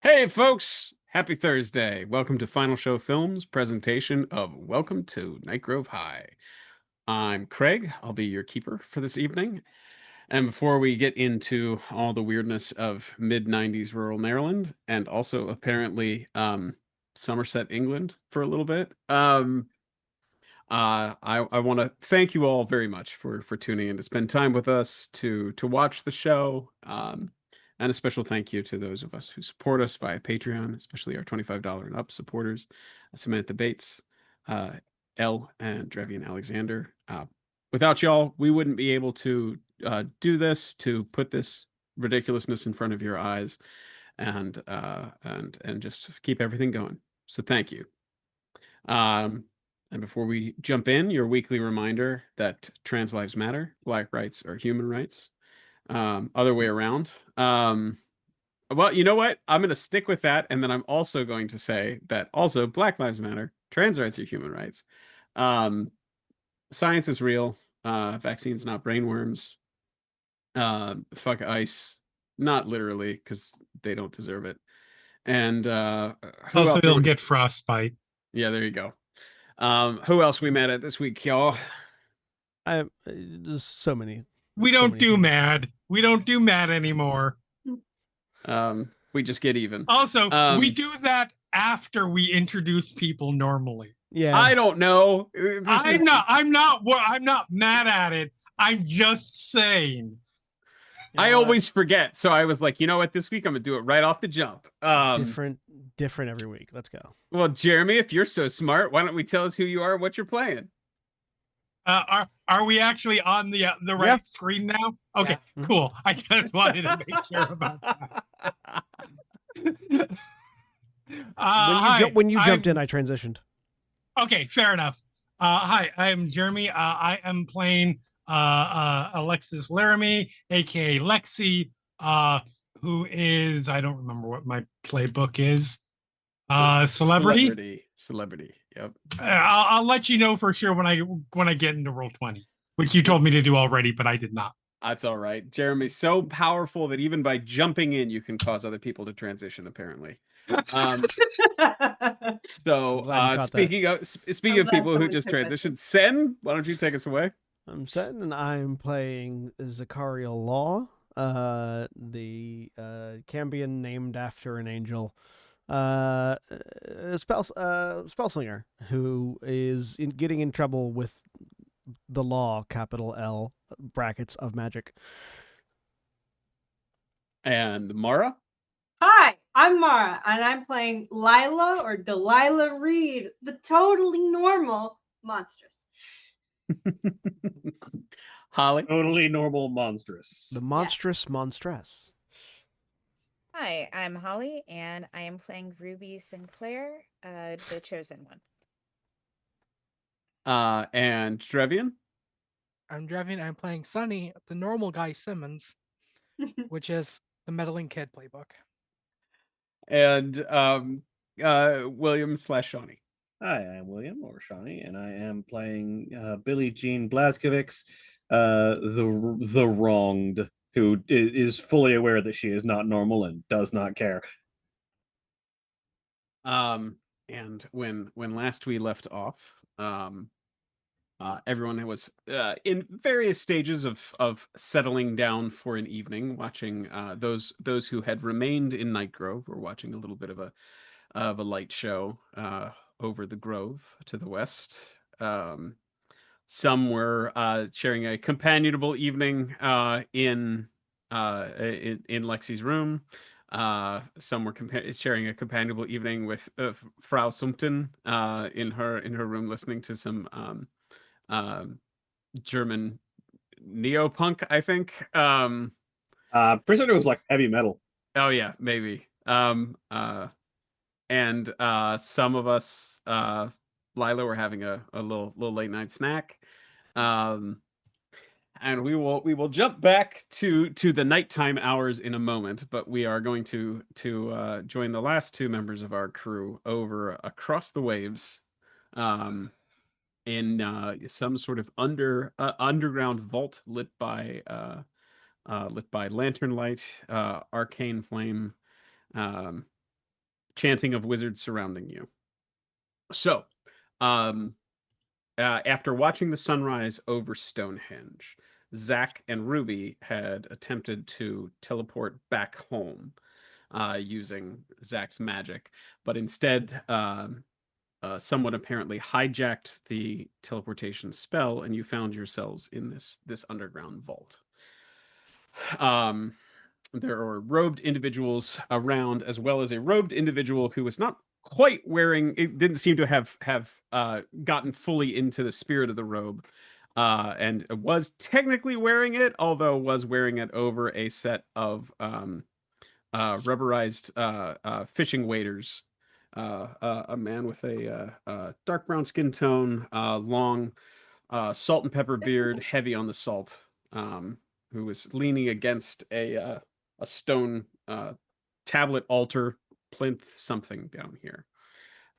Hey, folks! Happy Thursday. Welcome to Final Show Films presentation of Welcome to Nightgrove High. I'm Craig. I'll be your keeper for this evening. And before we get into all the weirdness of mid-90s rural Maryland and also apparently Somerset, England for a little bit, I want to thank you all very much for tuning in to spend time with us to watch the show. And a special thank you to those of us who support us via Patreon, especially our $25 and up supporters, Samantha Bates, uh, Elle, and Drevian Alexander. Without y'all, we wouldn't be able to do this, to put this ridiculousness in front of your eyes, and just keep everything going. So thank you. And before we jump in, your weekly reminder that trans lives matter, Black rights are human rights, other way around. Well, you know what? I'm going to stick with that. And then I'm also going to say that also Black lives matter, trans rights are human rights. Science is real. Vaccines, not brainworms. Fuck ICE. Not literally, because they don't deserve it. And who Also, else? they'll get frostbite. Yeah, there you go. Who else we met at this week, y'all? There's so many. We So don't many do things. mad. We don't do mad anymore. We just get even. Also, we do that after we introduce people normally. Yeah. I don't know. I'm not mad at it. I'm just saying. I always forget. So I was like, you know what? This week I'm gonna do it right off the jump. Different every week. Let's go. Well, Jeremy, if you're so smart, why don't we tell us who you are and what you're playing? Are we actually on the right screen now? Okay, cool. I just wanted to make sure about that. When you jumped in, I transitioned. Okay, fair enough. Hi, I'm Jeremy. I am playing Alexis Laramie, aka Lexi, who is, I don't remember what my playbook is. Celebrity. Yep. I'll let you know for sure when I get into Roll20, which you told me to do already, but I did not. That's all right. Jeremy's so powerful that even by jumping in, you can cause other people to transition. Apparently. So speaking of people who just transitioned, Sen, why don't you take us away? I'm Sen, and I'm playing Zachariah Law, the Cambion named after an angel, spellslinger who is getting in trouble with the law, capital L, brackets of magic. And Mara? Hi, I'm Mara, and I'm playing Lila or Delilah Reed, the totally normal monstrous. Holly? Totally normal monstrous. The monstrous monstress. Hi, I'm Holly, and I am playing Ruby Sinclair, the chosen one. And Trevian? I'm Drevian. I'm playing Sunny, the normal guy Simmons, which is the meddling kid playbook. And William / Shawnee. Hi, I'm William or Shawnee, and I am playing Billie Jean Blazkowicz, the wronged, who is fully aware that she is not normal and does not care. And when last we left off, everyone was in various stages of settling down for an evening, watching those who had remained in Nightgrove were watching a little bit of a light show over the grove to the west. Some were sharing a companionable evening in Lexi's room. Some were sharing a companionable evening with Frau Sumpton in her room, listening to some German neopunk, I think. Pretty sure it was like heavy metal. Oh yeah, maybe. And some of us, Lila, were having a little late night snack. And we will jump back to the nighttime hours in a moment, but we are going to join the last two members of our crew over across the waves, in some sort of underground vault lit by lantern light, arcane flame, chanting of wizards surrounding you. So, after watching the sunrise over Stonehenge, Zach and Ruby had attempted to teleport back home using Zach's magic, but instead, someone apparently hijacked the teleportation spell, and you found yourselves in this underground vault. There are robed individuals around, as well as a robed individual who was not quite wearing. It didn't seem to have gotten fully into the spirit of the robe, and was technically wearing it, although was wearing it over a set of rubberized fishing waders. A man with a dark brown skin tone, long salt and pepper beard, heavy on the salt, who was leaning against a stone tablet altar, plinth something down here.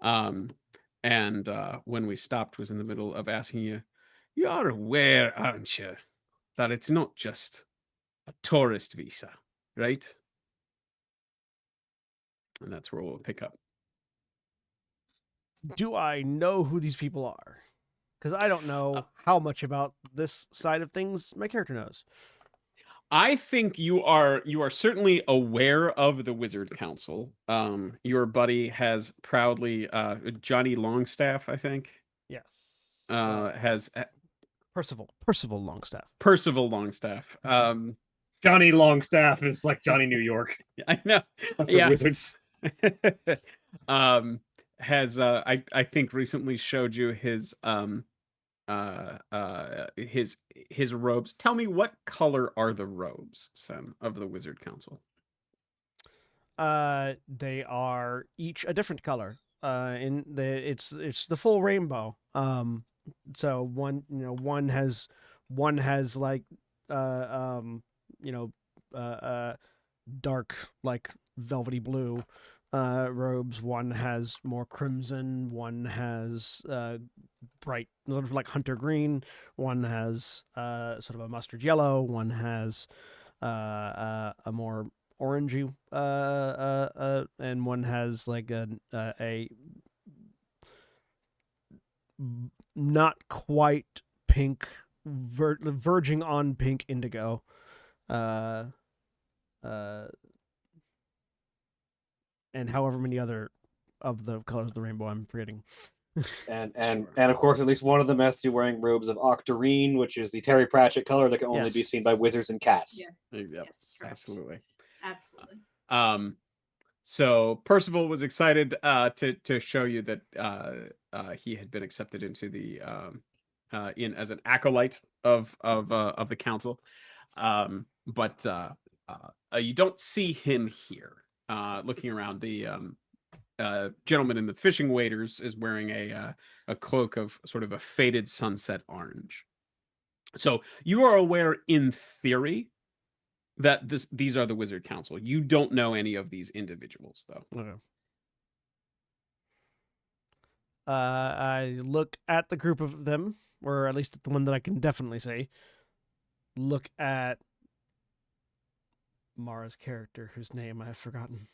And when we stopped, was in the middle of asking you, "You're aware, aren't you, that it's not just a tourist visa, right?" And that's where we'll pick up. Do I know who these people are? Because I don't know how much about this side of things my character knows. I think you are certainly aware of the Wizard Council. Your buddy has proudly Johnny Longstaff, I think, Yes. has Percival Longstaff. Percival Longstaff. Johnny Longstaff is like Johnny New York I know. of the Yeah. Wizards. Has I think recently showed you his his robes. Tell me, what color are the robes, Sam, of the Wizard Council? They are each a different color. It's the full rainbow. So one has like dark like velvety blue robes. One has more crimson. One has bright, sort of like hunter green. One has sort of a mustard yellow. One has a more orangey, and one has like a not quite pink, verging on pink indigo. And however many other of the colors of the rainbow I'm forgetting. And of course, at least one of them has to be wearing robes of octarine, which is the Terry Pratchett color that can only be Yes. seen by wizards and cats. Yeah. Yep, Yes, correct. absolutely. Absolutely. So Percival was excited to show you that he had been accepted into the in as an acolyte of the council, but you don't see him here. Looking around, the gentleman in the fishing waders is wearing a cloak of sort of a faded sunset orange. So you are aware, in theory, that these are the Wizard Council. You don't know any of these individuals, though. Okay. I look at the group of them, or at least at the one that I can definitely see. Look at Mara's character, whose name I've forgotten.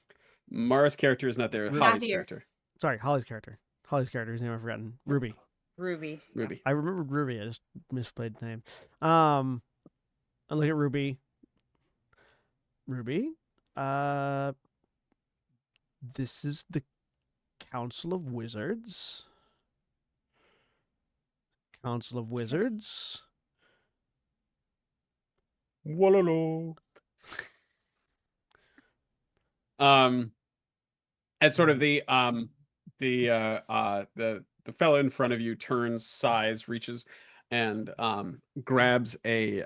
Mara's character is not there. Ruby. Holly's Not here. character. Sorry, Holly's character. Holly's character, whose name I've forgotten. Ruby. Ruby. Ruby. I remembered Ruby. I just misplayed the name. I look at Ruby. Ruby, this is the Council of Wizards. Council of Wizards. Wololo. And sort of the fellow in front of you turns, sighs, reaches, and grabs a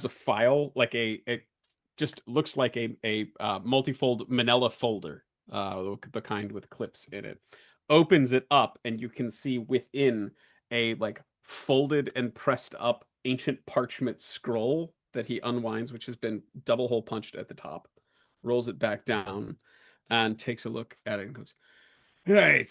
file, like it just looks like a multifold manila folder, the kind with clips in it. Opens it up, and you can see within a like folded and pressed up ancient parchment scroll that he unwinds, which has been double hole punched at the top, rolls it back down, and takes a look at it and goes, "Right,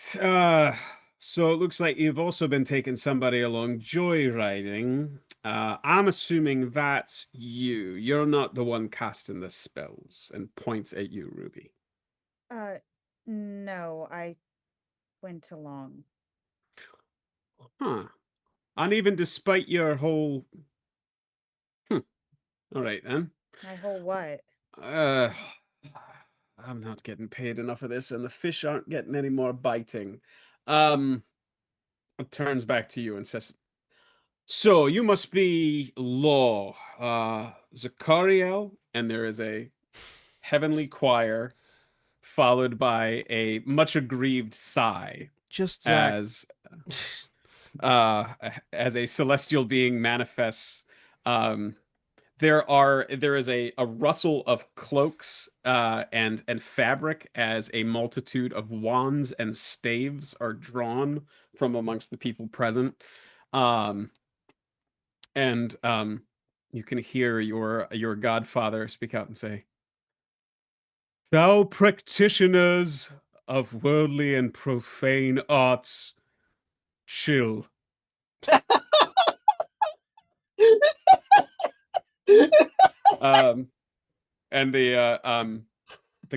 so it looks like you've also been taking somebody along joyriding. I'm assuming that's you. You're not the one casting the spells," and points at you, Ruby. No, I went along. Huh. And even despite your whole... All right, then. My whole what? Uh, I'm not getting paid enough of this, and the fish aren't getting any more biting. It turns back to you and says, "So you must be Law, Zachariel," and there is a heavenly choir, followed by a much aggrieved sigh Just Zach. as a celestial being manifests. Um, there is a rustle of cloaks and fabric as a multitude of wands and staves are drawn from amongst the people present. And you can hear your godfather speak out and say, "Thou practitioners of worldly and profane arts, chill." Um, and the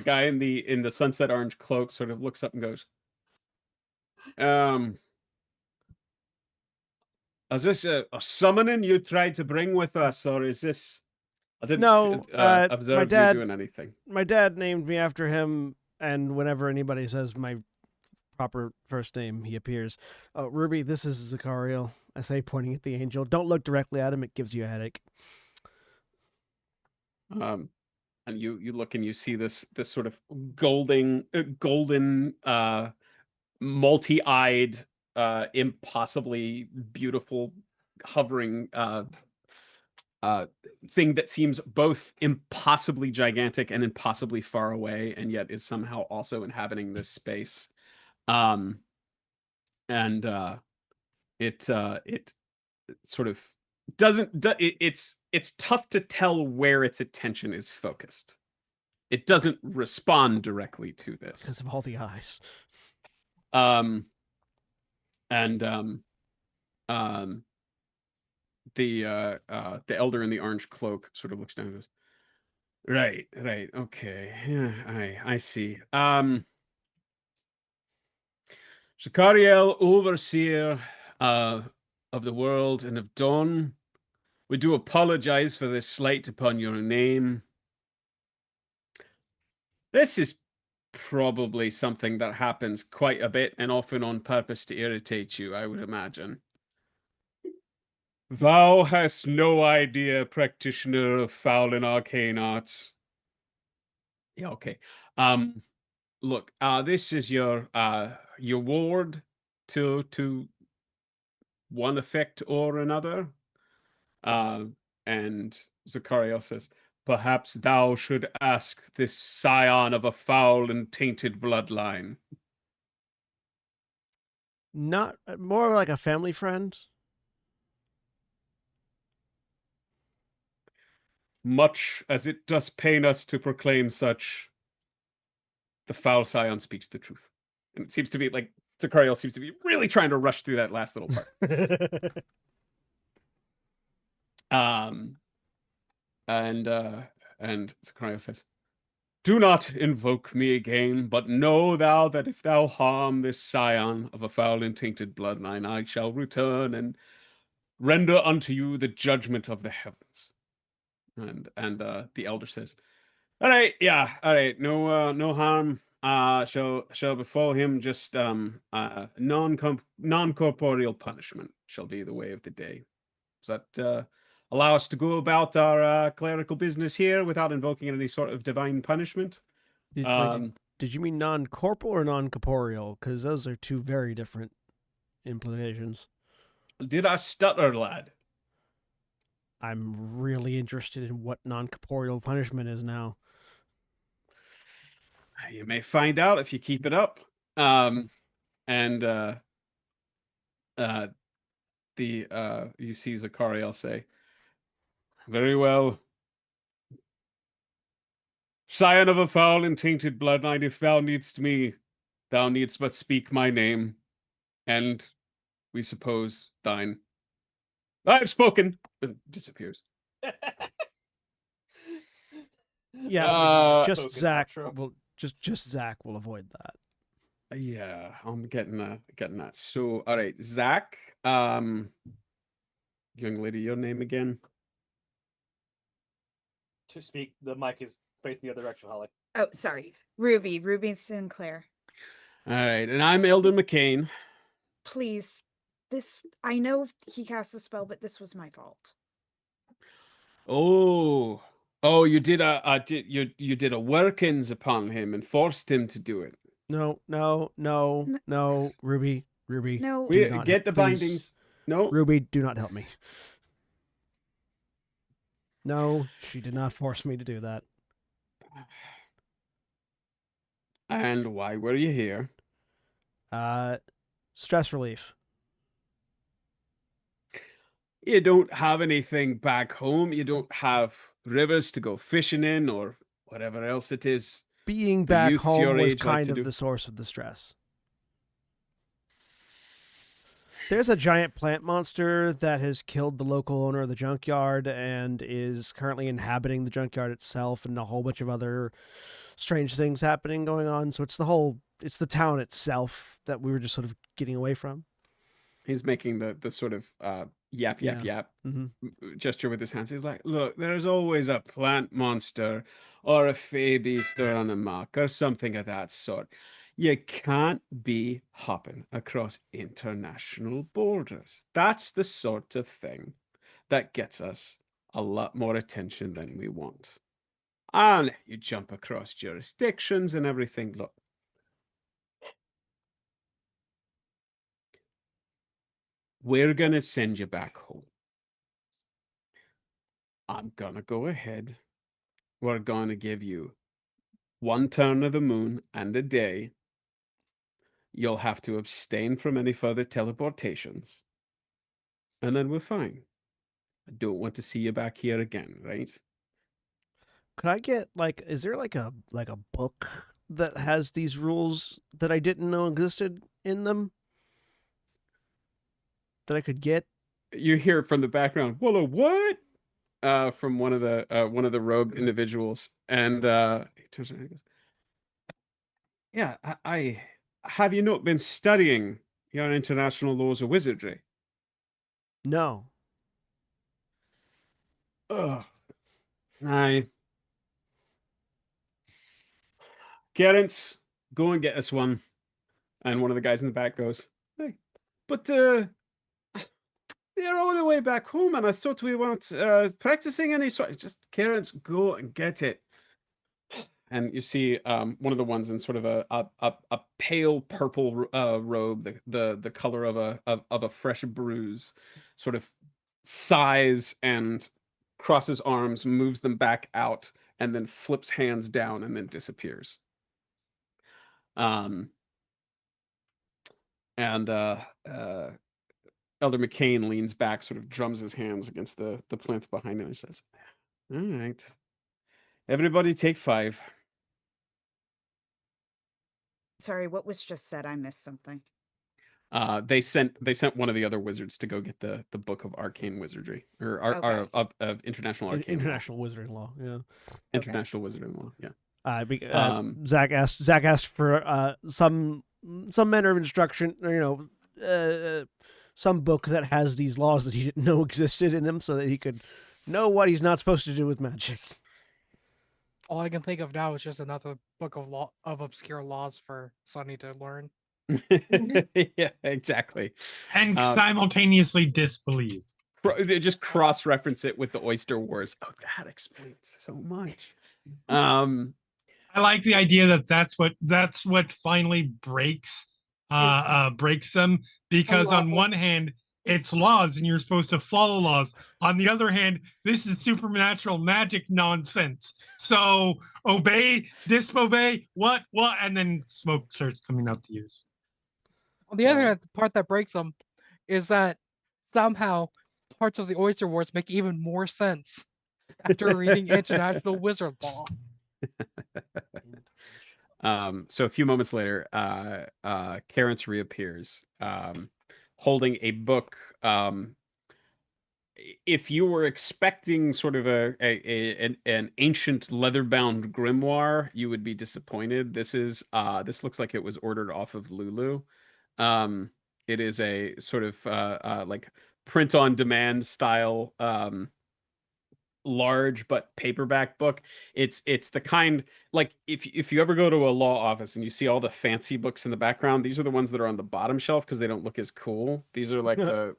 guy in the sunset orange cloak sort of looks up and goes, "Is this a summoning you tried to bring with us, or is this? I didn't No, my observe you dad. doing anything." My dad named me after him, and whenever anybody says my proper first name, he appears. Oh, Ruby, this is Zachariel. I say, pointing at the angel. Don't look directly at him; it gives you a headache. And you look and you see this sort of golden multi-eyed impossibly beautiful hovering thing that seems both impossibly gigantic and impossibly far away, and yet is somehow also inhabiting this space. And it sort of it's tough to tell where its attention is focused. It doesn't respond directly to this because of all the eyes. um and the elder in the orange cloak sort of looks down and goes, right, okay, yeah, I see. Shakariel, overseer of the world and of dawn, we do apologize for this slight upon your name. This is probably something that happens quite a bit and often on purpose to irritate you, I would imagine. Thou hast no idea, practitioner of foul and arcane arts. Yeah, okay. Look, this is your ward to one effect or another. And Zachariel says, "Perhaps thou should ask this scion of a foul and tainted bloodline." Not more like a family friend. Much as it does pain us to proclaim such, the foul scion speaks the truth. And it seems to be like Zachariel seems to be really trying to rush through that last little part. And Zachariah says, "Do not invoke me again, but know thou that if thou harm this scion of a foul and tainted bloodline, I shall return and render unto you the judgment of the heavens." And the elder says, "All right, yeah, all right, no harm shall befall him, just non-corporeal punishment shall be the way of the day." Does that allow us to go about our clerical business here without invoking any sort of divine punishment? Did you mean non-corporal or non-corporeal? Because those are two very different implications. Did I stutter, lad? I'm really interested in what non-corporeal punishment is now. You may find out if you keep it up. And you see Zachariel say, "Very well. Scion of a foul and tainted bloodline, if thou needst me, thou needst but speak my name, and we suppose thine." "I have spoken." And disappears. Yeah, Uh, just Spoken Zach outro. will just Zach will avoid that. Yeah, I'm getting that. So, all right, Zach, young lady, your name again? To speak, the mic is facing the other direction, Holly. Oh, sorry. Ruby Sinclair. All right, and I'm Eldon McCain. Please. I know he cast the spell, but this was my fault. Oh, you did you did a workings upon him and forced him to do it. No, Ruby, No. do We not get the please. bindings. No, Ruby, do not help me. No, she did not force me to do that. and why were you here? Stress relief. You don't have anything back home. You don't have rivers to go fishing in or whatever else it is. Being The back youths home your was age like kind to of do. the source of the stress. There's a giant plant monster that has killed the local owner of the junkyard and is currently inhabiting the junkyard itself, and a whole bunch of other strange things going on. So it's the town itself that we were just sort of getting away from. He's making the sort of yap Mm-hmm. gesture with his hands. He's like, look, there's always a plant monster or a fey beast or an amok or something of that sort. You can't be hopping across international borders. That's the sort of thing that gets us a lot more attention than we want. I'll let you jump across jurisdictions and everything. Look, we're going to send you back home. I'm going to go ahead. We're going to give you one turn of the moon and a day. You'll have to abstain from any further teleportations. And then we're fine. I don't want to see you back here again, right? Could I get is there like a book that has these rules that I didn't know existed in them that I could get? You hear from the background, "Whoa, what?" From one of the robed individuals, and he turns around and goes, "Yeah, I have you not been studying your international laws of wizardry?" No. Ugh. Aye. Gerrits, go and get us one. And one of the guys in the back goes, "Hey, but they're all the way back home, and I thought we weren't practicing any sort. Just Gerrits, go and get it." And you see one of the ones in sort of a pale purple robe, the color of a fresh bruise, sort of sighs and crosses arms, moves them back out, and then flips hands down and then disappears. And Elder McCain leans back, sort of drums his hands against the plinth behind him and says, "All right, everybody take 5." Sorry, what was just said? I missed something. They sent one of the other wizards to go get the book of arcane wizardry or Okay. of international arcane International wizarding law. Yeah. international wizarding law. Yeah. Zach asked for some manner of instruction, or, some book that has these laws that he didn't know existed in them, so that he could know what he's not supposed to do with magic. All I can think of now is just another book of obscure laws for Sunny to learn. Yeah, exactly. And simultaneously disbelieve. Just cross-reference it with the Oyster Wars. Oh, that explains so much. I like the idea that that's what finally breaks them, because on one hand it's laws and you're supposed to follow laws. On the other hand, this is supernatural magic nonsense. So obey, disobey, what, and then smoke starts coming out the ears. On the other hand, the part that breaks them is that somehow parts of the Oyster Wars make even more sense after reading International Wizard Law. So a few moments later, Carence reappears, holding a book. if you were expecting sort of an ancient leather-bound grimoire, you would be disappointed. This looks like it was ordered off of Lulu. It is a sort of like print-on-demand style large but paperback book. It's the kind, like, if you ever go to a law office and you see all the fancy books in the background, these are the ones that are on the bottom shelf because they don't look as cool. These are like the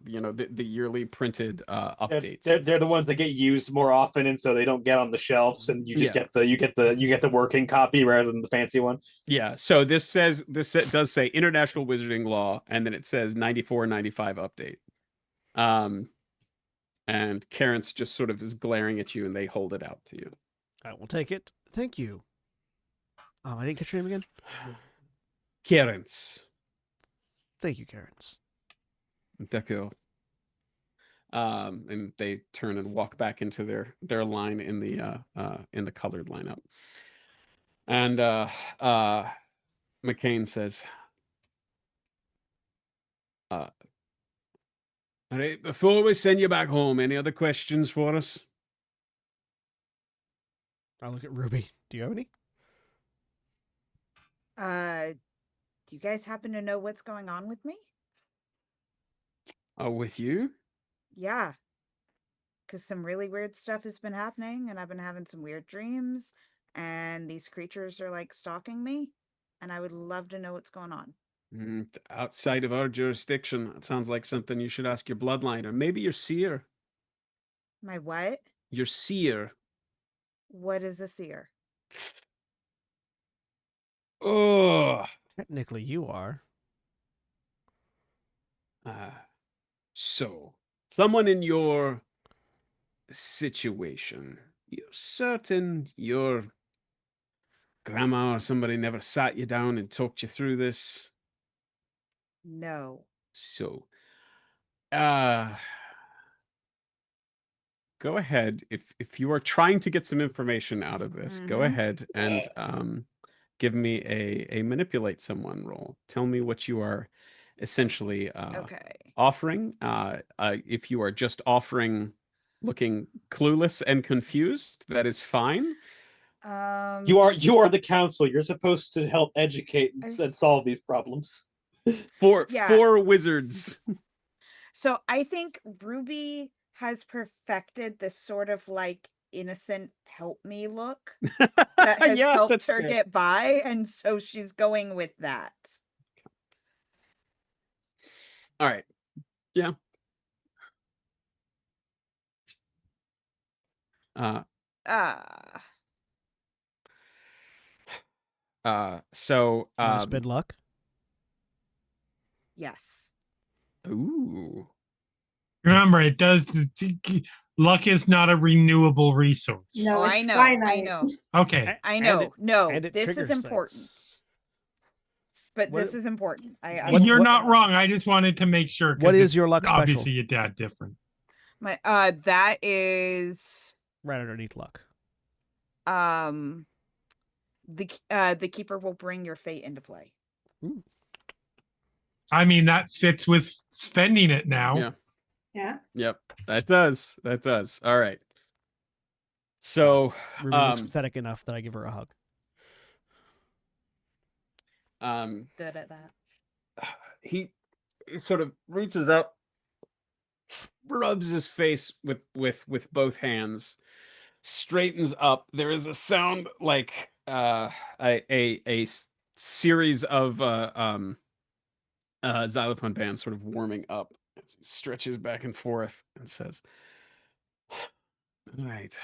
yearly printed updates. They're the ones that get used more often, and so they don't get on the shelves, and you just Yeah. get the working copy rather than the fancy one. Yeah, so this does say International Wizarding Law, and then it says 94-95 update. And Karen's just sort of is glaring at you, and they hold it out to you. I will take it. Thank you. I didn't catch your name again. Karen's. Thank you, Karen's. D'accord. And they turn and walk back into their line in the colored lineup. And McCain says, all right, before we send you back home, any other questions for us? I look at Ruby. Do you have any? Do you guys happen to know what's going on with me? With you? Yeah. Because some really weird stuff has been happening, and I've been having some weird dreams, and these creatures are like stalking me, and I would love to know what's going on. Outside of our jurisdiction, it sounds like something you should ask your bloodline, or maybe your seer. My what? Your seer. What is a seer? Oh. Technically, you are. So, someone in your situation, you're certain your grandma or somebody never sat you down and talked you through this? No. So, go ahead. If you are trying to get some information out of this, go Mhm. ahead and give me a manipulate someone roll. Tell me what you are essentially Okay. offering. If you are just offering looking clueless and confused, that is fine. You are the council. You're supposed to help educate I- and solve these problems. Yeah. For wizards. So I think Ruby has perfected this sort of like innocent help me look that has Yeah, helped that's her fair. get by, and so she's going with that. All right. Yeah. So You want to spin luck? Yes. ooh. Remember, it does. Luck is not a renewable resource. No, Oh, I it's know. I finite. know. Okay. I And know. it- No, and it this triggers is important. things. But What- this is important. You're what- not wrong. I just wanted to make sure. 'cause What is your it's luck special? Obviously, your dad different. My that is Right underneath luck. the keeper will bring your fate into play. I mean, that fits with spending it now. Yeah. Yeah. Yep. That does. That does. All right. So Ruby looks pathetic enough that I give her a hug. Good at that. he sort of reaches up, rubs his face with both hands, straightens up. There is a sound like a series of xylophone bands sort of warming up. He stretches back and forth and says, all right.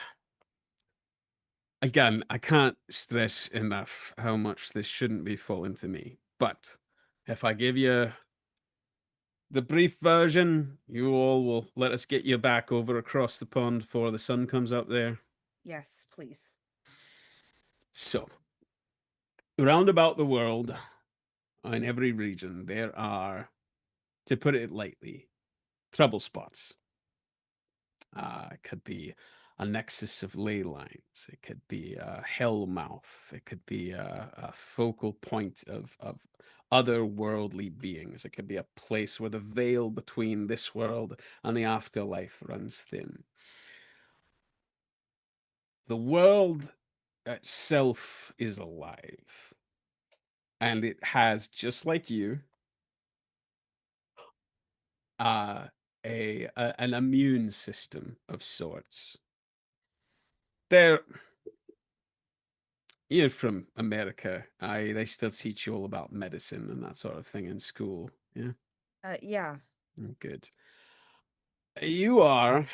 Again, I can't stress enough how much this shouldn't be falling to me. But if I give you the brief version, you all will let us get you back over across the pond before the sun comes up there. Yes, please. So, round about the world, in every region, there are, to put it lightly, trouble spots. It could be a nexus of ley lines. It could be a hell mouth. It could be a focal point of otherworldly beings. It could be a place where the veil between this world and the afterlife runs thin. The world itself is alive, and it has, just like you, an immune system of sorts. You're from America. They still teach you all about medicine and that sort of thing in school. Yeah. Yeah. Good. You are,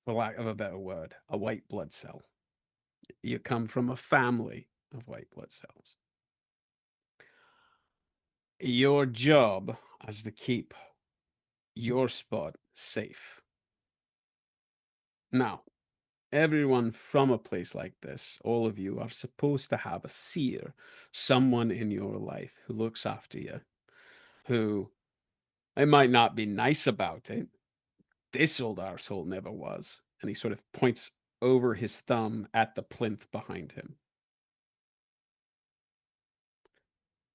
for lack of a better word, a white blood cell. You come from a family of white blood cells. Your job is to keep your spot safe. Now, everyone from a place like this, all of you, are supposed to have a seer, someone in your life who looks after you, who, they might not be nice about it. This old arsehole never was. And he sort of points over his thumb at the plinth behind him.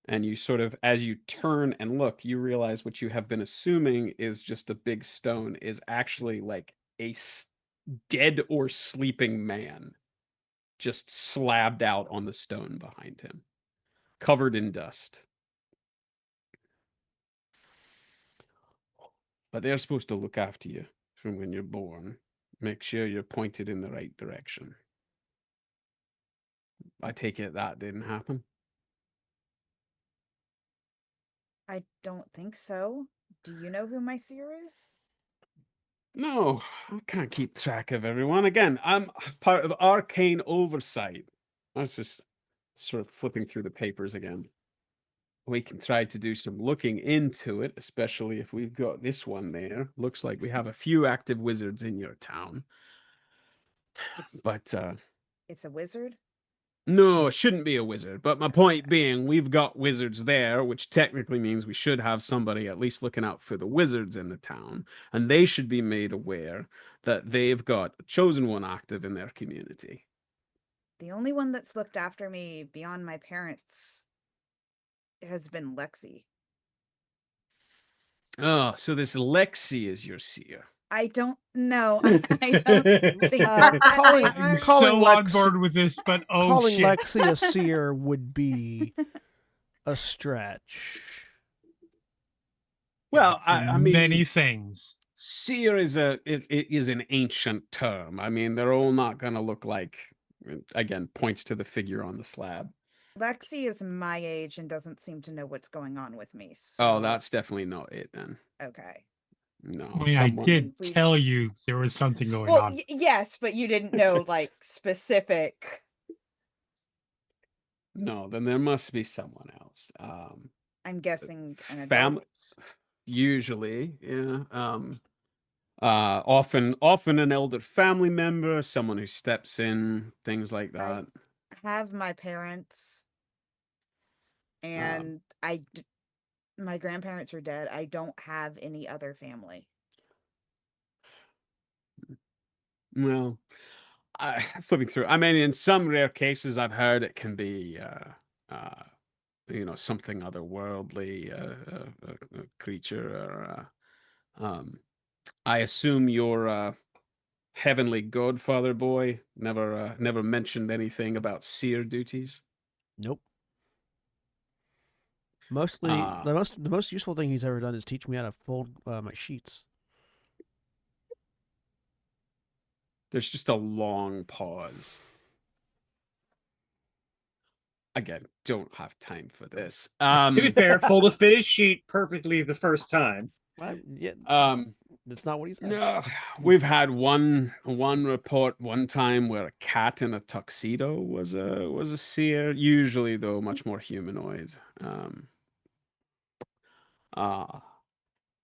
And you sort of, as you turn and look, you realize what you have been assuming is just a big stone is actually like a dead or sleeping man just slabbed out on the stone behind him, covered in dust. But they're supposed to look after you from when you're born, make sure you're pointed in the right direction. I take it that didn't happen. I don't think so. Do you know who my seer is? No, I can't keep track of everyone. Again, I'm part of arcane oversight. I was just sort of flipping through the papers again. We can try to do some looking into it, especially if we've got this one there. Looks like we have a few active wizards in your town. But It's a wizard? no, it shouldn't be a wizard. But my point being, we've got wizards there, which technically means we should have somebody at least looking out for the wizards in the town. And they should be made aware that they've got a chosen one active in their community. The only one that's looked after me beyond my parents has been Lexi. Oh, so this Lexi is your seer. I don't know. I don't think calling I'm calling so on Lexi, board with this, but oh calling shit. Lexi a seer would be a stretch. Well, It's many things. Seer is it is an ancient term. I mean, they're all not going to look like, again, points to the figure on the slab. Lexi is my age and doesn't seem to know what's going on with me. So... Oh, that's definitely not it then. Okay. No. I mean, I did tell you there was something going on. Yes, but you didn't know like specific. No, then there must be someone else. I'm guessing an adult. Family, usually, yeah. Often an elder family member, someone who steps in, things like that. I have my parents, and my grandparents are dead. I don't have any other family. Well, flipping through. I mean, in some rare cases, I've heard it can be, something otherworldly, a creature, or I assume your heavenly godfather boy never mentioned anything about seer duties. Nope. Mostly, the most useful thing he's ever done is teach me how to fold my sheets. There's just a long pause. Again, don't have time for this. To be fair, fold a fitted sheet perfectly the first time. That's not what he said. No, we've had one report one time where a cat in a tuxedo was a seer. Usually, though, much more humanoid.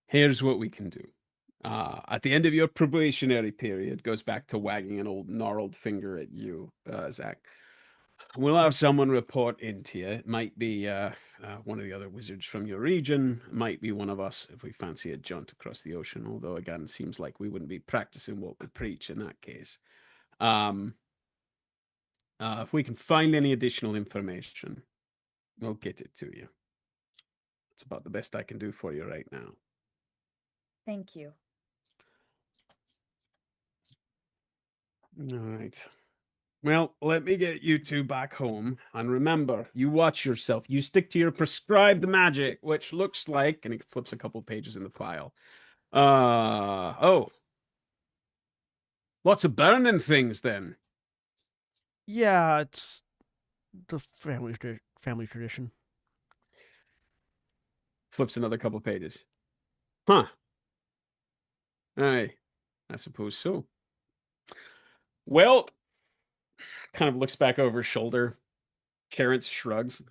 Here's what we can do. At the end of your probationary period, goes back to wagging an old gnarled finger at you, Zach. We'll have someone report into you. It might be one of the other wizards from your region. It might be one of us if we fancy a jaunt across the ocean. Although, again, it seems like we wouldn't be practicing what we preach in that case. If we can find any additional information, we'll get it to you. It's about the best I can do for you right now. Thank you. All right. Well, let me get you two back home. And remember, you watch yourself. You stick to your prescribed magic, which looks like, and he flips a couple pages in the file. Oh. Lots of burning things then. Yeah, it's the family tradition. Flips another couple pages. Huh. Aye, I suppose so. Well, kind of looks back over his shoulder. Carrots shrugs.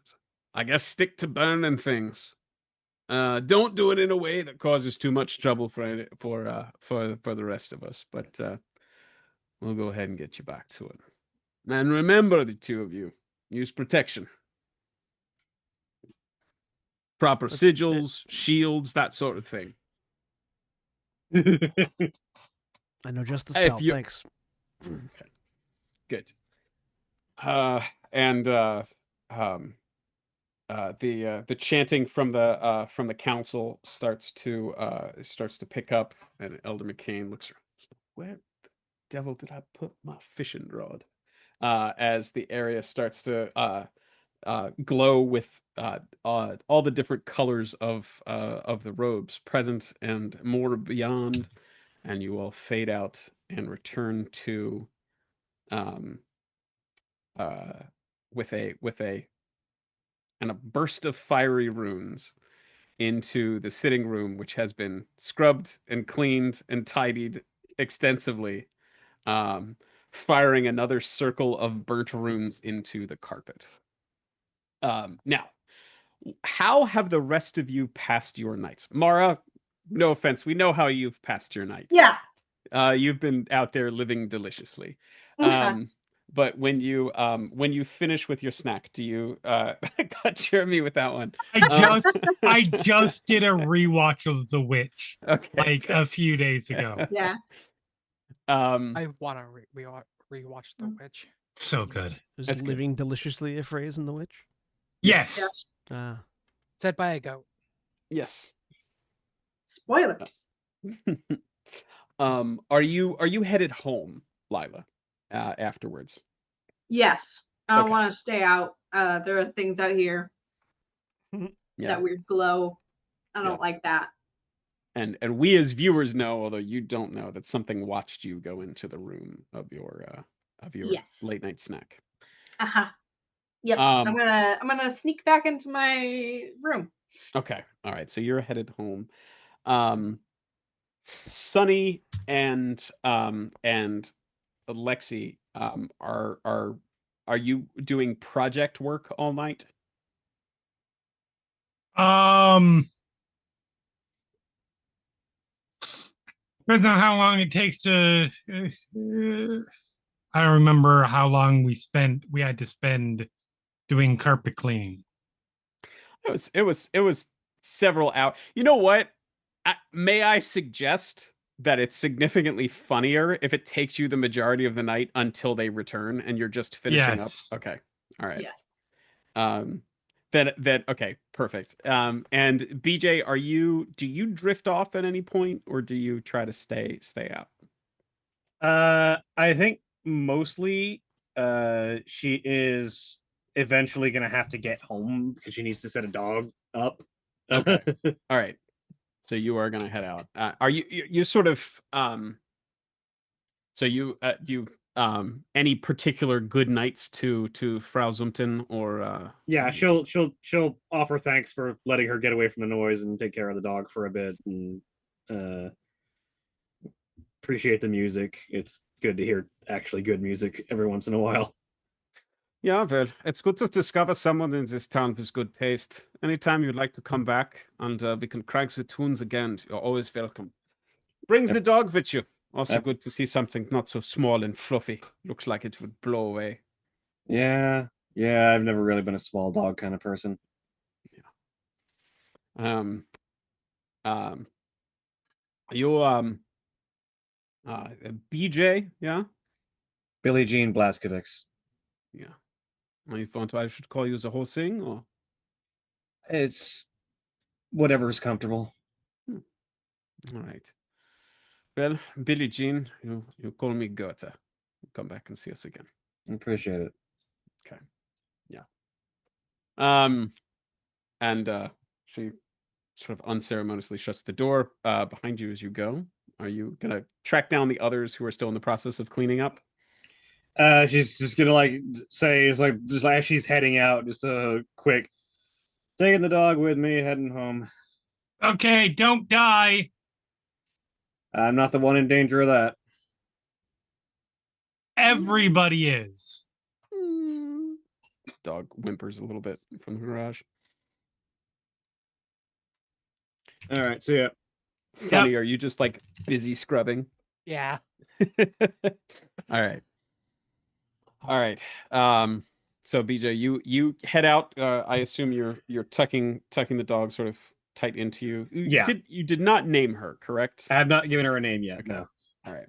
I guess stick to burning things. Don't do it in a way that causes too much trouble for the rest of us. But we'll go ahead and get you back to it. And remember, the two of you, use protection. Proper sigils, shields, that sort of thing. I know just the spell. Thanks. Okay. Good. The chanting from the council starts to pick up, and Elder McCain looks around. Where the devil did I put my fishing rod? As the area starts to glow with all the different colors of the robes present and more beyond, and you all fade out and return to with a burst of fiery runes into the sitting room, which has been scrubbed and cleaned and tidied extensively, firing another circle of burnt runes into the carpet. Now, how have the rest of you passed your nights? Mara, no offense, we know how you've passed your night. Yeah. You've been out there living deliciously. Okay. But when you finish with your snack, do you got Jeremy with that one? I just did a rewatch of The Witch Okay, a few days ago. Yeah. I want to rewatch The Witch. So good. Is living deliciously a phrase in The Witch? Yes. Said by a goat. Yes. Spoilers. Are you headed home, Lila, afterwards? Yes. I don't Okay. want to stay out. There are things out here. That weird glow. I don't like that. And we as viewers know, although you don't know, that something watched you go into the room of your Yes. late night snack. Yep. I'm gonna sneak back into my room. Okay. All right. So you're headed home. Sunny and Lexi, are you doing project work all night? Depends on how long it takes to. I don't remember how long we had to spend doing carpet cleaning. It was several hours. You know what? May I suggest that it's significantly funnier if it takes you the majority of the night until they return and you're just finishing up. Okay. All right. Yes. That okay, perfect. And BJ, do you drift off at any point, or do you try to stay out? I think mostly she is eventually gonna have to get home because she needs to set a dog up. Okay. All right. So you are gonna head out. Are you sort of so you any particular good nights to Frau Zumten, or yeah, she'll offer thanks for letting her get away from the noise and take care of the dog for a bit, and appreciate the music. It's good to hear actually good music every once in a while. Yeah, well, it's good to discover someone in this town with good taste. Anytime you'd like to come back and we can crank the tunes again, you're always welcome. Bring the dog with you. Also good to see something not so small and fluffy. Looks like it would blow away. Yeah, Yeah, I've never really been a small dog kind of person. Um, um, you BJ, yeah, Billie Jean Blazkowicz. yeah. You thought I should call you the whole thing, or It's whatever's comfortable. all right? Well, Billie Jean, you call me Goethe. Come back and see us again. Appreciate it. Okay. Yeah. And she sort of unceremoniously shuts the door behind you as you go. Are you gonna track down the others who are still in the process of cleaning up? She's just gonna like say it's like just as she's heading out, just a quick taking the dog with me, heading home. Okay, don't die. I'm not the one in danger of that. Everybody is. Dog whimpers a little bit from the garage. All right, see ya. Sonny, are you just like busy scrubbing? Yeah. All right. All right. So BJ, you head out. I assume you're tucking the dog sort of tight into you. Yeah. You did not name her, correct? I have not given her a name yet. Okay. No. All right.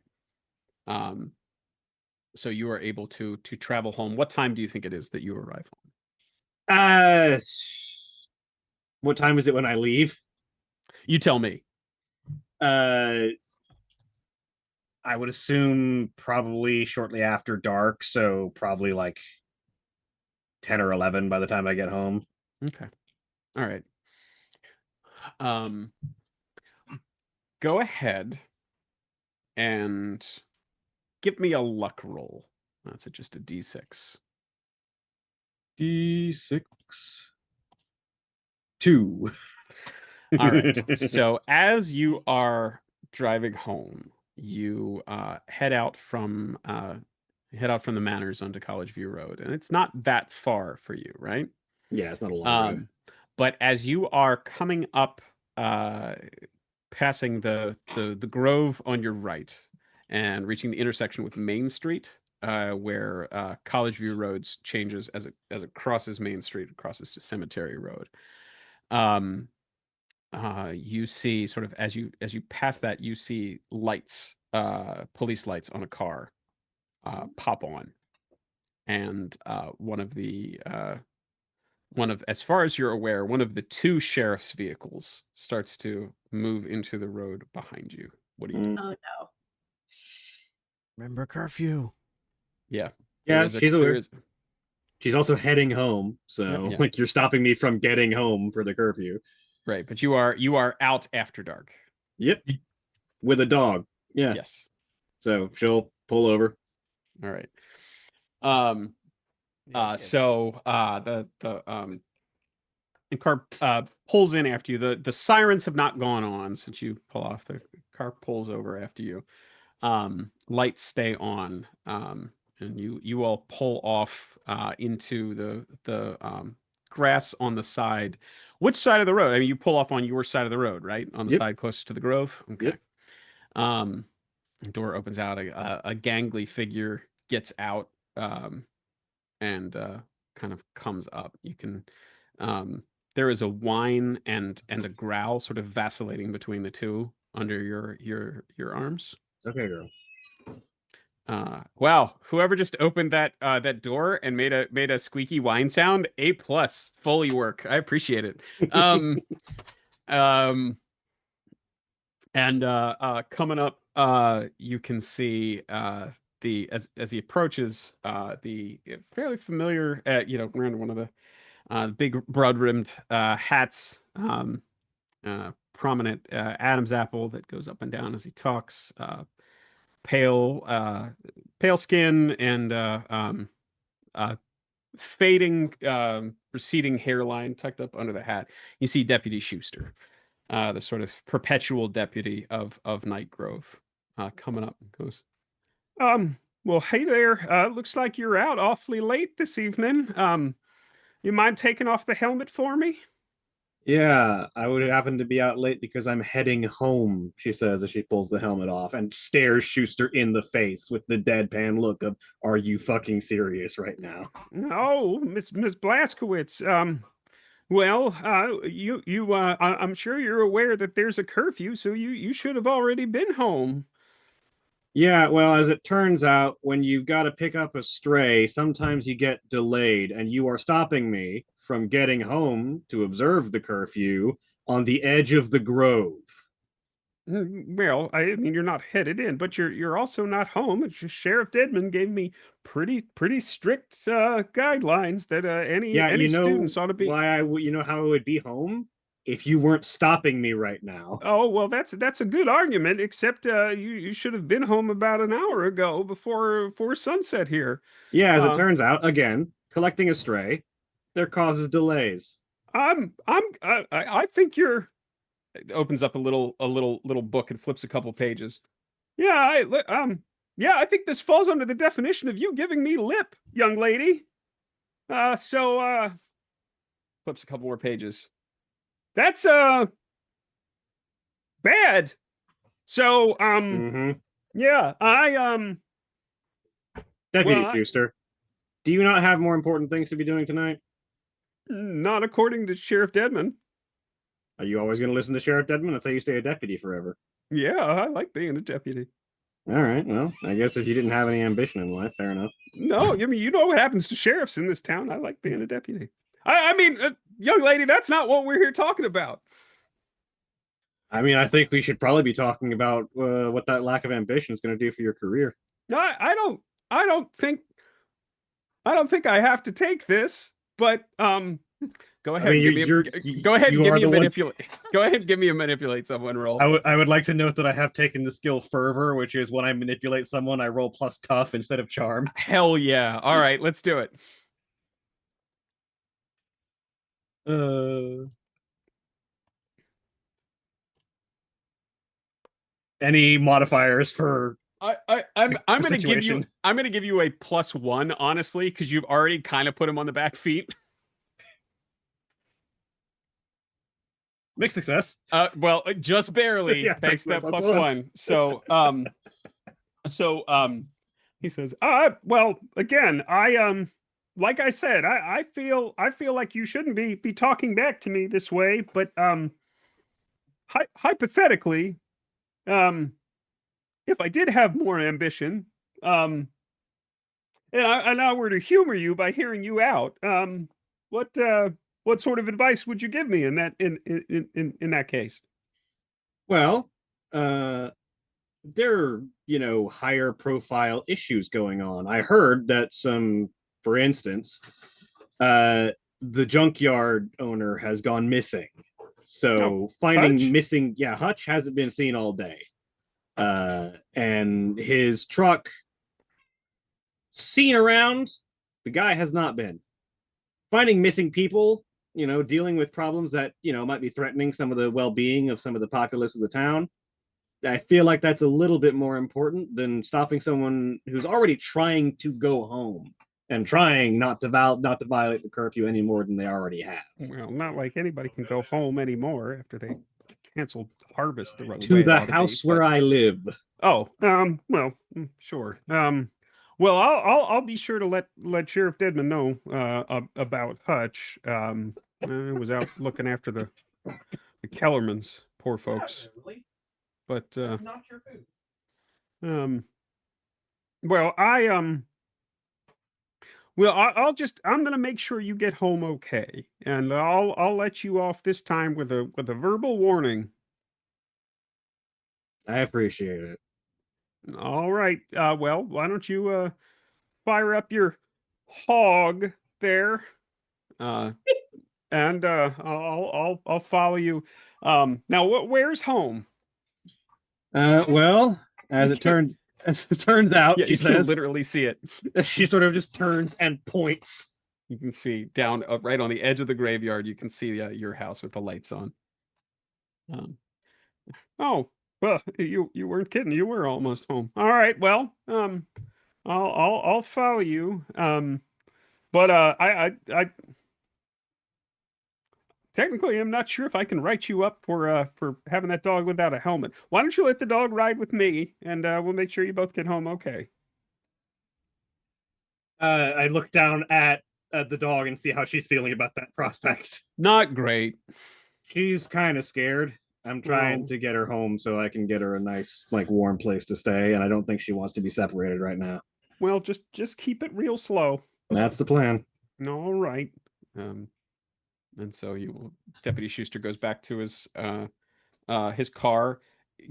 So you are able to travel home. What time do you think it is that you arrive home? What time is it when I leave? You tell me. I would assume probably shortly after dark, so probably like 10 or 11 by the time I get home. Okay. All right. Go ahead and give me a luck roll. That's just a D6. D6. 2. All right. So as you are driving home, you head out from the Manors onto College View Road, and it's not that far for you, right? Yeah, it's not a long road. But as you are coming up, passing the Grove on your right, and reaching the intersection with Main Street, where College View Roads changes as it crosses Main Street, it crosses to Cemetery Road. You see sort of as you pass that, you see lights, police lights on a car, pop on, and as far as you're aware, one of the two sheriff's vehicles starts to move into the road behind you. What do you do? Oh no. Remember curfew. Yeah. Yeah, she's aware. Is, She's also heading home, so Yeah. like you're stopping me from getting home for the curfew. right, but you are out after dark. Yep. With a dog. Yeah. Yes. So she'll pull over. All right. Yeah, The car pulls in after you. The sirens have not gone on since you pull off. The car pulls over after you. Lights stay on, and you all pull off into the grass on the side. Which side of the road? I mean, you pull off on your side of the road, right? On the Yep. side closest to the Grove. Okay. Yep. The door opens out. A gangly figure gets out, and kind of comes up. You can. There is a whine and a growl sort of vacillating between the two under your arms. Okay, girl. Wow, whoever just opened that door and made a squeaky whine sound, A+, fully work. I appreciate it. And coming up, you can see as he approaches, the fairly familiar, wearing one of the big broad-rimmed hats, prominent Adam's apple that goes up and down as he talks, pale skin, and fading, receding hairline tucked up under the hat. You see Deputy Schuster, the sort of perpetual deputy of Nightgrove, coming up and goes, well, hey there. Looks like you're out awfully late this evening. You mind taking off the helmet for me? Yeah, I would happen to be out late because I'm heading home, she says as she pulls the helmet off and stares Schuster in the face with the deadpan look of, are you fucking serious right now? No, Miss Blaskowitz. Well, I'm sure you're aware that there's a curfew, so you should have already been home. Yeah, well, as it turns out, when you've got to pick up a stray, sometimes you get delayed, and you are stopping me from getting home to observe the curfew on the edge of the grove. Well, I mean, you're not headed in, but you're also not home. It's just Sheriff Deadman gave me pretty strict guidelines that Yeah, any you know students ought to be. why you know how I would be home if you weren't stopping me right now. Oh well, that's a good argument. Except you should have been home about an hour ago before sunset here. Yeah, as it Uh, turns out, again, collecting a stray, there causes delays. I think you're. It opens up a little book and flips a couple pages. Yeah, yeah, I think this falls under the definition of you giving me lip, young lady. Flips a couple more pages. That's bad. So Mm-hmm. yeah, Deputy well, Schuster, do you not have more important things to be doing tonight? not according to Sheriff Deadman. Are you always going to listen to Sheriff Deadman? That's how you stay a deputy forever. Yeah, I like being a deputy. All right, well, I guess if you didn't have any ambition in life, fair enough. No, I mean, you know what happens to sheriffs in this town. I like being a deputy. I mean, young lady, that's not what we're here talking about. I mean, I think we should probably be talking about what that lack of ambition is going to do for your career. No, I don't think I have to take this, but go ahead. I mean, go ahead and give me a manipulate. Go ahead and give me a manipulate someone roll. I would like to note that I have taken the skill fervor, which is when I manipulate someone, I roll plus tough instead of charm. Hell yeah! All right, let's do it. Any modifiers for I'm gonna situation? I'm gonna give you a +1, honestly, because you've already kind of put him on the back feet. Mixed success. Well, just barely, Yeah, thanks to that plus +1. So he says, well, again, like I said, I feel like you shouldn't be talking back to me this way, but hypothetically, if I did have more ambition, and I were to humor you by hearing you out, what sort of advice would you give me in that case? Well, there are, higher profile issues going on. I heard that for instance, the junkyard owner has gone missing. So finding Hutch? missing, Hutch hasn't been seen all day. And his truck seen around, the guy has not been. Finding missing people, dealing with problems that, might be threatening some of the well-being of some of the populace of the town. I feel like that's a little bit more important than stopping someone who's already trying to go home and trying not to violate the curfew any more than they already have. Well, not like anybody can go home anymore after they canceled harvest the road. To the house where I live. Oh, well, sure. Well, I'll be sure to let Sheriff Deadman know about Hutch. I was out looking after the Kellermans, poor folks. But Not your food. well, I'm gonna make sure you get home okay, and I'll let you off this time with a verbal warning. I appreciate it. All right. Well, why don't you fire up your hog there, and I'll follow you. Now, where's home? Well, as it turns out, Yeah, she you can says, literally see it. she sort of just turns and points. You can see down right on the edge of the graveyard. You can see your house with the lights on. Oh, well, you weren't kidding. You were almost home. All right. Well, I'll follow you. But technically, I'm not sure if I can write you up for having that dog without a helmet. Why don't you let the dog ride with me, and we'll make sure you both get home okay. I look down at the dog and see how she's feeling about that prospect. Not great. She's kind of scared. I'm trying Oh. to get her home so I can get her a nice, like, warm place to stay, and I don't think she wants to be separated right now. Well, just keep it real slow. That's the plan. All right. And so Deputy Schuster goes back to his car,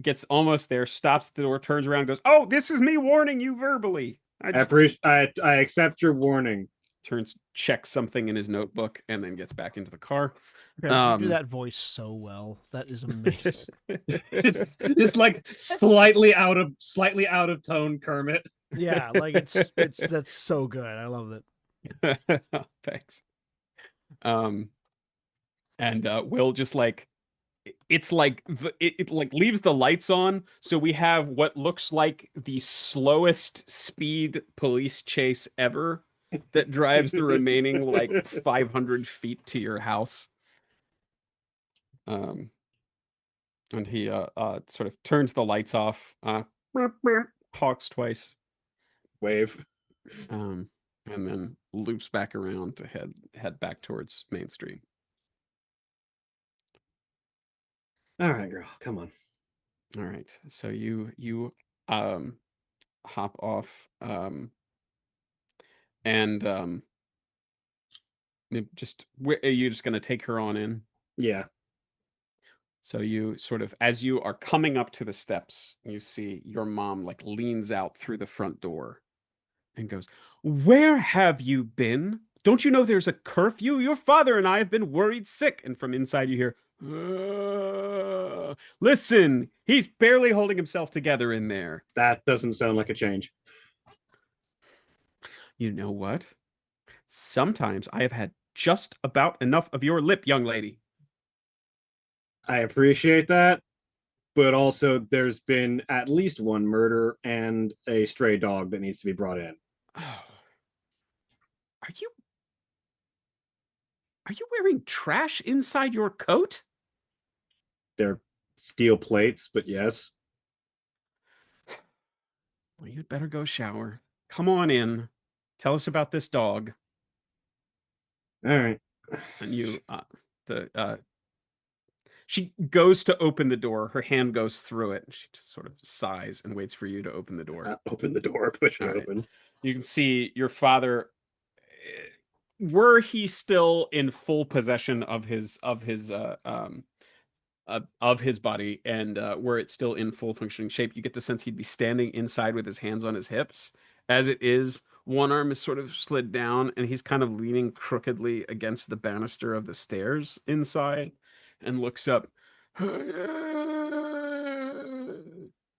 gets almost there, stops at the door, turns around, goes, "Oh, this is me warning you verbally." I accept your warning. Checks something in his notebook, and then gets back into the car. Okay, you do that voice so well. That is amazing. It's just like slightly out of tone, Kermit. Yeah, like it's that's so good. I love it. Thanks. And Will just like it's like it like leaves the lights on, so we have what looks like the slowest speed police chase ever that drives the remaining like 500 feet to your house. And he sort of turns the lights off, honks twice, wave, and then loops back around to head back towards Main Street. All right, girl, come on. All right, so you hop off, and are you just gonna take her on in? Yeah. So you sort of, as you are coming up to the steps, you see your mom like leans out through the front door and goes, "Where have you been? Don't you know there's a curfew? Your father and I have been worried sick." And from inside you hear, "Listen, he's barely holding himself together in there." That doesn't sound like a change. You know what? Sometimes I have had just about enough of your lip, young lady. I appreciate that, but also there's been at least one murder and a stray dog that needs to be brought in. Oh. Are you wearing trash inside your coat? They're steel plates, but yes. Well, you'd better go shower. Come on in. Tell us about this dog. All right. And she goes to open the door. Her hand goes through it. And she just sort of sighs and waits for you to open the door. Open the door, push it open. You can see your father, were he still in full possession of his body, and were it still in full functioning shape, you get the sense he'd be standing inside with his hands on his hips. As it is, one arm is sort of slid down, and he's kind of leaning crookedly against the banister of the stairs inside, and looks up.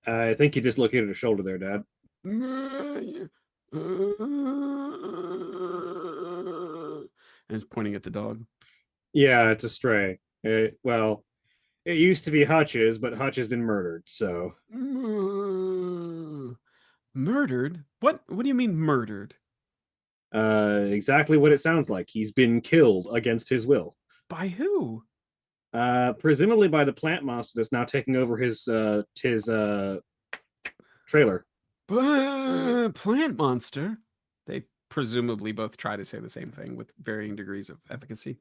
I think you dislocated a shoulder there, Dad. And pointing at the dog. Yeah, it's a stray. Well, it used to be Hutch's, but Hutch has been murdered, so. Murdered? What do you mean murdered? Exactly what it sounds like. He's been killed against his will. By who? Presumably by the plant monster that's now taking over his trailer. Plant monster? They presumably both try to say the same thing with varying degrees of efficacy.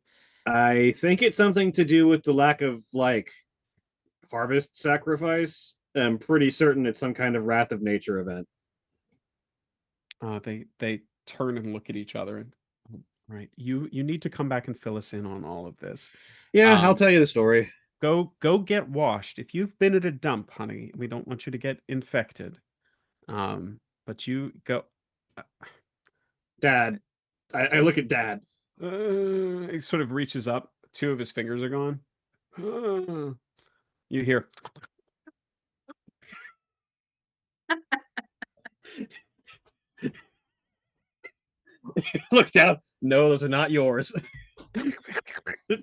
I think it's something to do with the lack of, like, harvest sacrifice. I'm pretty certain it's some kind of wrath of nature event. They turn and look at each other, and right, you need to come back and fill us in on all of this. Yeah, I'll tell you the story. Go get washed. If you've been at a dump, honey, we don't want you to get infected. But you go. Dad. I look at Dad. He sort of reaches up. Two of his fingers are gone. You hear. Look down. No, those are not yours.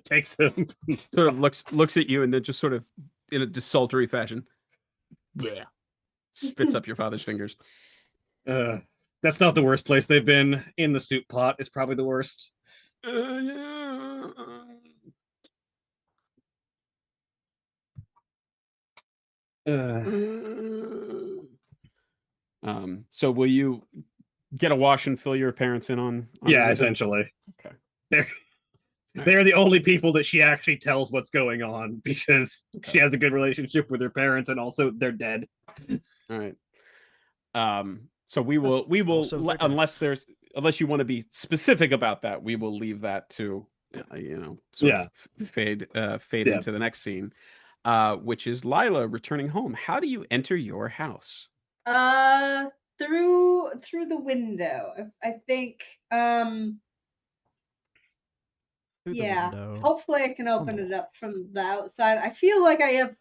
Takes them. Sort of looks at you, and then just sort of in a desultory fashion, bleh, spits up your father's fingers. That's not the worst place they've been. In the soup pot is probably the worst. So will you get a wash and fill your parents in on Yeah, everything? essentially. Okay. They're the only people that she actually tells what's going on because she has a good relationship with her parents, and also they're dead. All right. So we will Also, they're dead. unless you want to be specific about that, we will leave that to sort of fade Yeah. into the next scene, which is Lila returning home. How do you enter your house? Through the window. I think Through the yeah. window. Hopefully I can open the it up from the outside. I feel like I have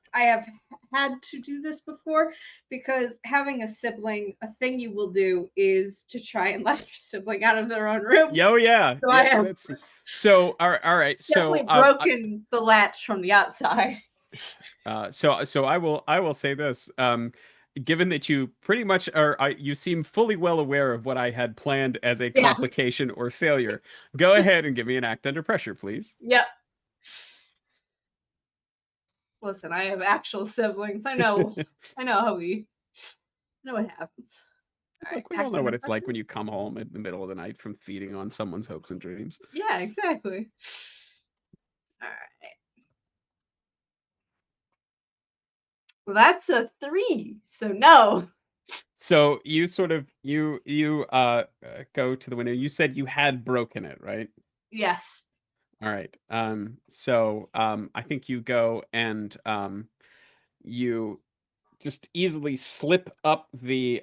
had to do this before because having a sibling, a thing you will do is to try and let your sibling out of their own room. Oh yeah. So I have so all right. So definitely broken the latch from the outside. So I will say this. Given that you pretty much you seem fully well aware of what I had planned as a complication or failure. Go ahead and give me an act under pressure, please. Yep. Listen, I have actual siblings. I know how I know what happens. Look, we all know what it's like when you come home in the middle of the night from feeding on someone's hopes and dreams. Yeah, exactly. All right. Well, that's a 3, so no. So you sort of you go to the window. You said you had broken it, right? Yes. All right. So I think you go and you just easily slip up the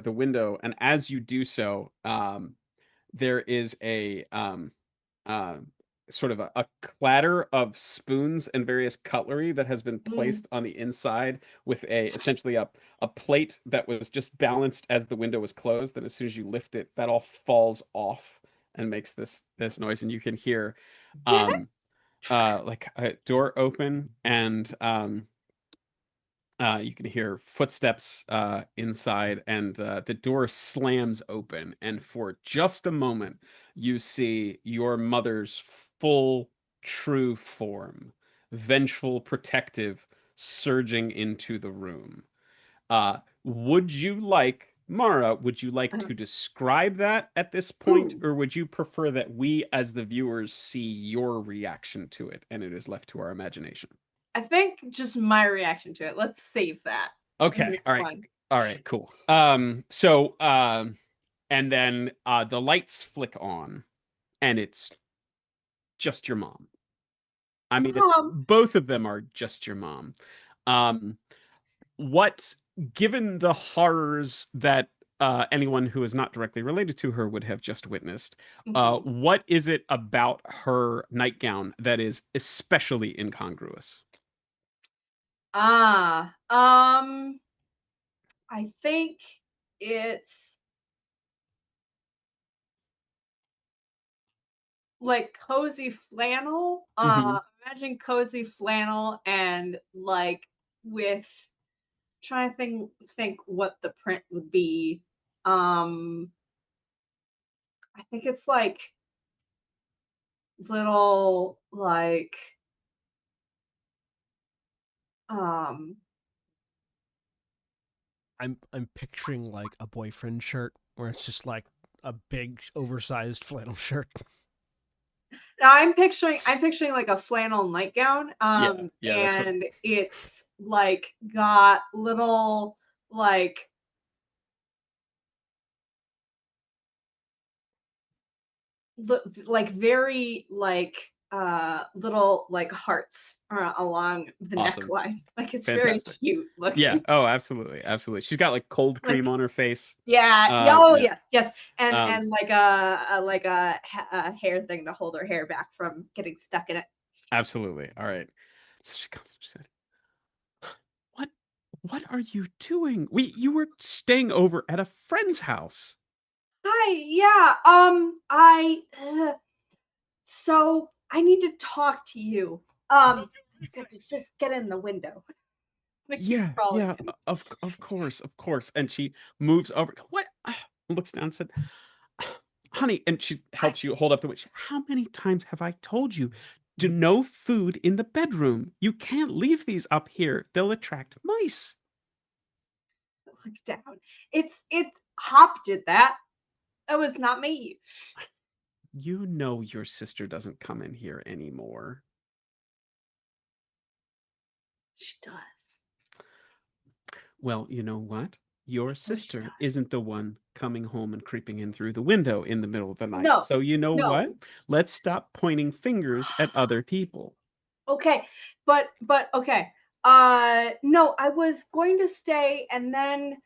window, and as you do so, there is a uh, sort of a clatter of spoons and various cutlery that has been placed on the inside with essentially a plate that was just balanced as the window was closed. And as soon as you lift it, that all falls off and makes this noise, and you can hear like a door open, and you can hear footsteps inside, and the door slams open. And for just a moment, you see your mother's full, true form, vengeful, protective, surging into the room. Would you like, Mara, would you like to describe that at this point, or would you prefer that we, as the viewers, see your reaction to it and it is left to our imagination? I think just my reaction to it. Let's save that. Okay. All right. Fun. All right. Cool. And then the lights flick on, and it's just your mom. I mean, it's both of them are just your mom. Given the horrors that anyone who is not directly related to her would have just witnessed, what is it about her nightgown that is especially incongruous? I think it's like cozy flannel. Imagine cozy flannel and like with trying to think what the print would be. I think it's like little like I'm picturing like a boyfriend shirt where it's just like a big oversized flannel shirt. I'm picturing like a flannel nightgown. Yeah, and it's like got little like very like little like hearts along the neckline. Like it's fantastic. Very cute looking. Yeah. Oh, absolutely, absolutely. She's got like cold cream on her face. Yeah. Yes. And like a hair thing to hold her hair back from getting stuck in it. Absolutely. All right. So she comes and she said, "What are you doing? You were staying over at a friend's house." Hi. Yeah. So I need to talk to you. Just get in the window. Yeah. Of course. And she moves over. What? Looks down and said, "Honey," and she helps you hold up the window. "How many times have I told you? No food in the bedroom. You can't leave these up here. They'll attract mice. Look down. It's Hop did that. That was not me. You know your sister doesn't come in here anymore. She does. Well, you know what? Your she sister does. isn't the one coming home and creeping in through the window in the middle of the night. No, So you know no. what? Let's stop pointing fingers at other people. Okay, but okay. No, I was going to stay, and then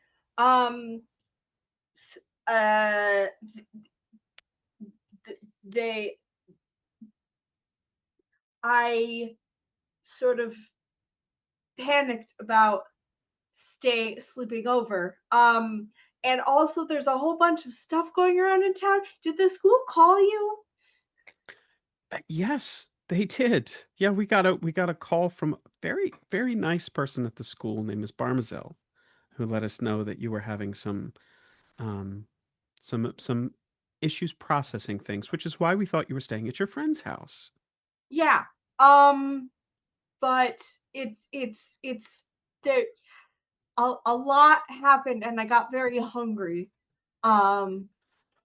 they I sort of panicked about sleeping over. And also there's a whole bunch of stuff going around in town. Did the school call you? Yes, they did. Yeah, we got a call from a very, very nice person at the school named Miss Barmazel, who let us know that you were having um some issues processing things, which is why we thought you were staying at your friend's house. Yeah. But it's there. A lot happened, and I got very hungry. And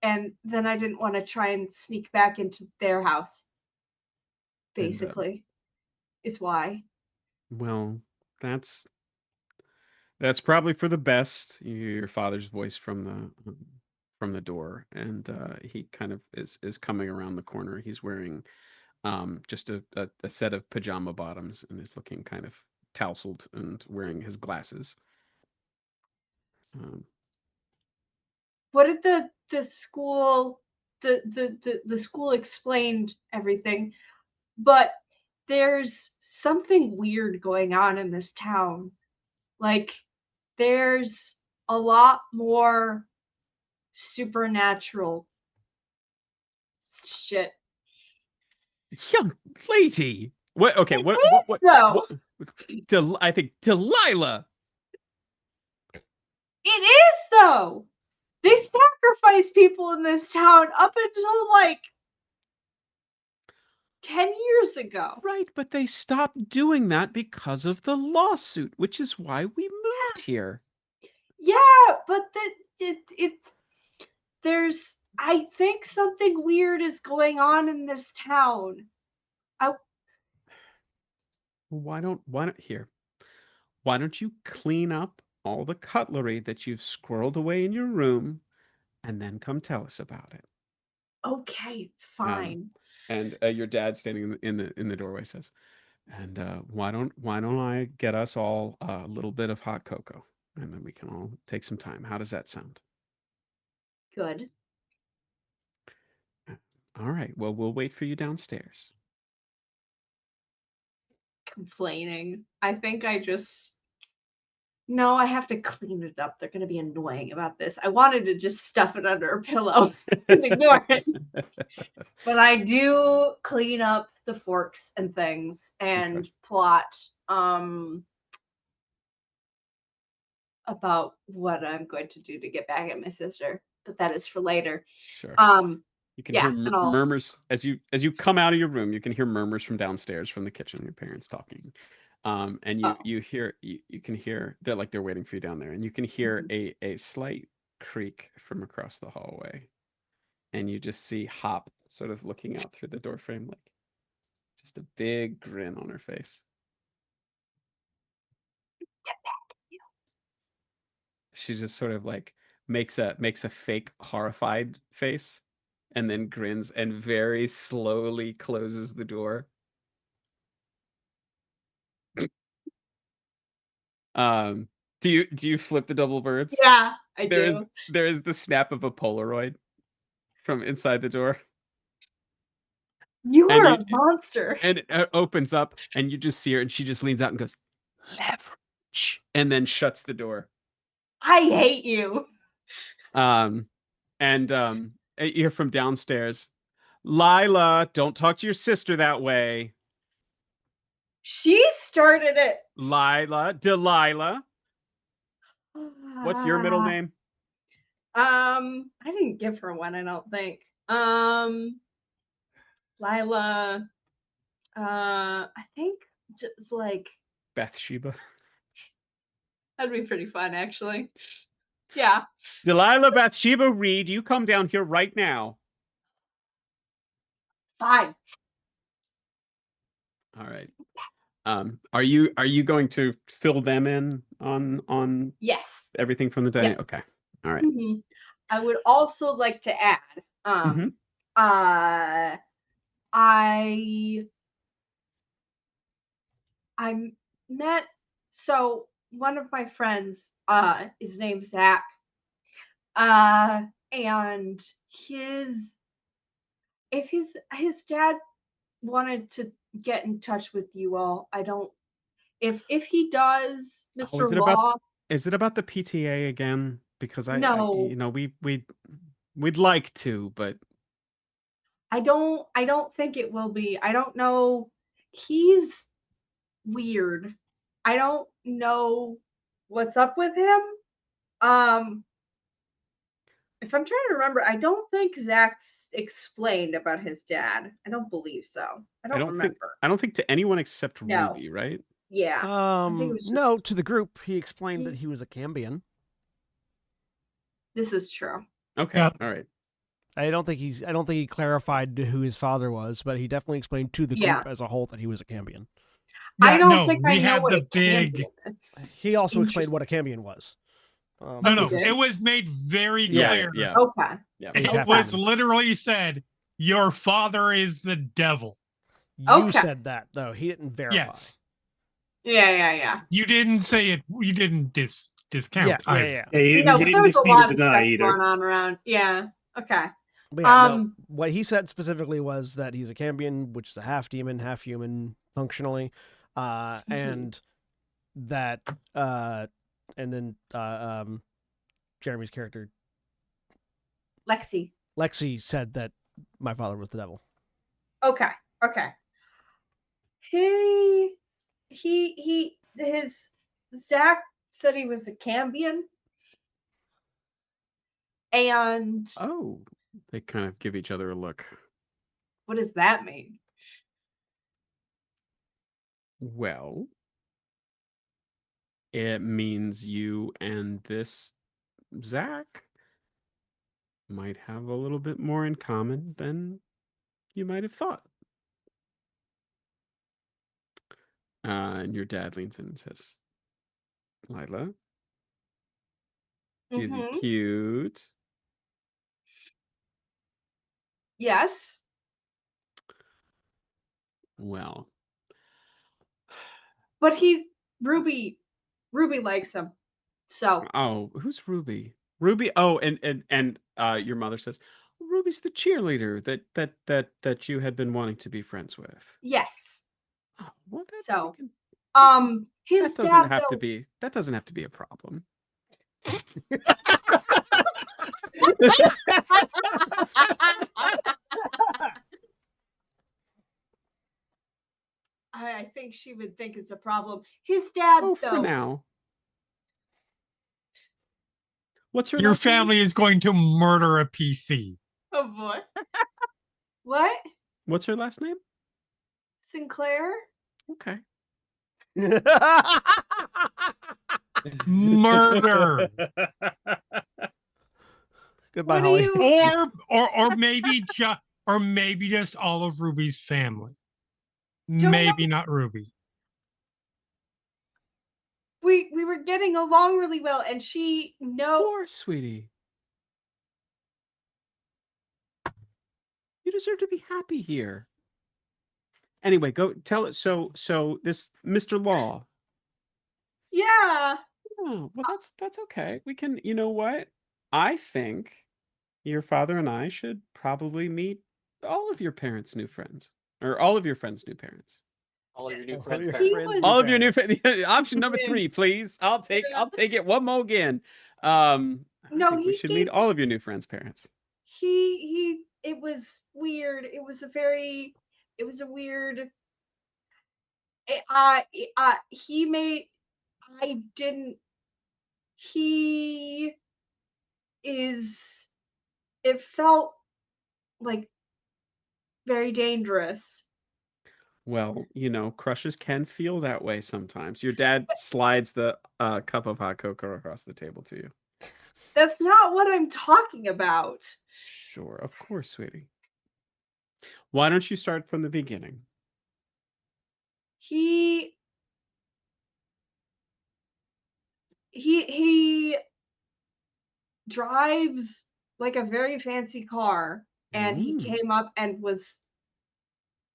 then I didn't want to try and sneak back into their house. And Basically, is why. well, that's probably for the best. You hear your father's voice from the door, and he kind of is coming around the corner. He's wearing just a set of pajama bottoms and is looking kind of tousled and wearing his glasses. What did the school the school explained everything, but there's something weird going on in this town. Like there's a lot more supernatural shit. Young lady. What? Okay. It What? is, What? though. I think Delilah. It is though. They sacrifice people in this town up until like 10 years ago. Right, but they stopped doing that because of the lawsuit, which is why we moved here. Yeah, but there's I think something weird is going on in this town. Why don't here? Why don't you clean up all the cutlery that you've squirreled away in your room and then come tell us about it? Okay, fine. And your dad standing in the doorway says, "And why don't I get us all a little bit of hot cocoa, and then we can all take some time. How does that sound?" Good. All right. Well, we'll wait for you downstairs. Complaining. I think I just no, I have to clean it up. They're gonna be annoying about this. I wanted to just stuff it under a pillow and ignore it. But I do clean up the forks and things and Okay. plot about what I'm going to do to get back at my sister. But that is for later. Sure. You can Yeah, hear and I'll murmurs as you come out of your room. You can hear murmurs from downstairs from the kitchen. Your parents talking, and oh, you hear you can hear they're like they're waiting for you down there, and you can hear a slight creak from across the hallway, and you just see Hop sort of looking out through the door frame, like just a big grin on her face. get back at you. She just sort of like makes a fake horrified face, and then grins and very slowly closes the door. Do you flip the double birds? Yeah, I do. There is the snap of a Polaroid from inside the door, You and are a monster. and it opens up, and you just see her, and she just leans out and goes, "Leverage," and then shuts the door. I hate you. And you hear from downstairs, "Lila, don't talk to your sister that way." She started it. Delilah. What's your middle name? I didn't give her one, I don't think. Lila. I think just like Bathsheba. that'd be pretty fun, actually. Yeah. Delilah Bathsheba Reed, you come down here right now. Fine. All right. Are you going to fill them in on Yes. everything from the day? Yep. Okay. All right. Mhm. I would also like to add, Mhm. I met one of my friends, his name's Zach, and if his dad wanted to get in touch with you all, I don't. If he does, Oh, Mr. Law, is it about the PTA again? Because I no, you know, we'd like to, but I don't think it will be. I don't know. He's weird. I don't know what's up with him. If I'm trying to remember, I don't think Zach's explained about his dad. I don't believe so. I don't remember. I don't think to anyone except No. Ruby, right? Yeah. I think it was No, to the group, he explained that He- he was a Cambion. This is true. Okay. Yeah. All right. I don't think he clarified who his father was, but he definitely explained to the Yeah. group as a whole that he was a Cambion. I don't no, think we I know had what the a big. Cambion is. He also explained what a Cambion was. No, he did? it was made very Yeah, clear. Yeah. Okay. Yeah. He's It half was human. literally said, "Your father is the devil." You Okay. said that though. He didn't verify. Yes, Yeah. you didn't say it. You didn't discount. Yeah. Yeah, he No, but didn't there was a dispute lot or of deny stuff either. going on around. Yeah. Okay. But yeah, no. Um, What he said specifically was that he's a Cambion, which is a half demon, half human, functionally, and that, and then Jeremy's character Lexi. said that my father was the devil. Okay. His Zach said he was a Cambion, and Oh, they kind of give each other a look. what does that mean? Well, it means you and this Zach might have a little bit more in common than you might have thought. And your dad leans in and says, Lila, is he Mhm. cute? Yes. Well, But Ruby likes him. So oh, who's Ruby? Ruby. Oh, and your mother says, Ruby's the cheerleader that you had been wanting to be friends with. yes. Oh, well, So that his doesn't dad have to though. be a problem. I think she would think it's a problem. His dad Oh, though. for now. What's her Your last name? family is going to murder a PC. Oh boy. What? What's her last name? Sinclair? Okay. Murder. Goodbye, What do Holly. you or maybe just all of Ruby's family. Don't Maybe not Ruby. we were getting along really well, and she Poor sweetie. You deserve to be happy here. Anyway, go tell it. So this Mr. Law. Yeah. Oh, well, that's okay. We can. You know what? I think your father and I should probably meet all of your parents' new friends, or all of your friends' new parents. All of your new All of friends. your parents. friends' new All of your new parents. option number 3, please. I'll take it one more again. I No, think we he should gave meet all of your new friends' parents. he it was weird. It was a weird he made I didn't he is it felt like very dangerous. Well, crushes can feel that way sometimes. Your dad slides the cup of hot cocoa across the table to you. That's not what I'm talking about. Sure, of course, sweetie. Why don't you start from the beginning? He he drives like a very fancy car, and he Mm. came up and was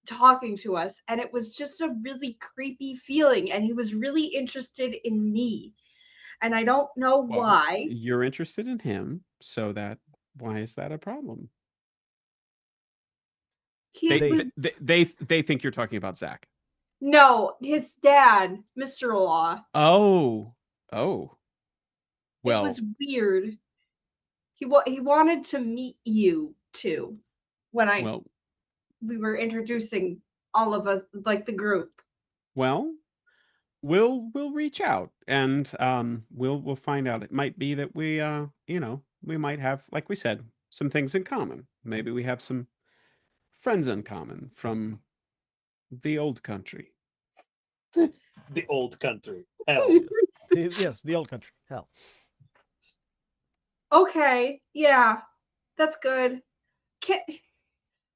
talking to us, and it was just a really creepy feeling, and he was really interested in me, and I don't know Well, why. you're interested in him, so why is that a problem? He They- was They think you're talking about Zach. No, his dad, Mr. Law. Oh. It Well, was weird. He wanted to meet you too when we were introducing all of us, like the group. well, we'll reach out and we'll find out. It might be that we might have, like we said, some things in common. Maybe we have some friends in common from the old country. The old country. Hell. Yes, the old country. Hell. Okay, yeah, that's good.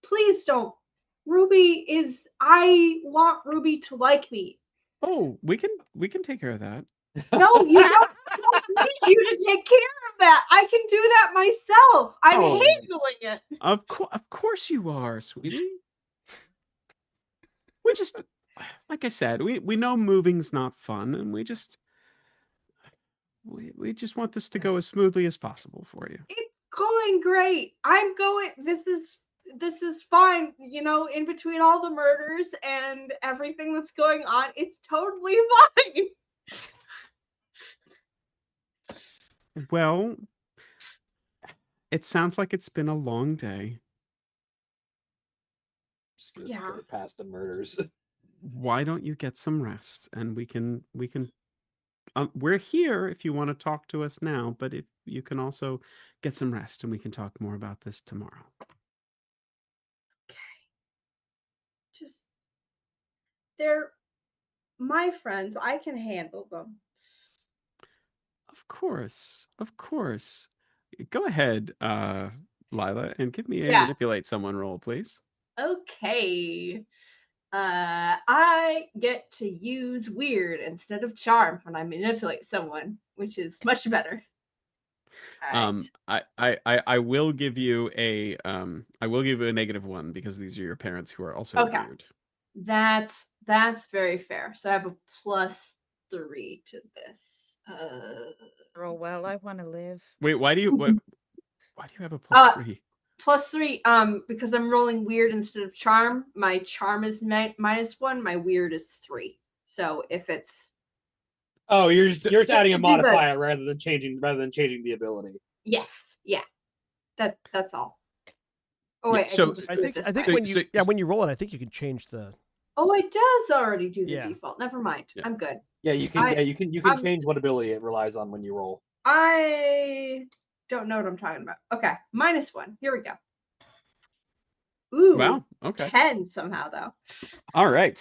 Please don't. I want Ruby to like me. Oh, we can take care of that. No, you don't. I don't need you to take care of that. I can do that myself. I'm Oh. handling it. Of course you are, sweetie. We just, like I said, we know moving's not fun, and we just want this to go as smoothly as possible for you. It's going great. I'm going. This is fine. In between all the murders and everything that's going on, it's totally fine. Well, it sounds like it's been a long day. Just gonna Yeah. skirt past the murders. Why don't you get some rest, and we can we're here if you want to talk to us now, but if you can also get some rest, and we can talk more about this tomorrow. Just they're my friends. I can handle them. Of course. Go ahead, Lila, and give me a Yeah. manipulate someone roll, please. Okay. I get to use weird instead of charm when I manipulate someone, which is much better. All right. I will give you a -1 because these are your parents who are also Okay. weird. That's very fair. So I have a +3 to this. Roll well, I want to live. Wait, why do you have a +3? +3, because I'm rolling weird instead of charm. My charm is -1. My weird is 3. So if it's Oh, you're just adding a to do the- modifier rather than changing the ability. yes, yeah, that's all. Oh Yeah, wait, so- I can just I do think it this I think way. when you roll it, I think you can change the. Oh, it does already do the Yeah. default. Never mind. Yeah. I'm good. Yeah, you can. I- you can change what ability it relies on when you roll. I don't know what I'm talking about. Okay, -1. Here we go. Ooh, Wow. Okay. 10 somehow though. All right.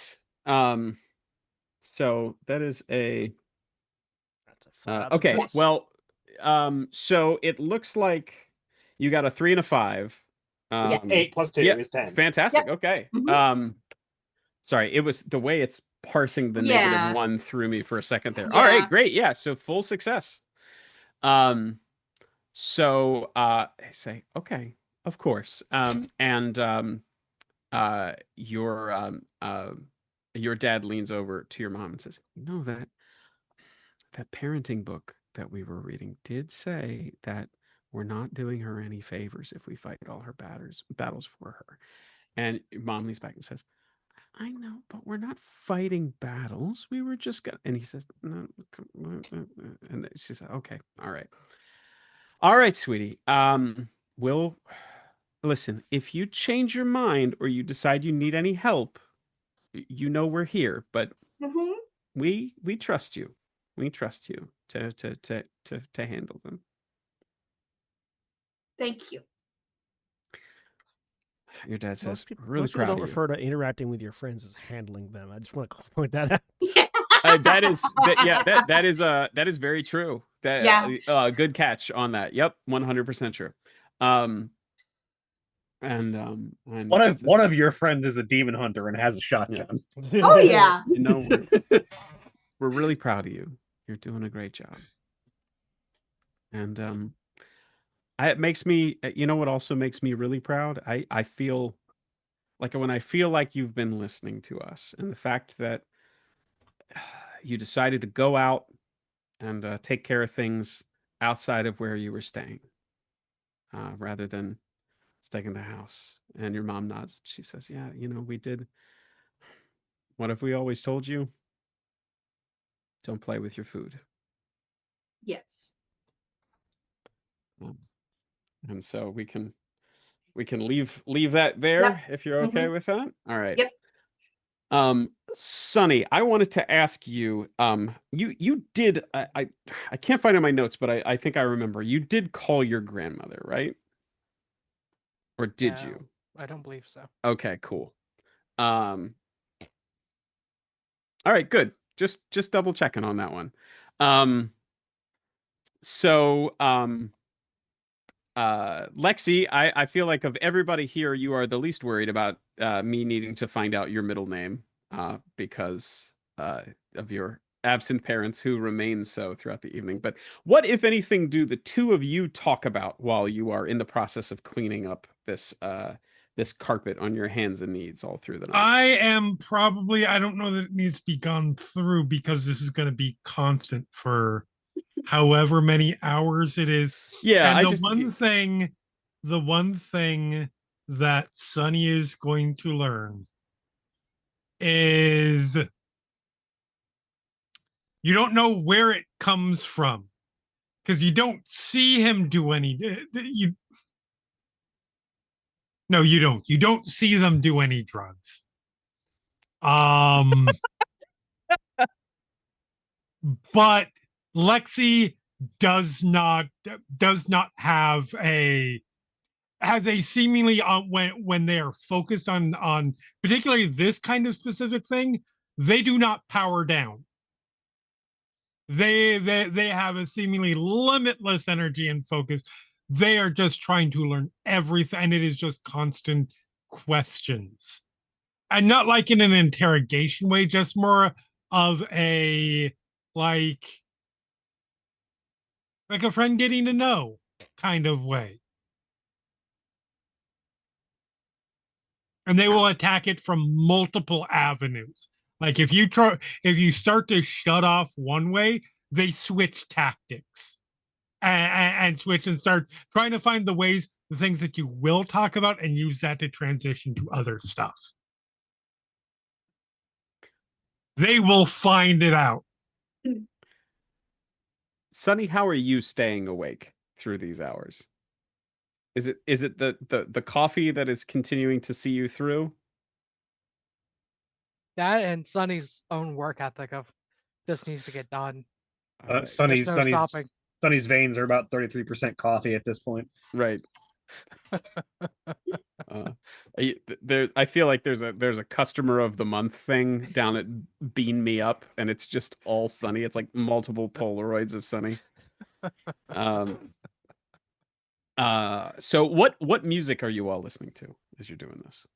So that is a That's a flat-out okay. success. Well, so it looks like you got a 3 and a 5. Yes. 8 plus 2 yeah, is 10. Fantastic. Okay. Mhm. Sorry, it was the way it's parsing the Yeah. -1 threw me for a second there. All right, Yeah. great. Yeah, so full success. So I say, okay, of course. And your dad leans over to your mom and says, that parenting book that we were reading did say that we're not doing her any favors if we fight all her battles for her. And mom leans back and says, I know, but we're not fighting battles. We were just gonna. And he says, no. And she said, okay, all right, sweetie. We'll listen. If you change your mind or you decide you need any help, we're here. But Mhm. we trust you. We trust you to handle them. Thank you. Your dad says, Most people, really most people proud don't of you. refer to interacting with your friends as handling them. I just want to point that out. That is that is very true. That Yeah. good catch on that. Yep, 100% true. And One of your friends is a demon hunter and has a shotgun. Oh yeah. you know we're really proud of you. You're doing a great job. And it makes me, you know what also makes me really proud? I feel like when I feel like you've been listening to us, and the fact that you decided to go out and take care of things outside of where you were staying, rather than staying in the house. And your mom nods. She says, yeah, we did. What have we always told you? Don't play with your food. Yes. And so we can leave that there if you're okay with that. All right. Yep. Sonny, I wanted to ask you, you did, I can't find it in my notes, but I think I remember, you did call your grandmother, right? Or did No, you? I don't believe so. Okay, cool. All right, good. Just double checking on that one. So Lexi, I feel like of everybody here, you are the least worried about me needing to find out your middle name, because of your absent parents who remain so throughout the evening. But what, if anything, do the two of you talk about while you are in the process of cleaning up this carpet on your hands and knees all through the night? I don't know that it needs to be gone through because this is going to be constant for however many hours it is. Yeah, and the one thing that Sunny is going to learn is you don't know where it comes from because you don't see him do any. You don't. You don't see them do any drugs. But Lexi does not have has a seemingly when they are focused on particularly this kind of specific thing, they do not power down. They have a seemingly limitless energy and focus. They are just trying to learn everything, and it is just constant questions, and not like in an interrogation way, just more of a like a friend getting to know kind of way. And they will attack it from multiple avenues. Like if you start to shut off one way, they switch tactics and switch and start trying to find the things that you will talk about and use that to transition to other stuff. They will find it out. Sonny, how are you staying awake through these hours? Is it the coffee that is continuing to see you through? That and Sunny's own work ethic of this needs to get done. All right. Sonny's There's no stopping. Sonny's veins are about 33% coffee at this point. Right. I feel like there's a customer of the month thing down at Bean Me Up, and it's just all Sunny. It's like multiple Polaroids of Sunny. So what music are you all listening to as you're doing this?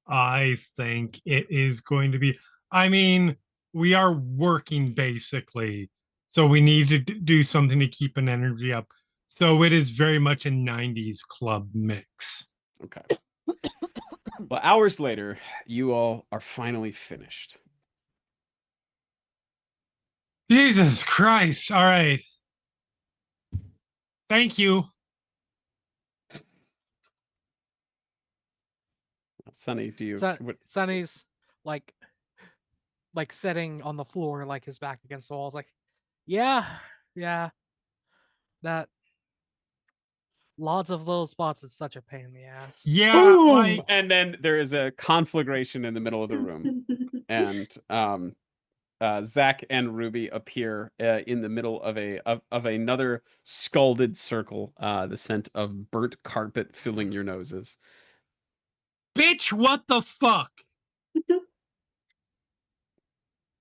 I think it is going to be, I mean, we are working basically, so we need to do something to keep an energy up. So it is very much a 90s club mix. Okay. Well, hours later, you all are finally finished. Jesus Christ. All right. Thank you. Sonny, do you Sonny's like sitting on the floor, like his back against the walls, like, yeah, that lots of little spots is such a pain in the ass. Yeah. And then there is a conflagration in the middle of the room. And Zach and Ruby appear in the middle of another scalded circle. The scent of burnt carpet filling your noses. Bitch, what the fuck?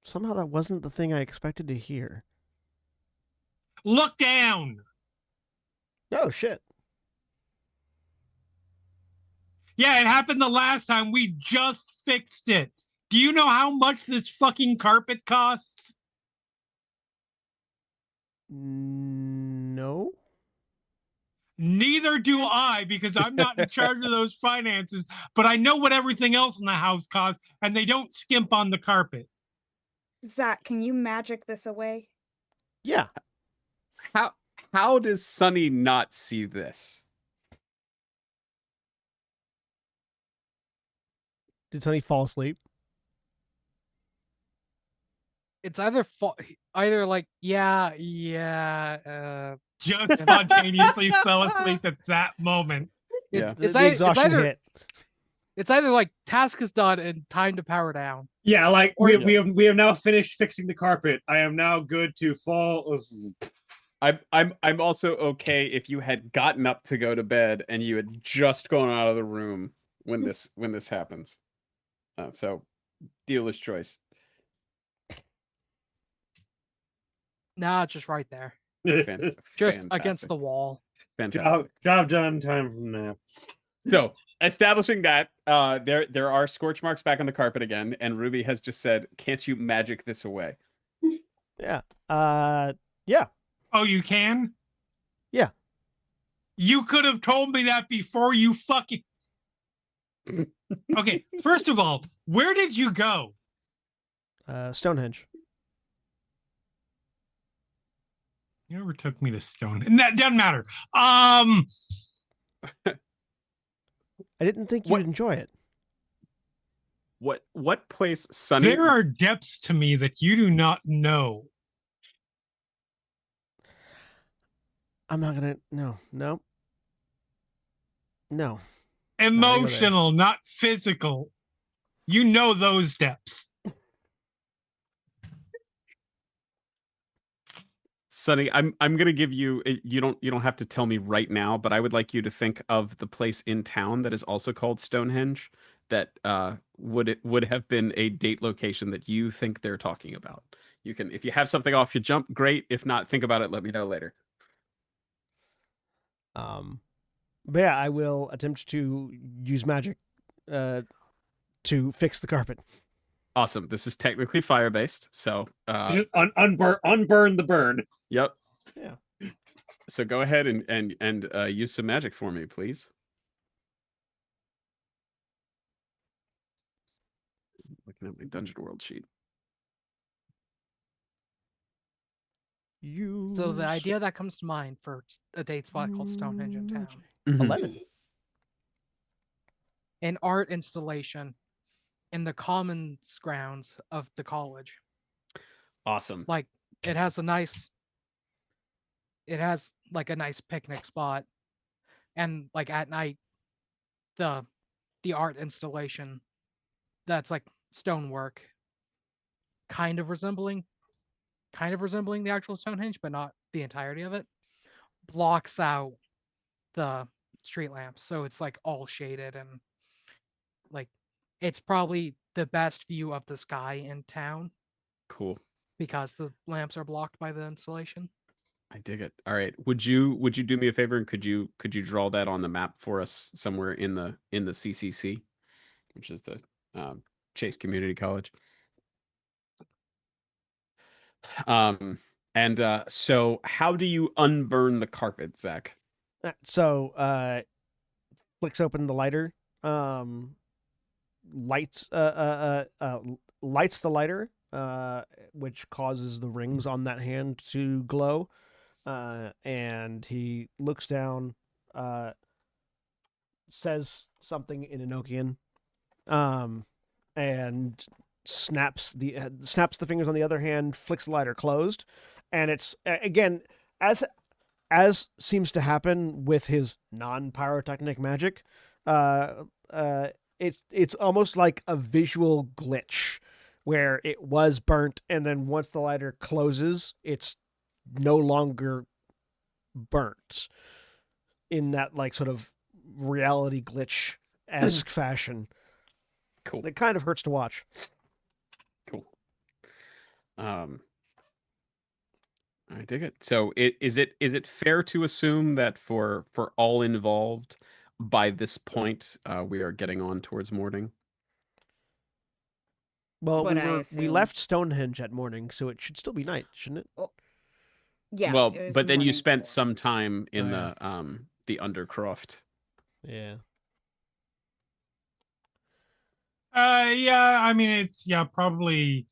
Somehow that wasn't the thing I expected to hear. Look down. Oh, shit. Yeah, it happened the last time. We just fixed it. Do you know how much this fucking carpet costs? No. Neither do I, because I'm not in charge of those finances, but I know what everything else in the house costs, and they don't skimp on the carpet. Zach, can you magic this away? Yeah. How does Sunny not see this? Did Sunny fall asleep? It's either like yeah, Just spontaneously fell asleep at that moment. Yeah. The It's exhaustion either hit. it's either like task is done and time to power down. Yeah, like Or we have now finished fixing the carpet. I am now good to fall. I'm also okay if you had gotten up to go to bed and you had just gone out of the room when this happens. So dealer's choice. Nah, just right there. Just against the wall. Fantastic. Job done. Time for nap. So establishing that there are scorch marks back on the carpet again, and Ruby has just said, "Can't you magic this away?" Yeah. Yeah. Oh, you can? Yeah. You could have told me that before you fucking... Okay, first of all, where did you go? Stonehenge. You never took me to Stone. That doesn't matter. I didn't think you What- would enjoy it. What place, Sunny? There are depths to me that you do not know. I'm not gonna. No. Emotional, not physical. You know those depths. Sunny, I'm gonna give you. You don't have to tell me right now, but I would like you to think of the place in town that is also called Stonehenge. That would have been a date location that you think they're talking about. You can, if you have something off your jump, great. If not, think about it. Let me know later. But yeah, I will attempt to use magic to fix the carpet. Awesome. This is technically fire based, so Unburn the burn. yep. Yeah. So go ahead and use some magic for me, please. Looking at my Dungeon World sheet. So the idea that comes to mind for a date spot called Stonehenge in town. 11. An art installation in the commons grounds of the college. Awesome. Like it has like a nice picnic spot, and like at night the art installation that's like stonework, kind of resembling the actual Stonehenge, but not the entirety of it, blocks out the street lamps, so it's like all shaded, and like it's probably the best view of the sky in town Cool. because the lamps are blocked by the installation. I dig it. All right. Would you do me a favor and could you draw that on the map for us somewhere in the CCC, which is the Chase Community College. So how do you unburn the carpet, Zach? So flicks open the lighter, lights lights the lighter, which causes the rings on that hand to glow, and he looks down, says something in Enochian, and snaps the fingers on the other hand, flicks the lighter closed, and it's again as seems to happen with his non-pyrotechnic magic, it's almost like a visual glitch where it was burnt, and then once the lighter closes, it's no longer burnt in that like sort of reality glitch esque fashion. Cool. It kind of hurts to watch. Cool. I dig it. So is it fair to assume that for all involved, by this point, we are getting on towards morning? Well, What I we assume. left Stonehenge at morning, so it should still be night, shouldn't it? Well, yeah. Well, it was but then you morning spent before. some time in Oh, yeah. the Undercroft. Yeah. Yeah, I mean it's probably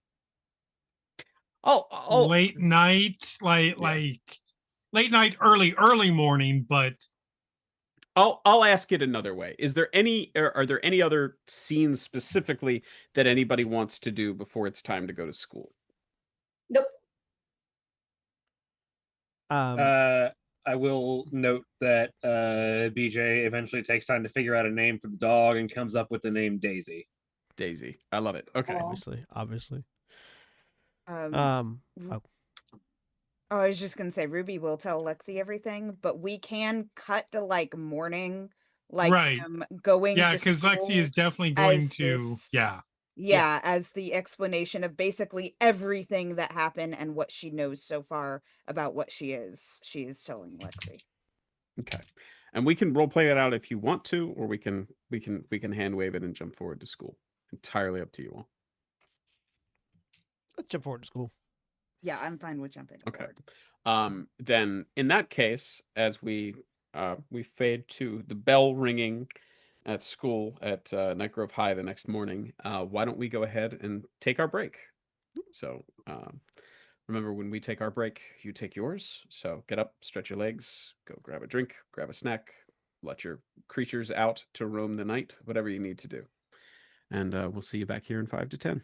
Oh, late night, late night, early morning, but I'll ask it another way. Is there are there any other scenes specifically that anybody wants to do before it's time to go to school? Nope. I will note that BJ eventually takes time to figure out a name for the dog and comes up with the name Daisy. Daisy. I love it. Okay. Aw. Obviously. Um, Oh, Oh, I was just gonna say Ruby will tell Lexi everything, but we can cut to like morning, like right. him going Yeah, to because Lexi school is definitely going as to this, yeah. yeah, as the explanation of basically everything that happened and what she knows so far about what she is. She is telling Lexi. Okay. And we can role play it out if you want to, or we can hand wave it and jump forward to school. Entirely up to you all. let's jump forward to school. Yeah, I'm fine with jumping Okay. forward. Then in that case, as we fade to the bell ringing at school at Nightgrove High the next morning, why don't we go ahead and take our break? So remember, when we take our break, you take yours. So get up, stretch your legs, go grab a drink, grab a snack, let your creatures out to roam the night, whatever you need to do. And we'll see you back here in 5 to 10.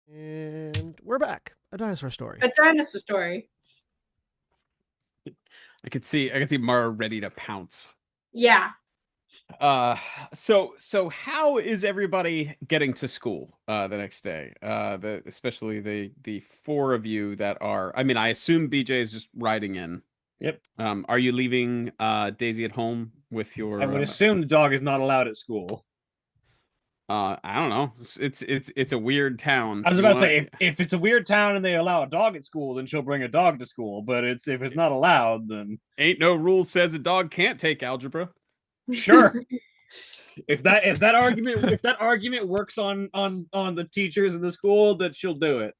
And we're back. A dinosaur story. A dinosaur story. I could see Mara ready to pounce. Yeah. So how is everybody getting to school the next day? Especially the four of you that are, I mean, I assume BJ is just riding in. Yep. Are you leaving Daisy at home with your I would assume the dog is not allowed at school. I don't know. It's a weird town. I was You about to want- say, if it's a weird town and they allow a dog at school, then she'll bring a dog to school. But if it's not allowed, then ain't no rule says a dog can't take algebra. sure. if that argument works on the teachers in the school, that she'll do it.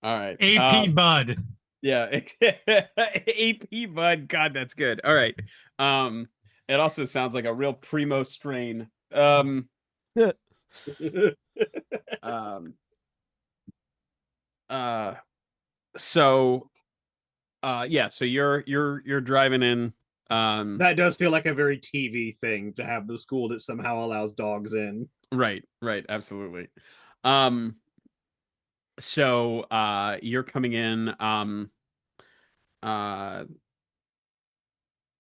All right. AP Bud. Yeah. AP Bud. God, that's good. All right. It also sounds like a real primo strain. So you're driving in. That does feel like a very TV thing to have the school that somehow allows dogs in. Right, absolutely. So you're coming in.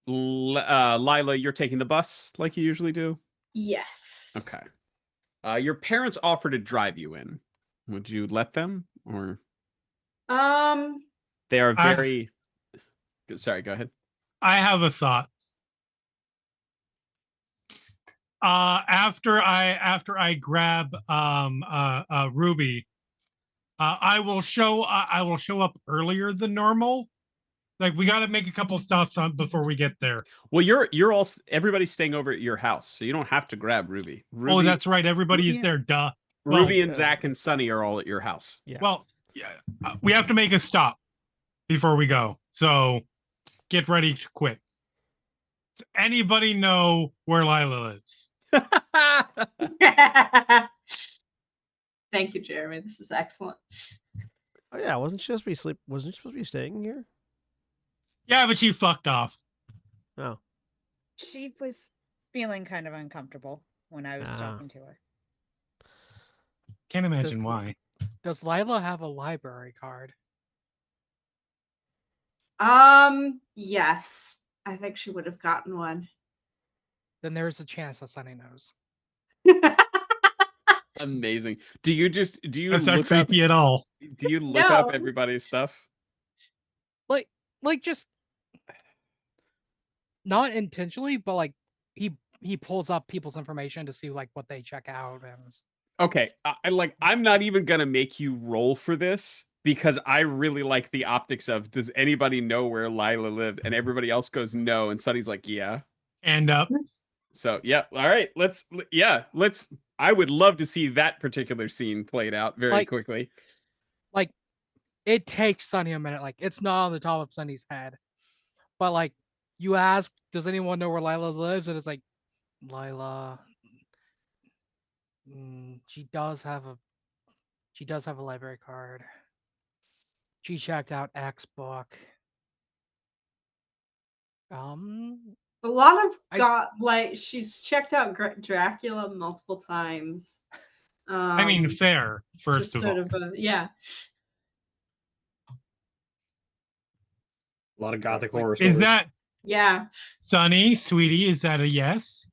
Lila, you're taking the bus like you usually do? Yes. Okay. Your parents offer to drive you in. Would you let them, or they are very sorry, go ahead. I have a thought. After I grab Ruby, I will show up earlier than normal. Like, we got to make a couple stops before we get there. Well, you're all everybody's staying over at your house, so you don't have to grab Ruby. Oh, that's right. Everybody is there. Duh. Ruby and Zach and Sunny are all at your house. Yeah. Well, yeah, we have to make a stop before we go. So get ready quick. Does anybody know where Lila lives? Thank you, Jeremy. This is excellent. Oh yeah, wasn't she supposed to be staying here? Yeah, but she fucked off. Oh. She was feeling kind of uncomfortable when I was talking to her. Can't imagine why. Does Lila have a library card? Yes. I think she would have gotten one. Then there's a chance that Sunny knows. Amazing. Do you That's not look up, creepy at all? do you look up everybody's stuff? Like just not intentionally, but like he pulls up people's information to see like what they check out and Okay, I'm not even gonna make you roll for this because I really like the optics of does anybody know where Lila lived, and everybody else goes no, and Sunny's like yeah. And up. So yeah, all right, let's. I would love to see that particular scene played out very quickly. Like it takes Sunny a minute. Like it's not on the top of Sunny's head, but like you ask, does anyone know where Lila lives? And it's like Lila. She does have a library card. She checked out X book. A lot of she's checked out Dracula multiple times. I mean, fair. First of all, yeah. A lot of gothic horror Is stories. that Yeah. Sunny, sweetie? Is that a yes?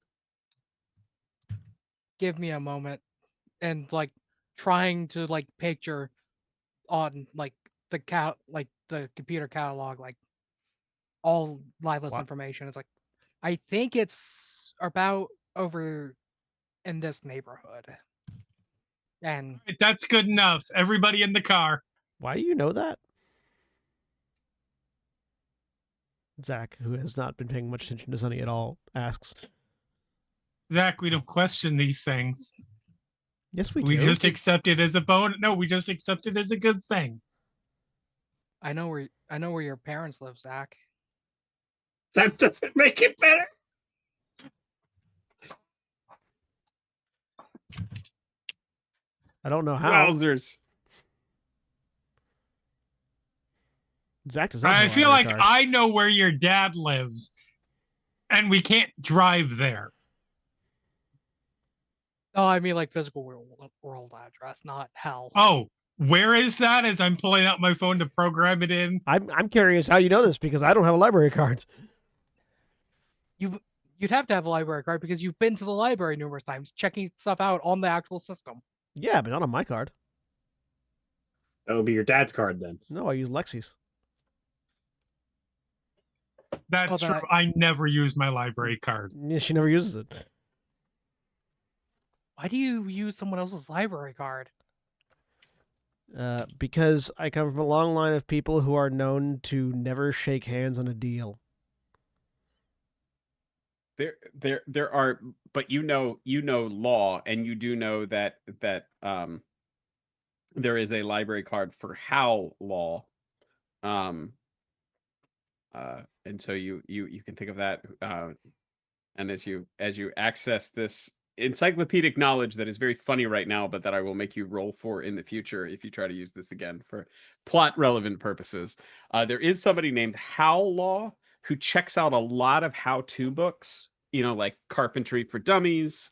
Give me a moment, and like trying to like picture on like the computer catalog like all Lila's information. It's like I think it's about over in this neighborhood. And that's good enough. Everybody in the car. Why do you know that? Zach, who has not been paying much attention to Sunny at all, asks. Zach, we don't question these things. Yes, we do. We just accept it as a bonus. No, we just accept it as a good thing. I know where your parents live, Zach. That doesn't make it better. I don't know how. Wowzers. Zach does I feel like I know where your dad lives, and we can't drive there. Oh, I mean like physical world address, not hell. Oh, where is that? As I'm pulling out my phone to program it in. I'm curious how you know this because I don't have a library card. You'd have to have a library card because you've been to the library numerous times, checking stuff out on the actual system. Yeah, but not on my card. That would be your dad's card then. No, I use Lexi's. That's Oh, true. I never use my library card. Yeah, she never uses it. Why do you use someone else's library card? Because I come from a long line of people who are known to never shake hands on a deal. There are, but you know law, and you do know that there is a library card for Howl law, and so you can think of that, and as you access this encyclopedic knowledge that is very funny right now, but that I will make you roll for in the future if you try to use this again for plot relevant purposes. There is somebody named Howl Law who checks out a lot of how-to books, like carpentry for dummies,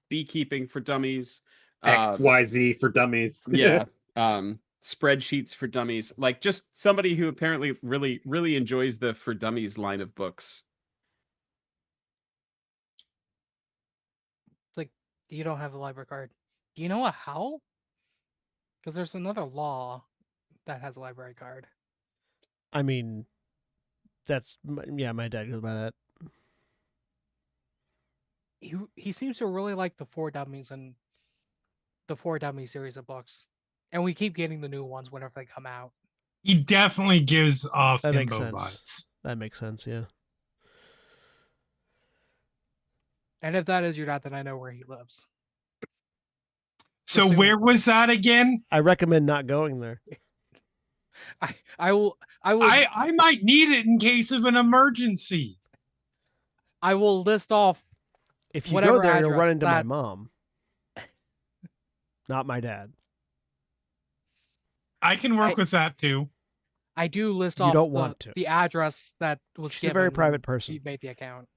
beekeeping for dummies, XYZ for dummies. yeah, spreadsheets for dummies, like just somebody who apparently really enjoys the for dummies line of books. It's like, you don't have a library card. Do you know a howl? Because there's another law that has a library card. I mean, my dad goes by that. He seems to really like the For Dummies and the For Dummies series of books, and we keep getting the new ones whenever they come out. He definitely gives off That makes himbo sense. vibes. That makes sense, yeah. And if that is your dad, then I know where he lives. So Assume- where was that again? I recommend not going there. I will I might need it in case of an emergency. I will list off If you whatever go there, you'll address run into my that- mom. Not my dad. I can work with that too. I do list You off don't want to. the address that was She's given. a very private when person. He made the account.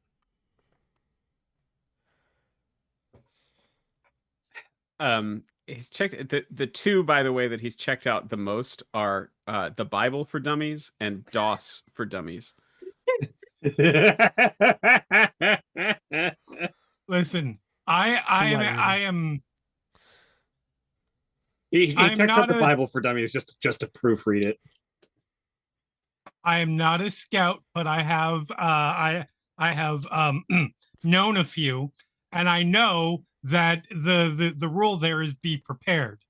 He's checked the two, by the way, that he's checked out the most are the Bible for Dummies and DOS for Dummies. Listen, I am. He I'm checks out not the a- Bible for dummies just to proofread it. I am not a scout, but I have I have known a few, and I know that the rule there is be prepared.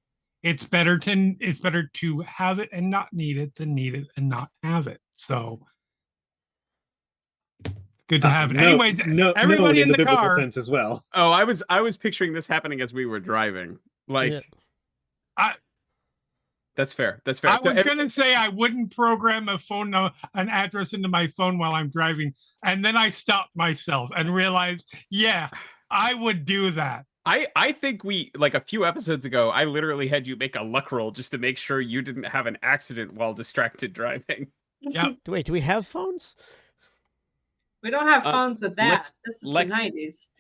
It's better to have it and not need it than need it and not have it. So good to have it. Anyways, everybody in the biblical car. sense as well. Oh, I was picturing this happening as we were driving. Like, Yeah. that's fair. That's fair. I So was gonna say I wouldn't program an address into my phone while I'm driving, and then I stopped myself and realized, yeah, I would do that. I think we, like a few episodes ago, I literally had you make a luck roll just to make sure you didn't have an accident while distracted driving. Yeah. Wait, do we have phones? We don't have phones with that. Lex- This is Lex- the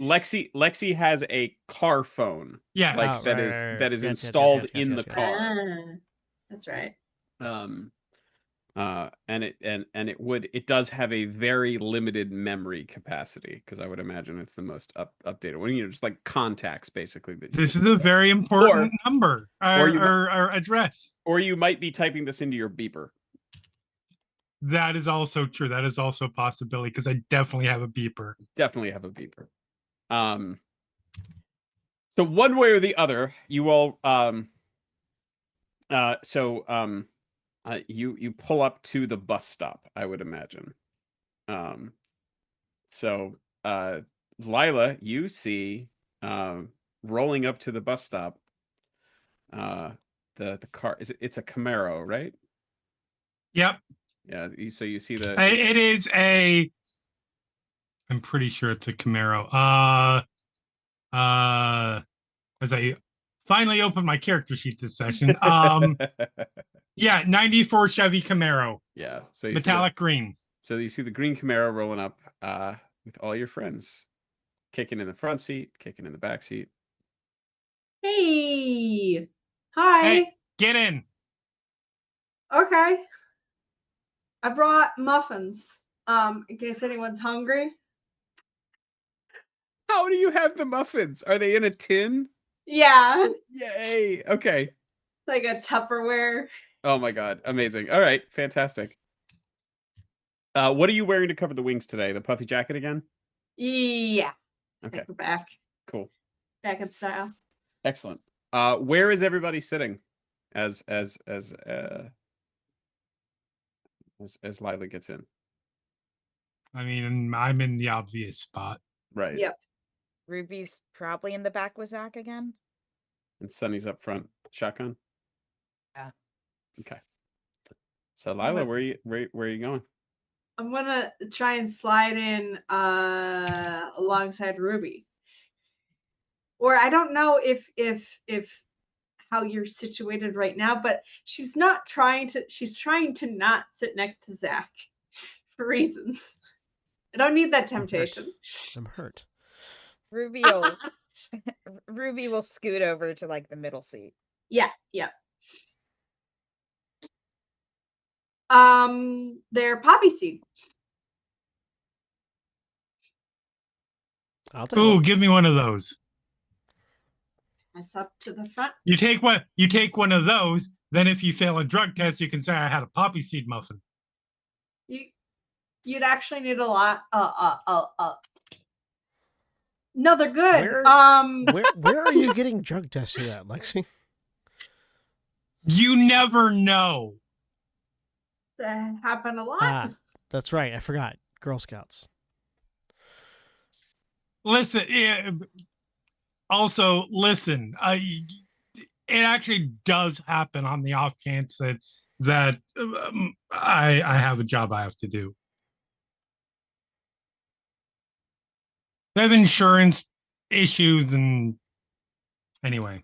90s. Lexi has a car phone, Yes. like Oh, that right, is right, right. that is Gotcha, installed gotcha, in gotcha, the gotcha. car. That's right. And it does have a very limited memory capacity, because I would imagine it's the most updated one. Just like contacts, basically. This is a very important number or or address. Or you might be typing this into your beeper. That is also true. That is also a possibility because I definitely have a beeper. Definitely have a beeper. So one way or the other, you all you pull up to the bus stop, I would imagine. Lila, you see rolling up to the bus stop the car. It's a Camaro, right? Yep. Yeah, so you see the It is a. I'm pretty sure it's a Camaro. As I finally opened my character sheet this session. Yeah, 94 Chevy Camaro. Yeah, so you Metallic green. So you see the green Camaro rolling up with all your friends, kicking in the front seat, kicking in the back seat. Hey. Hi. Hey, get in. Okay. I brought muffins. In case anyone's hungry. How do you have the muffins? Are they in a tin? Yeah. Yay. Okay. Like a Tupperware. Oh my god. Amazing. All right. Fantastic. What are you wearing to cover the wings today? The puffy jacket again? Yeah. I Okay. think we're back. Cool. Back in style. Excellent. Where is everybody sitting as Lila gets in? I mean, I'm in the obvious spot. Right. Yep. Ruby's probably in the back with Zach again. And Sunny's up front. Shotgun? Yeah. Okay. So Lila, where are you going? I'm gonna try and slide in alongside Ruby. Or I don't know if how you're situated right now, but she's trying to not sit next to Zach for reasons. I don't need that temptation. I'm hurt. Ruby will Ruby will scoot over to like the middle seat. Yeah. They're poppy seed. I'll take Ooh, one. give me one of those. Press up to the front. You take one of those, then if you fail a drug test, you can say I had a poppy seed muffin. You'd actually need a lot. No, they're good. Where are you getting drug tested at, Lexi? You never know. That happen a lot. Ah, that's right. I forgot. Girl Scouts. Listen, also listen. It actually does happen on the off chance that I have a job I have to do. They have insurance issues and anyway.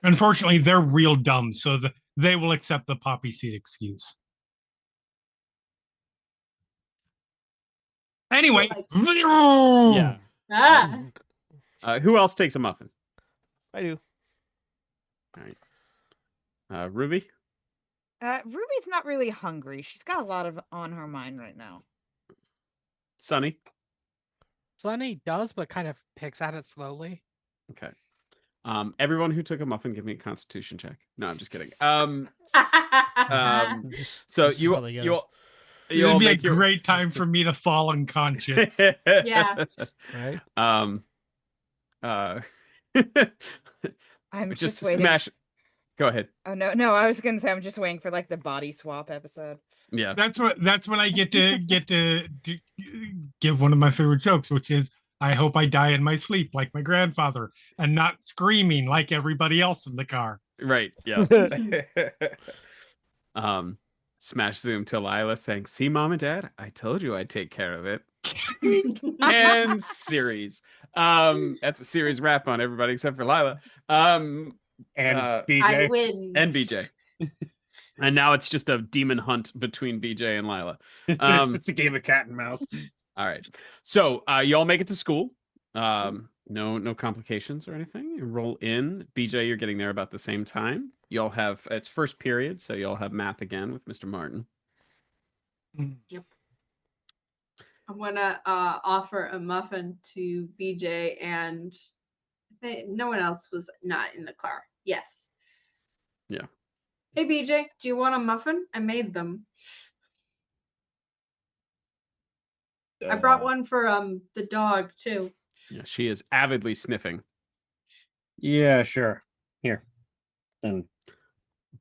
Unfortunately, they're real dumb, so they will accept the poppy seed excuse. Anyway, Yeah. Ah. Who else takes a muffin? I do. All right. Ruby? Ruby's not really hungry. She's got a lot of on her mind right now. Sunny? Sunny does, but kind of picks at it slowly. Okay. Everyone who took a muffin, give me a constitution check. No, I'm just kidding. So This is how they go. It would be a great time for me to fall unconscious. Yeah. Right? I'm just just waiting. smash. Go ahead. Oh no! I was gonna say I'm just waiting for like the body swap episode. Yeah. That's when I get to give one of my favorite jokes, which is I hope I die in my sleep like my grandfather and not screaming like everybody else in the car. Right. Yeah. Smash zoom to Lila saying, "See, Mom and Dad, I told you I'd take care of it." And series. That's a series wrap on everybody except for Lila. And BJ. I win. And BJ. And now it's just a demon hunt between BJ and Lila. It's a game of cat and mouse. All right. So you all make it to school. No complications or anything. You roll in. BJ, you're getting there about the same time. You all have it's first period, so you all have math again with Mr. Martin. Yep. I'm gonna offer a muffin to BJ, and no one else was not in the car. Yes. Yeah. Hey BJ, do you want a muffin? I made them. I brought one for the dog too. Yeah, she is avidly sniffing. Yeah, sure. Here. And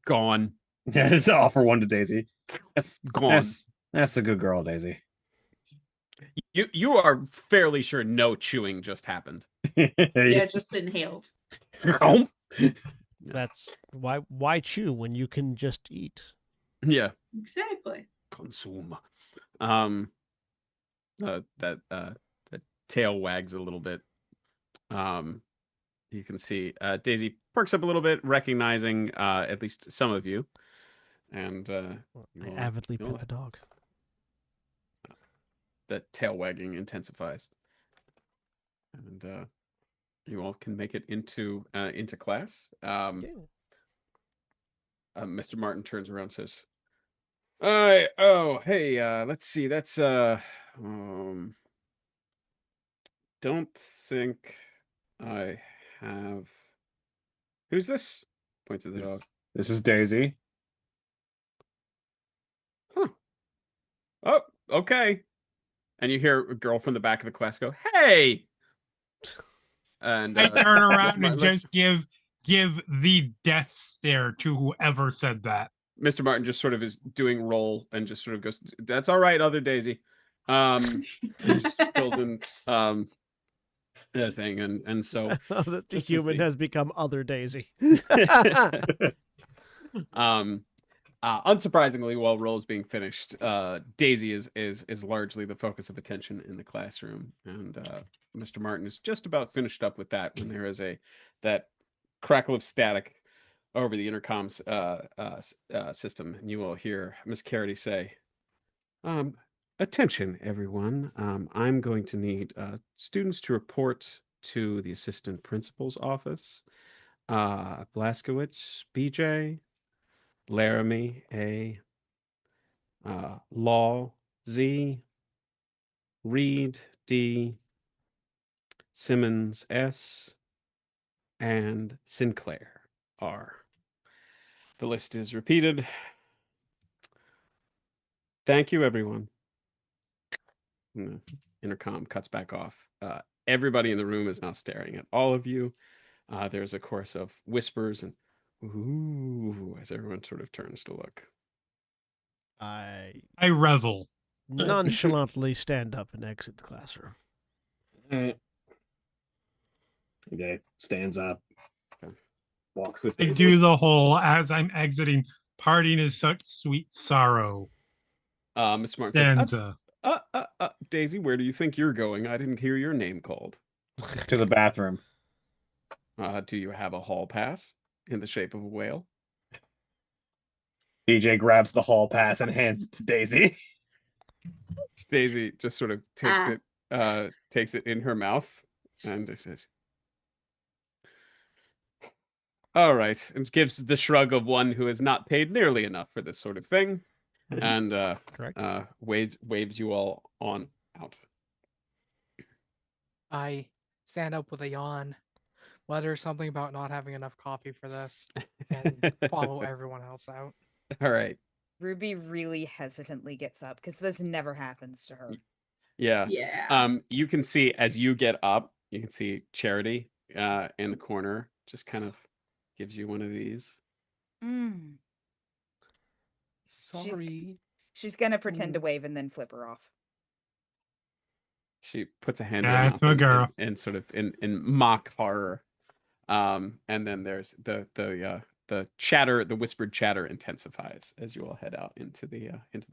Gone. yeah, just offer one to Daisy. That's Gone. That's a good girl, Daisy. You are fairly sure no chewing just happened. Yeah, just inhaled. That's why chew when you can just eat? Yeah. Exactly. Consume. That tail wags a little bit. You can see Daisy perks up a little bit, recognizing at least some of you. And I avidly pet the dog. The tail wagging intensifies. And you all can make it into class. Yeah. Mr. Martin turns around and says, oh, hey, let's see. That's don't think I have. Who's this? Points at the dog. This is Daisy. Huh. Oh, okay. And you hear a girl from the back of the class go, "Hey!" And I turn around Martin and looks- just give the death stare to whoever said that. Mr. Martin just sort of is doing roll and just sort of goes, "That's all right, other Daisy." And just fills in that thing, and so that the just as human the- has become other Daisy. Unsurprisingly, while roll is being finished, Daisy is largely the focus of attention in the classroom, and Mr. Martin is just about finished up with that when there is that crackle of static over the intercom's system, and you will hear Miss Carity say, "Attention, everyone! I'm going to need students to report to the assistant principal's office. Blaskowitz, BJ." Laramie, A. Law, Z. Reed, D. Simmons, S. And Sinclair, R. The list is repeated. Thank you, everyone. And the intercom cuts back off. Everybody in the room is now staring at all of you. There's a chorus of whispers and ooh as everyone sort of turns to look. I I revel. nonchalantly stand up and exit the classroom. Okay, stands up. Okay. Walks with I Daisy. do the whole as I'm exiting. Parting is such sweet sorrow. Mr. Martin said, Stanza. Daisy, where do you think you're going? I didn't hear your name called. To the bathroom. Do you have a hall pass in the shape of a whale? BJ grabs the hall pass and hands it to Daisy. Daisy just sort of takes it in her mouth and just says, "All right," and gives the shrug of one who has not paid nearly enough for this sort of thing, and Correct. waves you all on out. I stand up with a yawn, mutter something about not having enough coffee for this, and follow everyone else out. All right. Ruby really hesitantly gets up because this never happens to her. Yeah. Yeah. You can see as you get up, you can see Charity in the corner, just kind of gives you one of these. Mm. Sorry. She's gonna pretend to wave and then flip her off. She puts a hand to her That's mouth my and, girl. and sort of in mock horror. And then there's the chatter, the whispered chatter intensifies as you all head out into the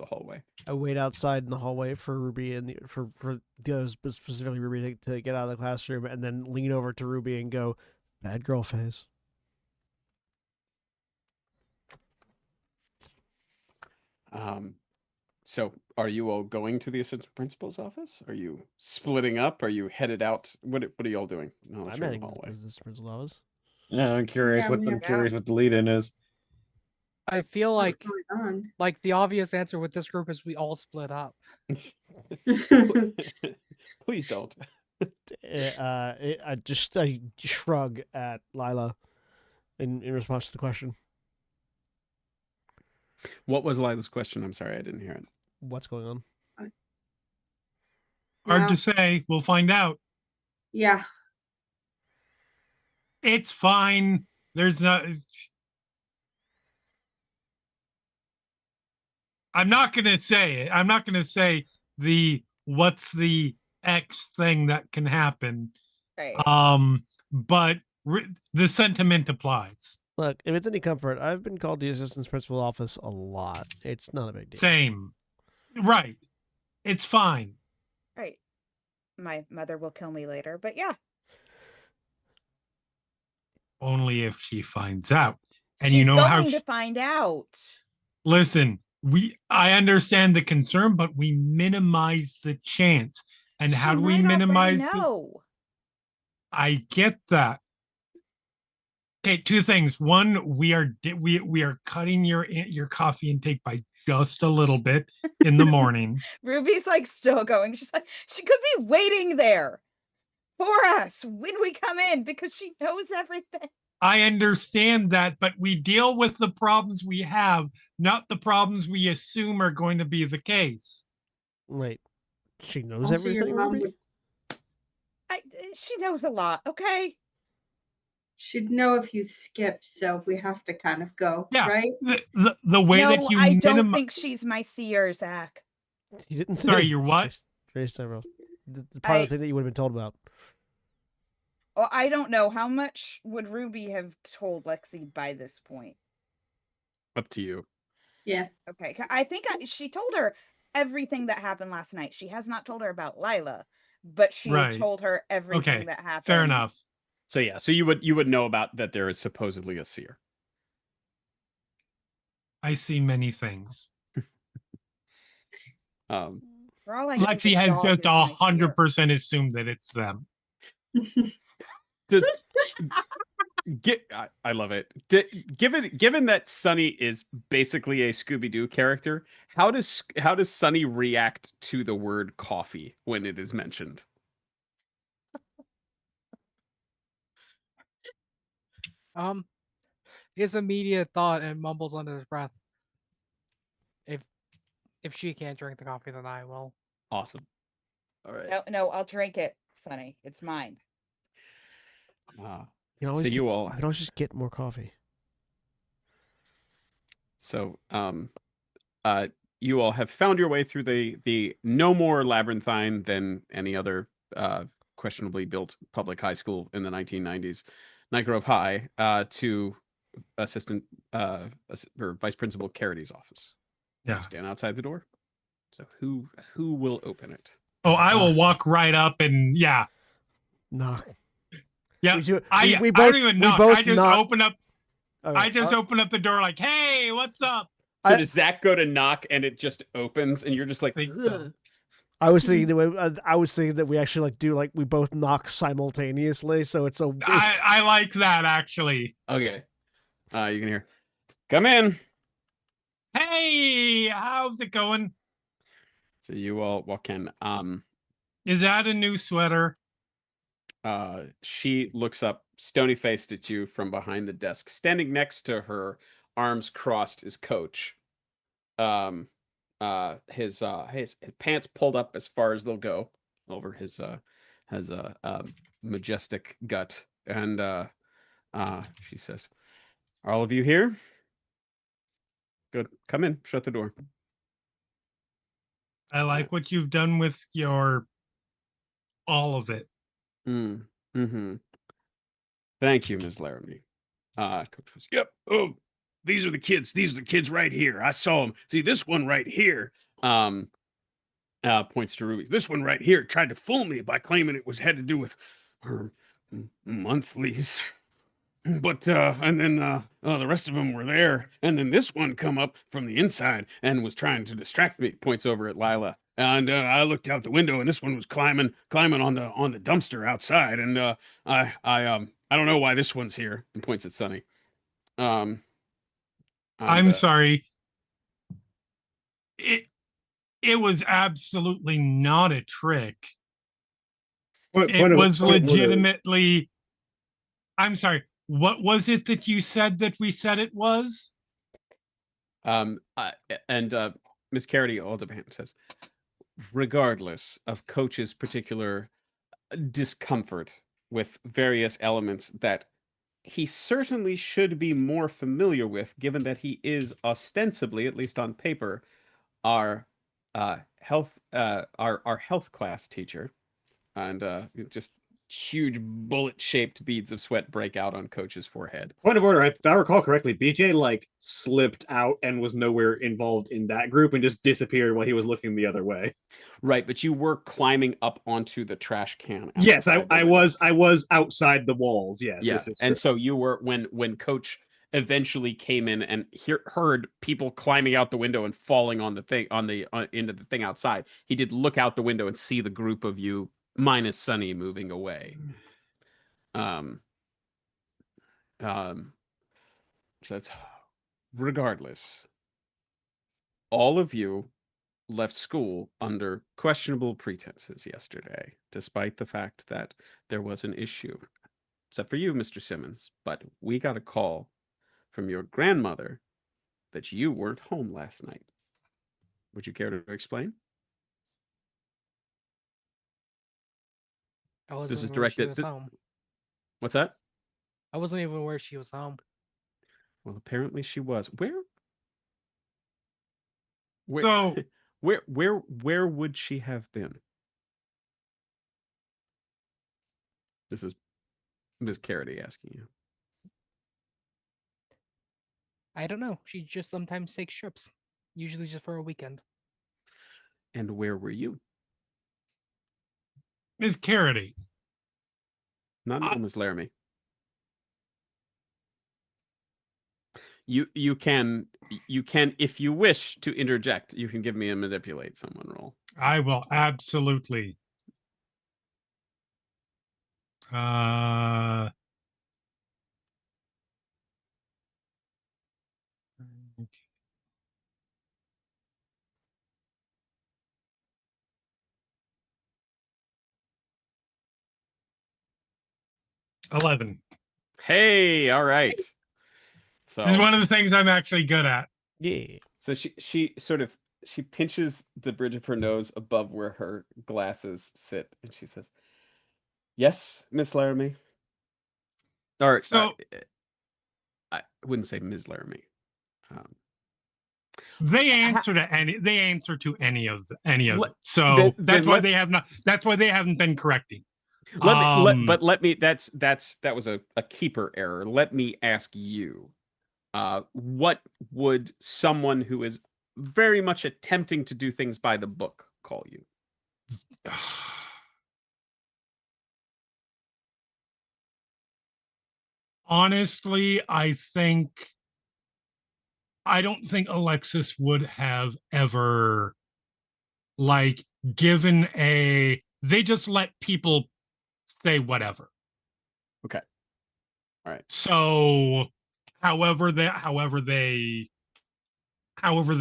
hallway. I wait outside in the hallway for Ruby and for the others, but specifically Ruby to get out of the classroom, and then lean over to Ruby and go, "Bad girl phase." So are you all going to the assistant principal's office? Are you splitting up? Are you headed out? What are you all doing? No, I'm that's in heading the to the hallway. business principal office. Yeah, I'm curious Yeah, what we I'm have- curious what the lead in is. I feel What's like going the obvious answer with this group is we all split up. on? Please don't. I shrug at Lila in response to the question. What was Lila's question? I'm sorry, I didn't hear it. What's going on? Hard No. to say. We'll find out. Yeah. It's fine. There's not. I'm not gonna say it. I'm not gonna say what's the X thing that can happen. Right. But the sentiment applies. Look, if it's any comfort, I've been called the assistant principal office a lot. It's not a big deal. Same. Right. It's fine. Right. My mother will kill me later, but yeah. Only if she finds out. And She's you know going how to find out. listen, I understand the concern, but we minimize the chance. And how She do we might already minimize know. I get that. Okay, two things. One, we are cutting your coffee intake by just a little bit in the morning. Ruby's like still going. She's like, she could be waiting there for us when we come in because she knows everything. I understand that, but we deal with the problems we have, not the problems we assume are going to be the case. Wait, she knows Also, your everything, mom Ruby? She knows a lot, okay? should know if you skipped, so we have to kind of go, Yeah, right? the way No, that you I don't think she's my seer, Zach. He didn't say. Sorry, you're what? The part of the thing that you would have been told about. Well, I don't know. How much would Ruby have told Lexi by this point? Up to you. Yeah. Okay, I think she told her everything that happened last night. She has not told her about Lila, but she Right. told her everything Okay, that happened. fair enough. So yeah, so you would know about that there is supposedly a seer. I see many things. For all I know, Lexi the has dog just is my seer. 100% assumed that it's them. Just I love it. Given that Sunny is basically a Scooby-Doo character, how does Sunny react to the word coffee when it is mentioned? His immediate thought and mumbles under his breath. If she can't drink the coffee, then I will. Awesome. All right. No, I'll drink it, Sonny. It's mine. You can always So you all can always just get more coffee. So you all have found your way through the no more labyrinthine than any other questionably built public high school in the 1990s, Nightgrove High, to assistant or vice principal Carity's office. Yeah. Stand outside the door. So who will open it? Oh, I will walk right up and yeah. Knock. Yeah. We I both, don't even we knock. both I just knock. open up. Okay, I just open up the door like, hey, what's up? So does Zach go to knock and it just opens and you're just like, Think so. I was thinking that we actually we both knock simultaneously, so it's a. I like that actually. okay. You can hear, come in. Hey, how's it going? So you all walk in. Is that a new sweater? She looks up, stony faced at you from behind the desk. Standing next to her, arms crossed, is Coach. His pants pulled up as far as they'll go over his has a majestic gut, and she says, "Are all of you here? Good. Come in. Shut the door." I like what you've done with your all of it. Mm-hmm. Thank you, Ms. Laramie. Coach goes, "Yep. Oh, these are the kids. These are the kids right here. I saw them. See this one right here." Points to Ruby's. This one right here tried to fool me by claiming it had to do with her monthlies. But and then the rest of them were there, and then this one come up from the inside and was trying to distract me. Points over at Lila, and I looked out the window, and this one was climbing on the dumpster outside, and I don't know why this one's here. And points at Sunny. I'm sorry. It was absolutely not a trick. It was legitimately. I'm sorry. What was it that you said that we said it was? And Miss Carity holds up a hand and says, regardless of Coach's particular discomfort with various elements that he certainly should be more familiar with, given that he is ostensibly, at least on paper, our health class teacher, and just huge bullet-shaped beads of sweat break out on Coach's forehead. Point of order, if I recall correctly, BJ slipped out and was nowhere involved in that group and just disappeared while he was looking the other way. Right, but you were climbing up onto the trash can. Yes, I was outside the walls. Yes, yeah, this is and true. so you were when Coach eventually came in and heard people climbing out the window and falling on the thing into the thing outside. He did look out the window and see the group of you minus Sunny moving away. Um, um, so that's regardless. All of you left school under questionable pretenses yesterday, despite the fact that there was an issue. Except for you, Mr. Simmons. But we got a call from your grandmother that you weren't home last night. Would you care to explain? I This wasn't is even where she directed. was home. What's that? I wasn't even where she was home. Well, apparently she was. Where, So where would she have been? This is Ms. Carity asking you. I don't know. She just sometimes takes trips, usually just for a weekend. And where were you? Ms. Carity, Not I- Ms. Laramie. You can if you wish to interject, you can give me a manipulate someone roll. I will absolutely. Uh, $11. Hey, all right. This is So one of the things I'm actually good at. Yeah. so she sort of she pinches the bridge of her nose above where her glasses sit, and she says, "Yes, Miss Laramie." Or So I wouldn't say Ms. Laramie. Um, they answer to any of any of Let- it. So then that's why let- they have not. That's why they haven't been correcting. let me that was a keeper error. Let me ask you, what would someone who is very much attempting to do things by the book call you? Honestly, I don't think Alexis would have ever like given a. They just let people say whatever. Okay. All right. So, however they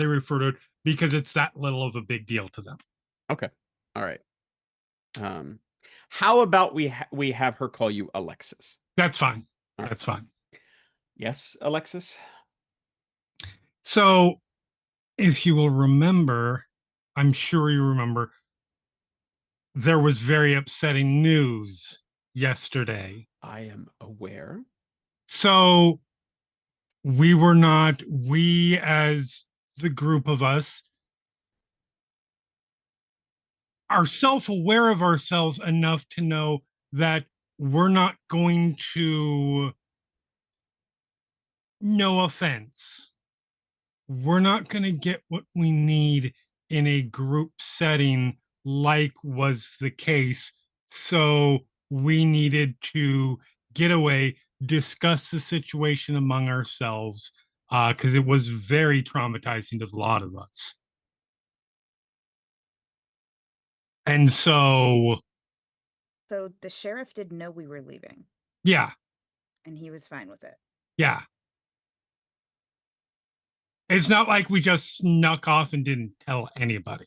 refer to it, because it's that little of a big deal to them. Okay. All right. How about we have her call you Alexis? That's fine. All right. That's fine. Yes, Alexis. So, if you will remember, I'm sure you remember, there was very upsetting news yesterday. I am aware. So, we as the group of us are self-aware of ourselves enough to know that we're not going to, no offense, we're not going to get what we need in a group setting like was the case. So we needed to get away, discuss the situation among ourselves, because it was very traumatizing to a lot of us. And so, So the sheriff didn't know we were leaving, yeah, and he was fine with it. yeah. It's not like we just snuck off and didn't tell anybody.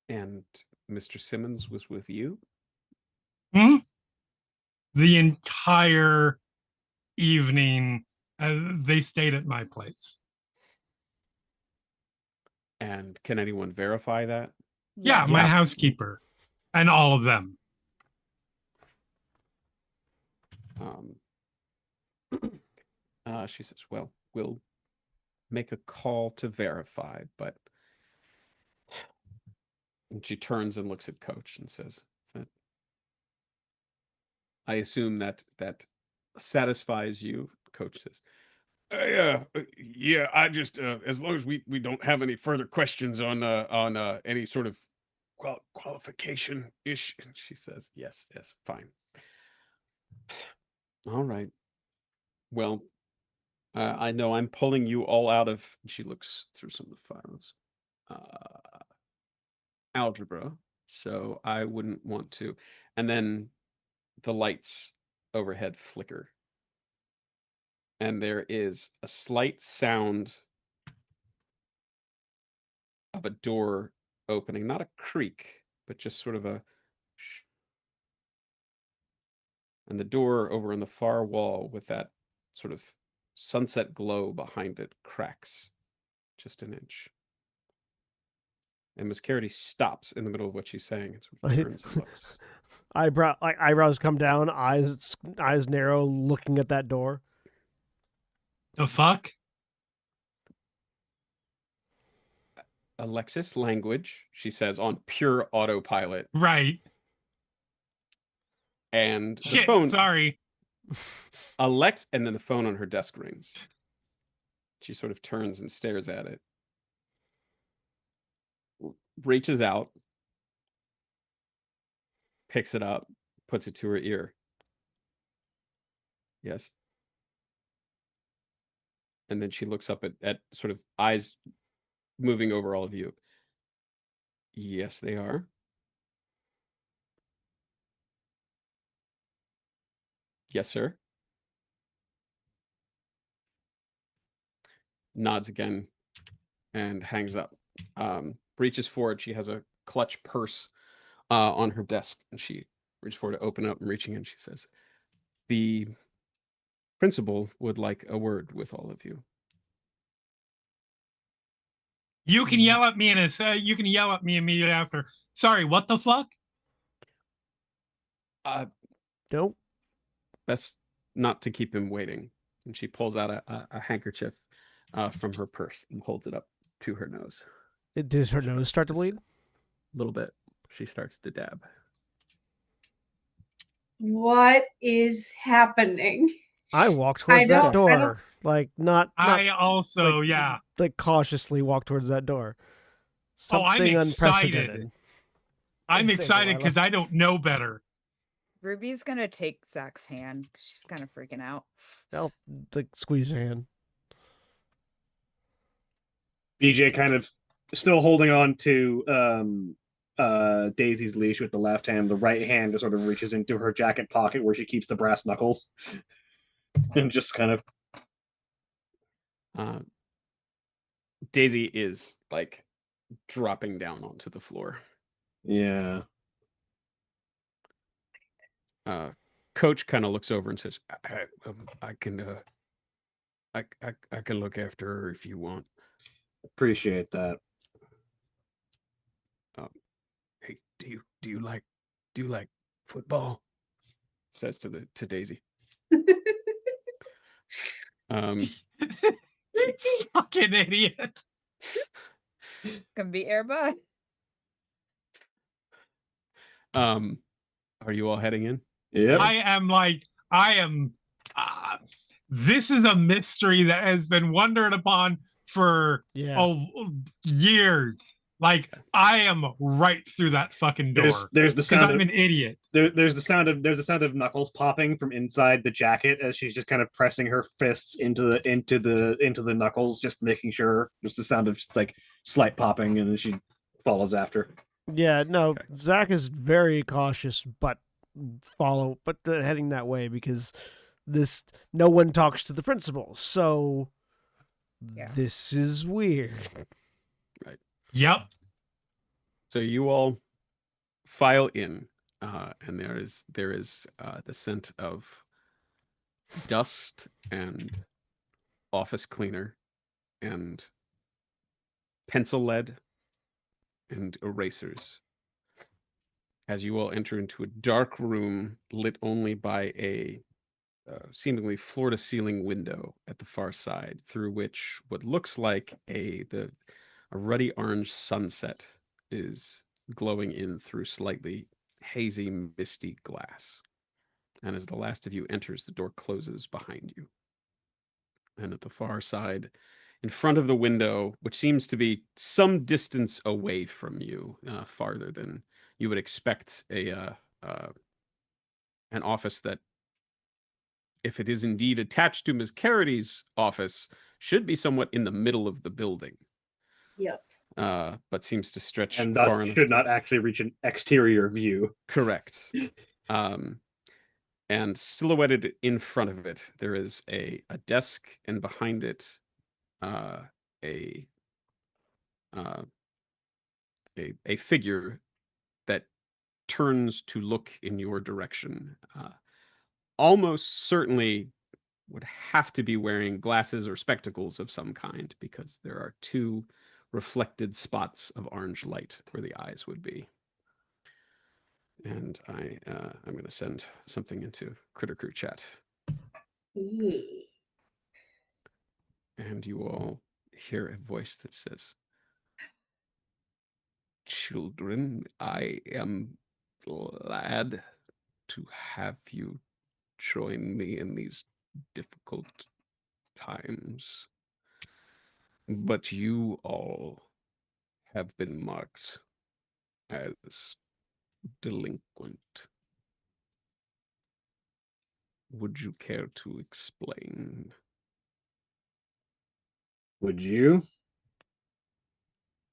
And Mr. Simmons was with you? Hmm? The entire evening, they stayed at my place. And can anyone verify that? Yeah, my Yeah. housekeeper and all of them. She says, well, we'll make a call to verify, but and she turns and looks at Coach and says, I assume that satisfies you. Coach says, yeah, I just as long as we don't have any further questions on any sort of qualification ish. And she says, yes, fine. All right. Well, I know I'm pulling you all out of. She looks through some of the files. Algebra. So I wouldn't want to. And then the lights overhead flicker. And there is a slight sound of a door opening, not a creak, but just sort of a sh-. And the door over on the far wall with that sort of sunset glow behind it cracks just an inch. And Miss Carity stops in the middle of what she's saying and sort of turns and looks. Eyebrows come down, eyes narrow, looking at that door. The fuck? Alexis language, she says on pure autopilot. Right. And the Shit, phone, sorry. and then the phone on her desk rings. She sort of turns and stares at it. Reaches out, picks it up, puts it to her ear. Yes. And then she looks up at sort of eyes moving over all of you. Yes, they are. Yes, sir. Nods again and hangs up. Reaches forward. She has a clutch purse on her desk, and she reaches forward to open it up, and reaching in, she says, "The principal would like a word with all of you." You can yell at me you can yell at me immediately after. Sorry, what the fuck? Nope. Best not to keep him waiting. And she pulls out a handkerchief from her purse and holds it up to her nose. Does her nose start to bleed? A little bit. She starts to dab. What is happening? I walk towards I that don't- door. Like not I also, like, yeah. like cautiously walk towards that door. Oh, I'm Something excited. unprecedented. I'm Say, excited Delilah. because I don't know better. Ruby's gonna take Zach's hand. She's kind of freaking out. I'll like squeeze your hand. BJ kind of still holding on to Daisy's leash with the left hand. The right hand just sort of reaches into her jacket pocket where she keeps the brass knuckles. And just kind of Daisy is like dropping down onto the floor. yeah. Coach kind of looks over and says, I can look after her if you want. Appreciate that. Hey, do you like football? Says to Daisy. Fucking idiot. Gonna be airbud. Are you all heading in? Yep. I am this is a mystery that has been wondered upon for years. Like, I am right through that fucking door. There's the because sound I'm of, an idiot. there's the sound of knuckles popping from inside the jacket as she's just kind of pressing her fists into the knuckles, just making sure. There's the sound of just like slight popping, and then she follows after. Yeah, no, Okay. Zach is very cautious, but heading that way because no one talks to the principal, so this is weird. Yep. So you all file in, and there is the scent of dust and office cleaner and pencil lead and erasers as you all enter into a dark room lit only by a seemingly floor-to-ceiling window at the far side, through which what looks like a ruddy orange sunset is glowing in through slightly hazy, misty glass. And as the last of you enters, the door closes behind you. And at the far side, in front of the window, which seems to be some distance away from you, farther than you would expect an office that, if it is indeed attached to Ms. Carity's office, should be somewhat in the middle of the building. Yep. But seems to stretch And far thus enough. should not actually reach an exterior view. Correct. and silhouetted in front of it, there is a desk, and behind it, a uh, a figure that turns to look in your direction. Almost certainly would have to be wearing glasses or spectacles of some kind because there are two reflected spots of orange light where the eyes would be. And I'm going to send something into Critter Crew chat. Yeah. And you all hear a voice that says, "Children, I am glad to have you join me in these difficult times. But you all have been marked as delinquent. Would you care to explain?" Would you?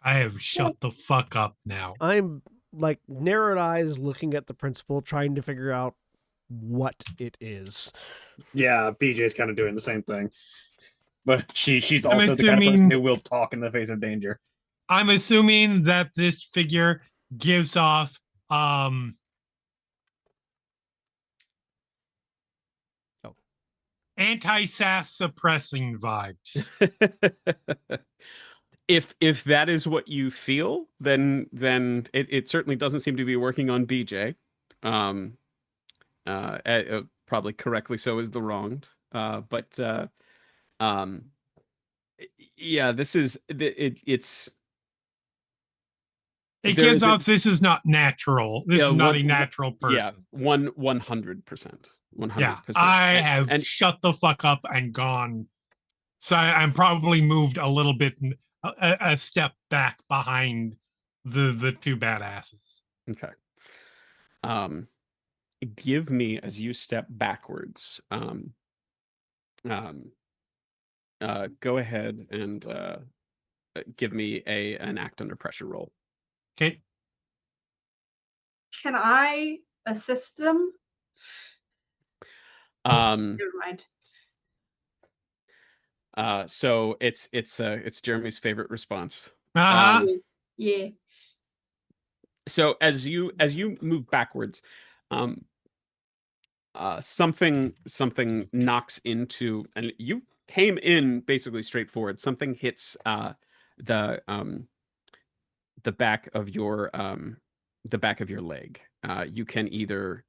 I have shut the fuck up now. I'm like narrowed eyes looking at the principal, trying to figure out what it is. Yeah, BJ's kind of doing the same thing. But she's I'm also the kind of person assuming- who will talk in the face of danger. I'm assuming that this figure gives off anti-sass suppressing vibes. If that is what you feel, then it certainly doesn't seem to be working on BJ. Probably correctly so is the wronged. But yeah, this is it's. It There gives is a- off this is not natural. This Yeah, is not one- a natural person. Yeah, 100%. 100%. Yeah, I And- have and shut the fuck up and gone. So I'm probably moved a little bit, a step back behind the two badasses. okay. Give me, as you step backwards, go ahead and give me an act under pressure roll. Okay. Can I assist them? Never mind. So it's Jeremy's favorite response. Uh-huh. Yeah. So as you move backwards, something knocks into, and you came in basically straightforward. Something hits the back of your leg. You can either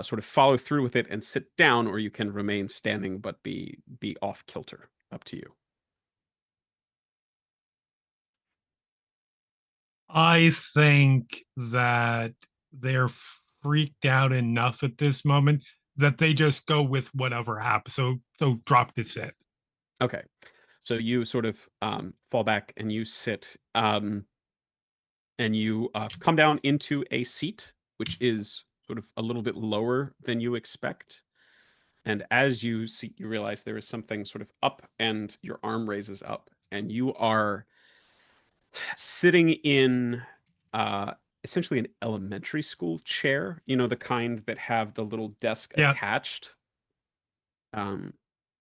sort of follow through with it and sit down, or you can remain standing but be off kilter. Up to you. I think that they're freaked out enough at this moment that they just go with whatever happens. So drop to sit. Okay. So you sort of fall back and you sit, and you come down into a seat, which is sort of a little bit lower than you expect. And as you see, you realize there is something sort of up, and your arm raises up, and you are sitting in essentially an elementary school chair. You know, the kind that have the little desk Yeah. attached. But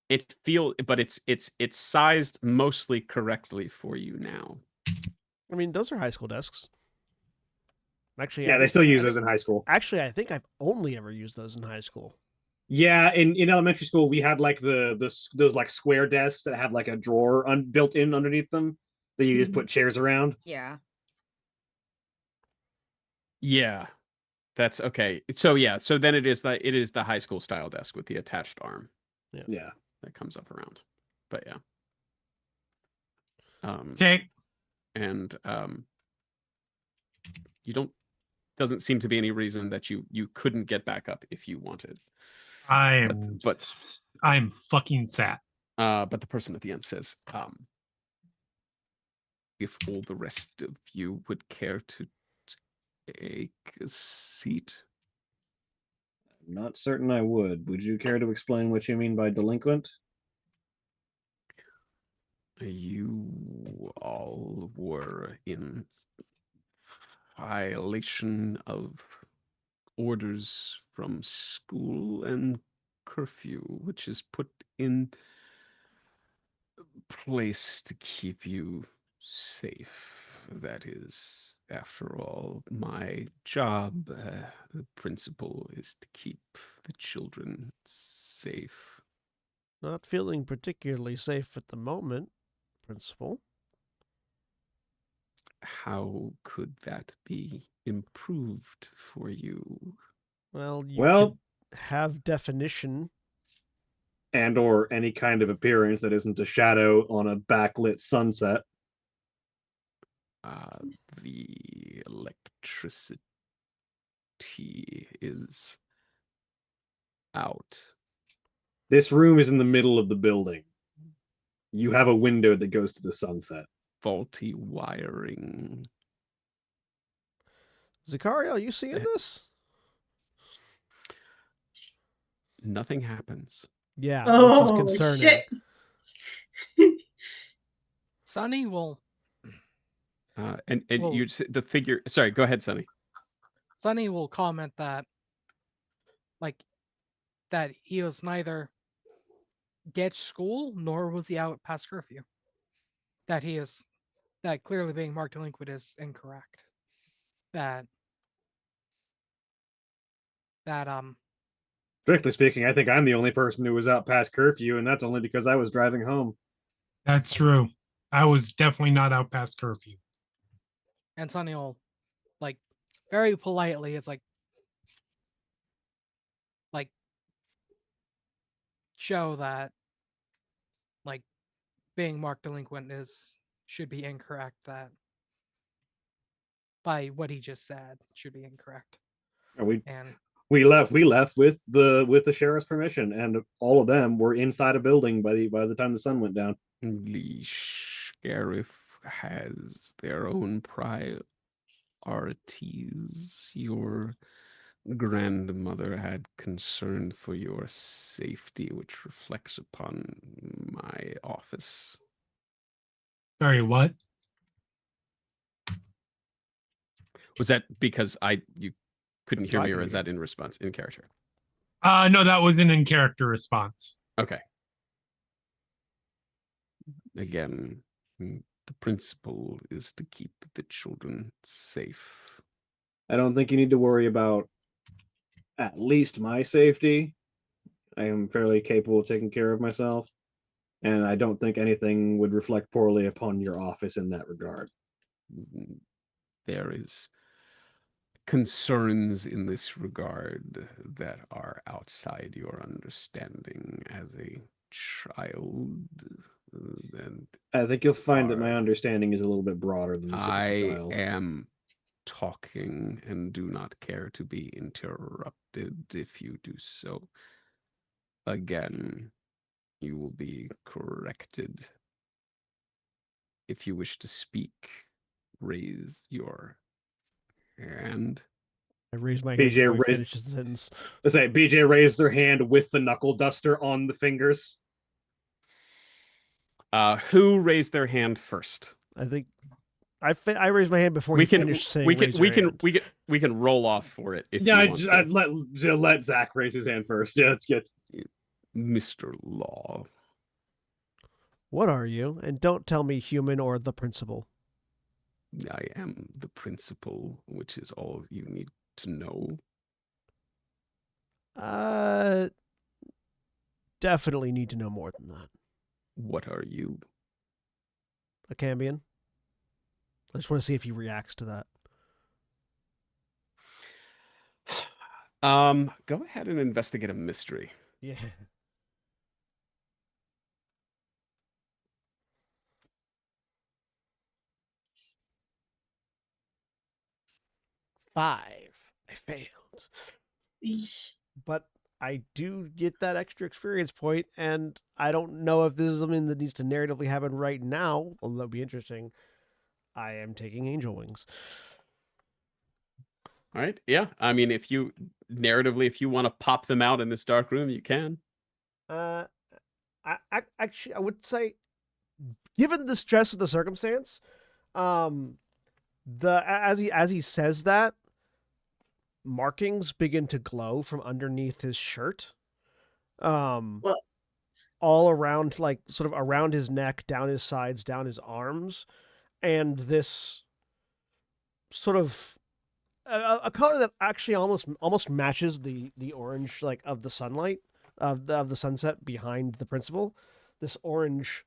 it's sized mostly correctly for you now. I mean, those are high school desks. Actually, Yeah, they still use those in high school. Actually, I think I've only ever used those in high school. Yeah, in elementary school we had like those like square desks that had like a drawer built in underneath them that you just put chairs around. Yeah. Yeah, that's okay. So yeah, so then it is the high school style desk with the attached arm Yeah. that comes up around. But yeah. Okay. And doesn't seem to be any reason that you couldn't get back up if you wanted. I'm fucking sad. But the person at the end says, if all the rest of you would care to take a seat. I'm not certain I would. Would you care to explain what you mean by delinquent? You all were in violation of orders from school and curfew, which is put in place to keep you safe. That is, after all, my job. The principal is to keep the children safe. Not feeling particularly safe at the moment, Principal. How could that be improved for you? Well, you Well, could have definition. and or any kind of appearance that isn't a shadow on a backlit sunset. The electricity is out. This room is in the middle of the building. You have a window that goes to the sunset. Faulty wiring. Zakaria, are you seeing this? Nothing happens. Yeah, which is Oh concerning. shit! Sonny will And Well- you the figure. Sorry, go ahead, Sonny. Sonny will comment that that he was neither ditched school nor was he out past curfew. That clearly being marked delinquent is incorrect. That Strictly speaking, I think I'm the only person who was out past curfew, and that's only because I was driving home. That's true. I was definitely not out past curfew. and Sonny will very politely, it's like show that being marked delinquent should be incorrect, that by what he just said should be incorrect. And And we left with the sheriff's permission, and all of them were inside a building by the time the sun went down. The sheriff has their own priorities. Your grandmother had concern for your safety, which reflects upon my office. Sorry, what? Was that because you couldn't hear I me, can or is hear that in response, in character? No, that was an in character response. Okay. Again, the principle is to keep the children safe. I don't think you need to worry about at least my safety. I am fairly capable of taking care of myself, and I don't think anything would reflect poorly upon your office in that regard. There is concerns in this regard that are outside your understanding as a child. And I think you'll find that my Are- understanding is a little bit broader than the typical I child. am talking and do not care to be interrupted. If you do so again, you will be corrected. If you wish to speak, raise your hand. I raised my hand BJ before he raised- finishes the sentence. I say BJ raised their hand with the knuckle duster on the fingers. Who raised their hand first? I think I raised my hand before he finished saying raise your hand. we can roll off for it if Yeah, you want to. I'd let Zach raise his hand first. Yeah, that's good. Mr. Law. What are you? And don't tell me human or the principal. I am the principal, which is all you need to know. Definitely need to know more than that. What are you? A Cambion. I just want to see if he reacts to that. Go ahead and investigate a mystery. Yeah. Five. I failed. Eesh. But I do get that extra experience point, and I don't know if this is something that needs to narratively happen right now, although that'd be interesting. I am taking angel wings. All right. Yeah. I mean, if you narratively, if you want to pop them out in this dark room, you can. Actually, I would say, given the stress of the circumstance, as he says that, markings begin to glow from underneath his shirt. Well, All around, like sort of around his neck, down his sides, down his arms, and this sort of a color that actually almost matches the orange like of the sunlight of the sunset behind the principal. This orange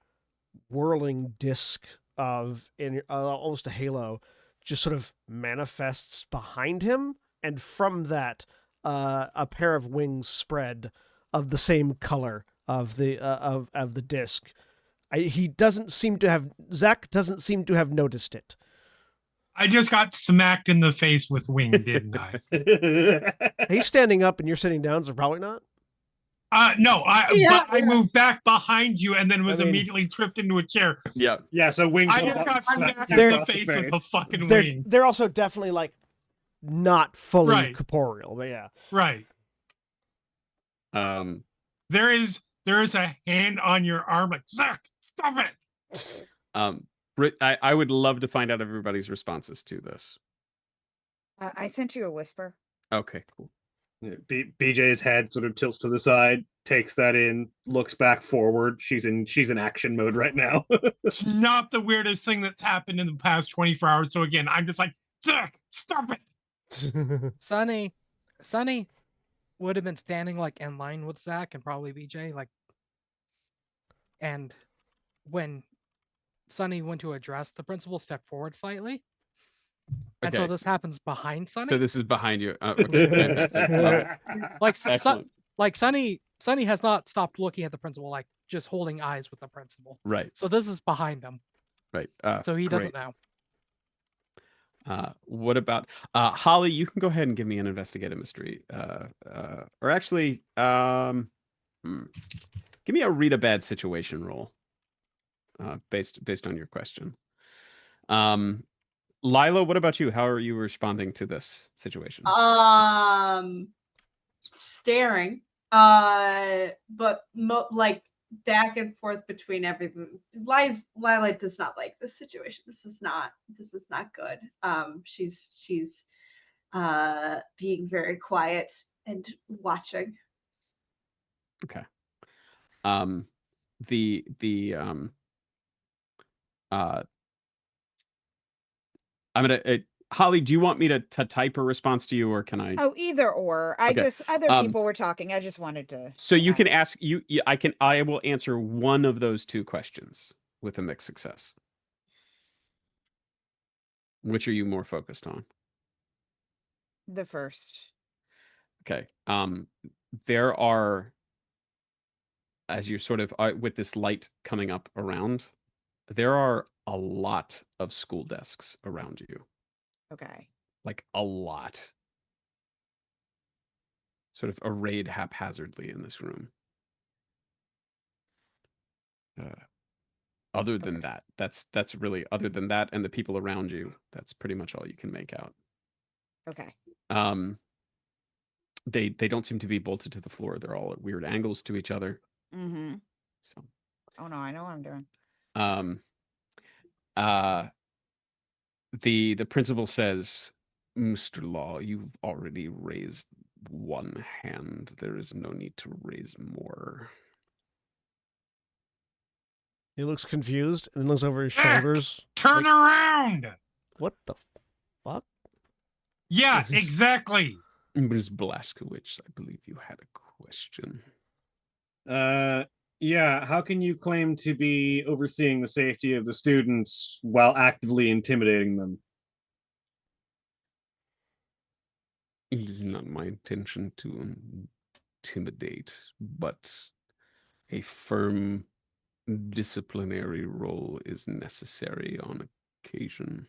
whirling disc of in almost a halo just sort of manifests behind him, and from that, a pair of wings spread of the same color of the disc. He doesn't seem to have Zach doesn't seem to have noticed it. I just got smacked in the face with wing, didn't I? He's standing up and you're sitting down, so probably not. No, Yeah, but I moved back behind you and then was I mean- immediately tripped into a chair. Yeah. Yeah, so wings. I go just up got and slap smacked you in the across face with a fucking They're wing. they're also definitely like not fully Right. corporeal, but yeah. Right. Um. There is a hand on your arm, like Zach, stop it. I would love to find out everybody's responses to this. I sent you a whisper. Okay, cool. BJ's head sort of tilts to the side, takes that in, looks back forward. She's in action mode right now. It's not the weirdest thing that's happened in the past 24 hours. So again, I'm just like, Zach, stop it. Sunny would have been standing like in line with Zach and probably BJ, like, and when Sunny went to address the principal, stepped forward slightly. And so Okay, this happens behind Sunny. So this is behind you. Okay, fantastic. Love it. Like Excellent. like Sunny has not stopped looking at the principal, like just holding eyes with the principal. Right, So this is behind them. right. So he doesn't great. know. What about Holly? You can go ahead and give me an investigative mystery. Or actually, give me a read a bad situation roll. Based on your question. Lila, what about you? How are you responding to this situation? Staring. But like back and forth between everything. Lila does not like this situation. This is not good. She's being very quiet and watching. Okay. I'm gonna Holly, do you want me to type a response to you, or can I? Oh, either or. Okay. Other people were talking. I just wanted to. So you can ask you. I will answer one of those two questions with a mixed success. Which are you more focused on? The first. Okay. There are, as you're sort of with this light coming up around, there are a lot of school desks around you. Okay. Like a lot. Sort of arrayed haphazardly in this room. Other than that, that's really, other than that and the people around you, that's pretty much all you can make out. Okay. They don't seem to be bolted to the floor. They're all at weird angles to each other. Mm-hmm. So. Oh no, I know what I'm doing. The principal says, Mr. Law, you've already raised one hand. There is no need to raise more. He looks confused and looks over his shoulders. Turn like, around. What the fuck? Yeah, exactly. Ms. Blaskowicz, I believe you had a question. Yeah, how can you claim to be overseeing the safety of the students while actively intimidating them? It is not my intention to intimidate, but a firm disciplinary role is necessary on occasion.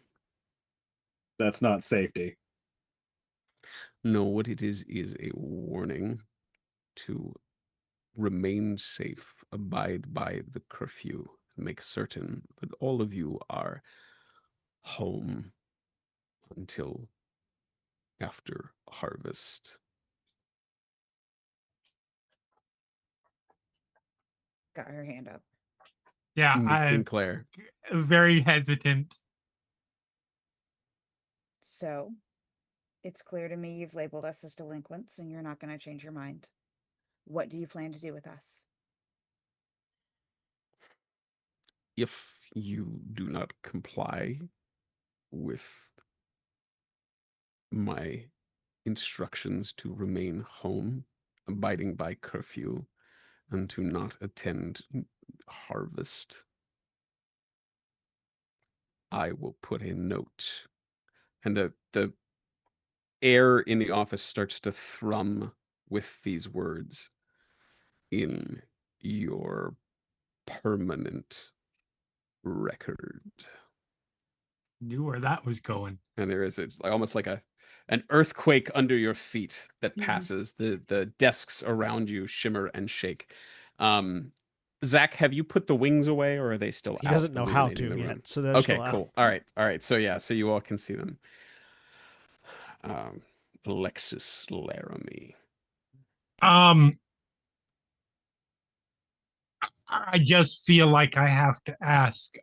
That's not safety. No, what it is a warning to remain safe, abide by the curfew, make certain that all of you are home until after harvest. Got her hand up. Yeah, I'm Sinclair. very hesitant. So, It's clear to me you've labeled us as delinquents and you're not going to change your mind. What do you plan to do with us? If you do not comply with my instructions to remain home, abiding by curfew, and to not attend harvest, I will put a note. And the air in the office starts to thrum with these words: in your permanent record. Knew where that was going. And there is it's like almost like an earthquake under your feet that Mhm. passes. The desks around you shimmer and shake. Zach, have you put the wings away, or are they still He out doesn't know how illuminating to the yet, room? so they're Okay, still out. cool. All right. So yeah, so you all can see them. Alexis Laramie. I just feel like I have to ask,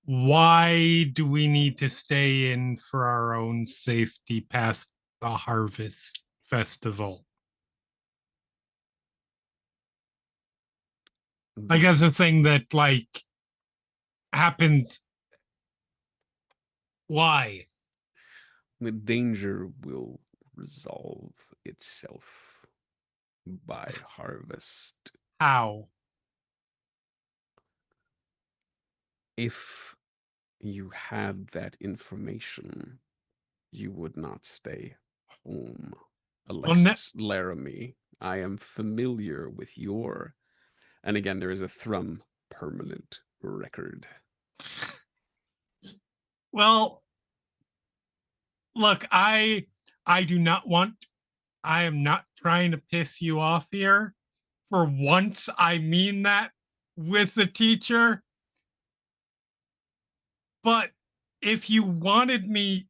why do we need to stay in for our own safety past the harvest festival? Like that's a thing that like happens. Why? The danger will resolve itself by harvest. How? If you had that information, you would not stay home. Alexis Laramie, I am familiar with your, and again, there is a thrum, permanent record. Well, look, I do not want. I am not trying to piss you off here. For once, I mean that with the teacher. But if you wanted me,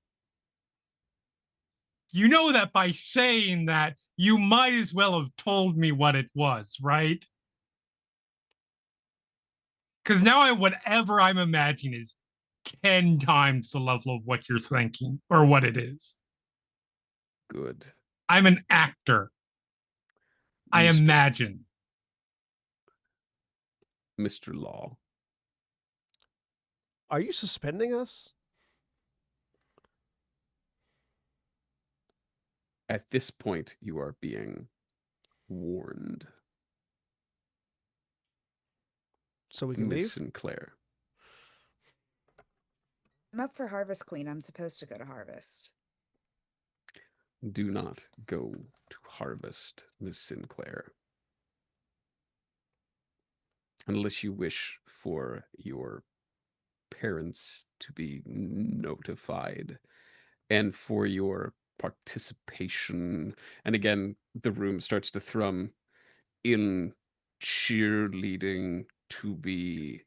you know that by saying that, you might as well have told me what it was, right? Because now whatever I'm imagining is 10 times the level of what you're thinking or what it is. Good. I'm an actor. I imagine. Mr. Law. Are you suspending us? At this point, you are being warned. So we can Miss leave? Sinclair. I'm up for Harvest Queen. I'm supposed to go to Harvest. Do not go to harvest, Miss Sinclair. Unless you wish for your parents to be notified and for your participation. And again, the room starts to thrum in cheerleading to be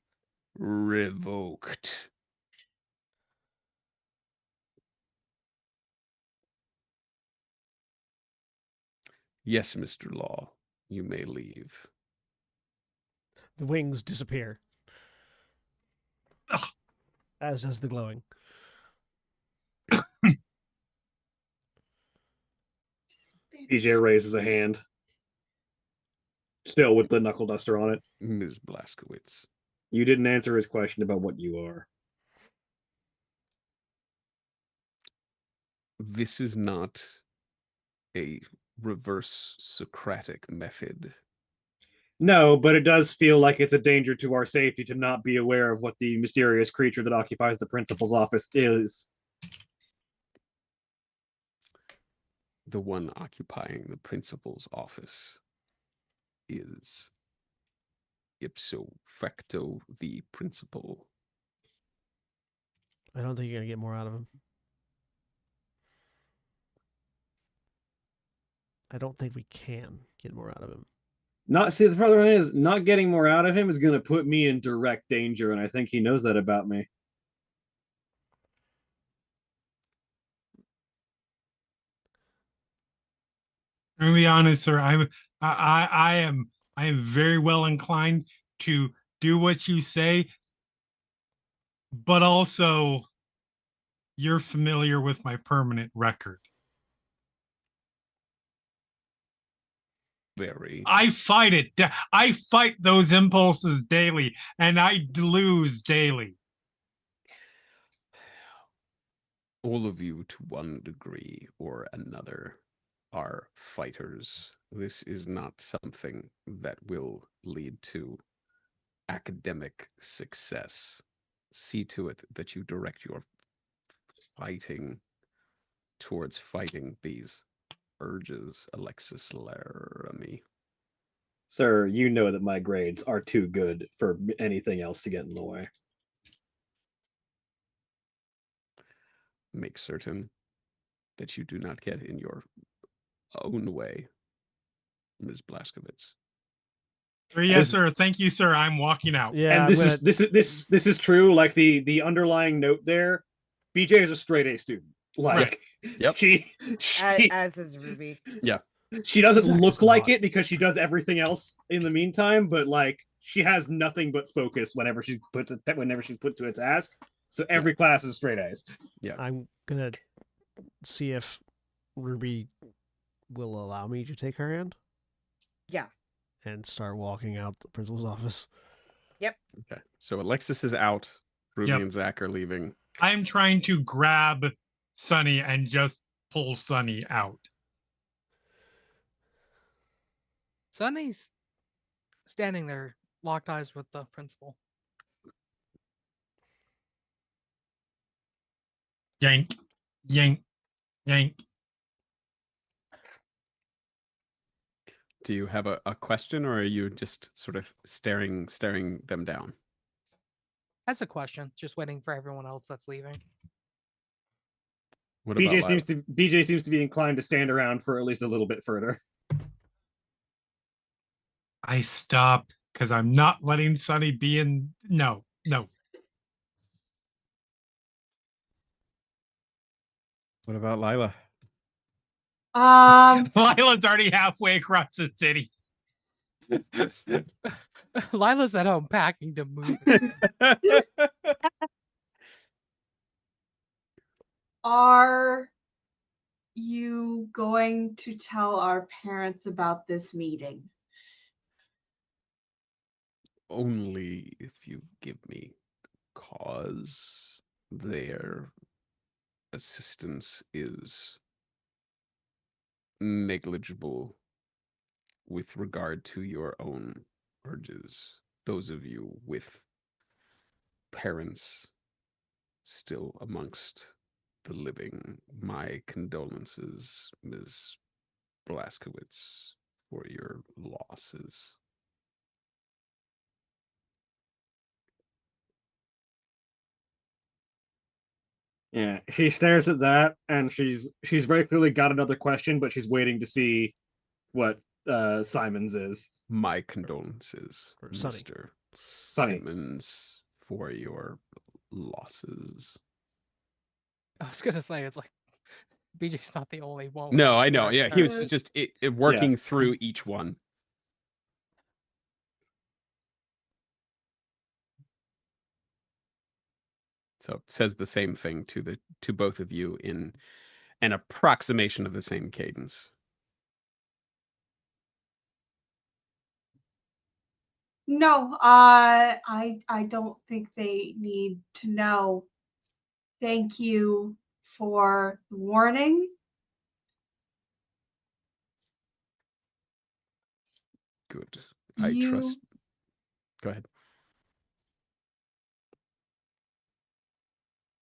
revoked. Yes, Mr. Law, you may leave. The wings disappear. Ugh. As does the glowing. BJ raises a hand, still with the knuckle duster on it. Ms. Blaskowitz. You didn't answer his question about what you are. This is not a reverse Socratic method. No, but it does feel like it's a danger to our safety to not be aware of what the mysterious creature that occupies the principal's office is. The one occupying the principal's office is ipso facto the principal. I don't think you're going to get more out of him. I don't think we can get more out of him. The problem is not getting more out of him is going to put me in direct danger, and I think he knows that about me. I'm gonna be honest, sir. I am very well inclined to do what you say, but also you're familiar with my permanent record. Very. I fight it. I fight those impulses daily, and I lose daily. All of you, to one degree or another, are fighters. This is not something that will lead to academic success. See to it that you direct your fighting towards fighting these urges, Alexis Laramie. Sir, you know that my grades are too good for anything else to get in the way. Make certain that you do not get in your own way, Ms. Blaskowitz. Yes, sir. Thank you, sir. I'm walking out. Yeah, And this is true. Like the underlying note there, BJ is a straight A student. Like Yep. she As is Ruby. she doesn't Zach look is like not. it because she does everything else in the meantime, but like she has nothing but focus whenever she's put to a task. So every class is straight A's. I'm gonna see if Ruby will allow me to take her hand. Yeah. And start walking out the principal's office. Okay. So Alexis is out. Ruby Yep. and Zach are leaving. I'm trying to grab Sunny and just pull Sunny out. Sunny's standing there, locked eyes with the principal. Yank, yank, yank. Do you have a question, or are you just sort of staring them down? That's a question. Just waiting for everyone else that's leaving. What about BJ seems to be inclined to stand around for at least a little bit further. I stop because I'm not letting Sunny be in. No. What about Lila? Lila's already halfway across the city. Lila's at home packing to move. Are you going to tell our parents about this meeting? Only if you give me cause. Their assistance is negligible with regard to your own urges. Those of you with parents still amongst the living, my condolences, Ms. Blaskowitz, for your losses. Yeah, she stares at that, and she's very clearly got another question, but she's waiting to see what Simon's is. My condolences, Sonny. Mr. Sonny. Simmons, for your losses. I was gonna say it's like BJ's not the only one. No, I know. Right. Yeah, he was just working through each one. So it says the same thing to both of you in an approximation of the same cadence. No, I don't think they need to know. Thank you for the warning. Good. I trust. Go ahead.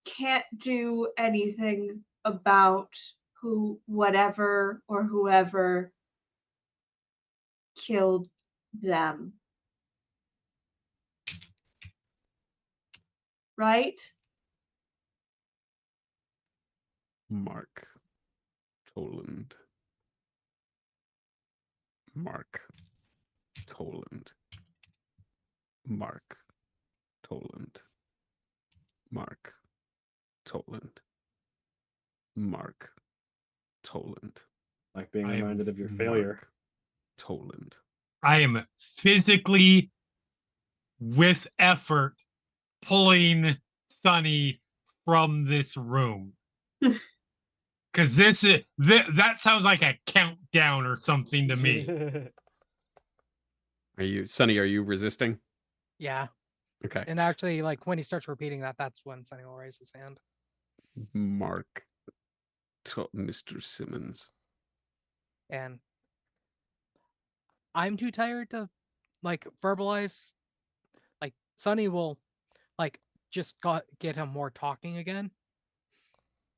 Can't do anything about whatever or whoever killed them. Right? Mark Toland. Mark Toland. Mark Toland. Mark Toland. Mark Toland. Like being I am reminded of your failure. Mark Toland. I am physically, with effort, pulling Sunny from this room. Because that sounds like a countdown or something to me. Sonny, are you resisting? Yeah. Okay. And actually, like when he starts repeating that, that's when Sunny will raise his hand. Mark Mr. Simmons. And I'm too tired to like verbalize. Like Sunny will like just get him more talking again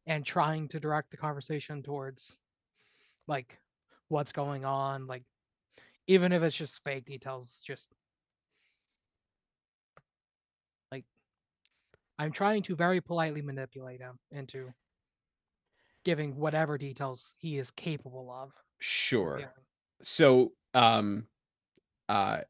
and trying to direct the conversation towards like what's going on, like even if it's just fake details, just like I'm trying to very politely manipulate him into giving whatever details he is capable of. Sure. Yeah. So, I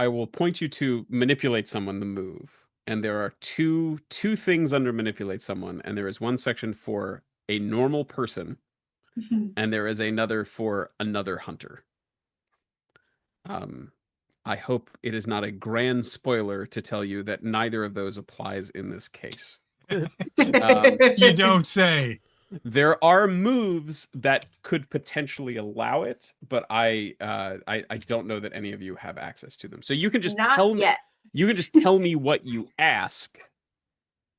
will point you to manipulate someone, the move, and there are two things under manipulate someone, and there is one section for a normal person, and there is another for another hunter. I hope it is not a grand spoiler to tell you that neither of those applies in this case. You don't say. There are moves that could potentially allow it, but I don't know that any of you have access to them. So you can just Not tell me. yet. You can just tell me what you ask,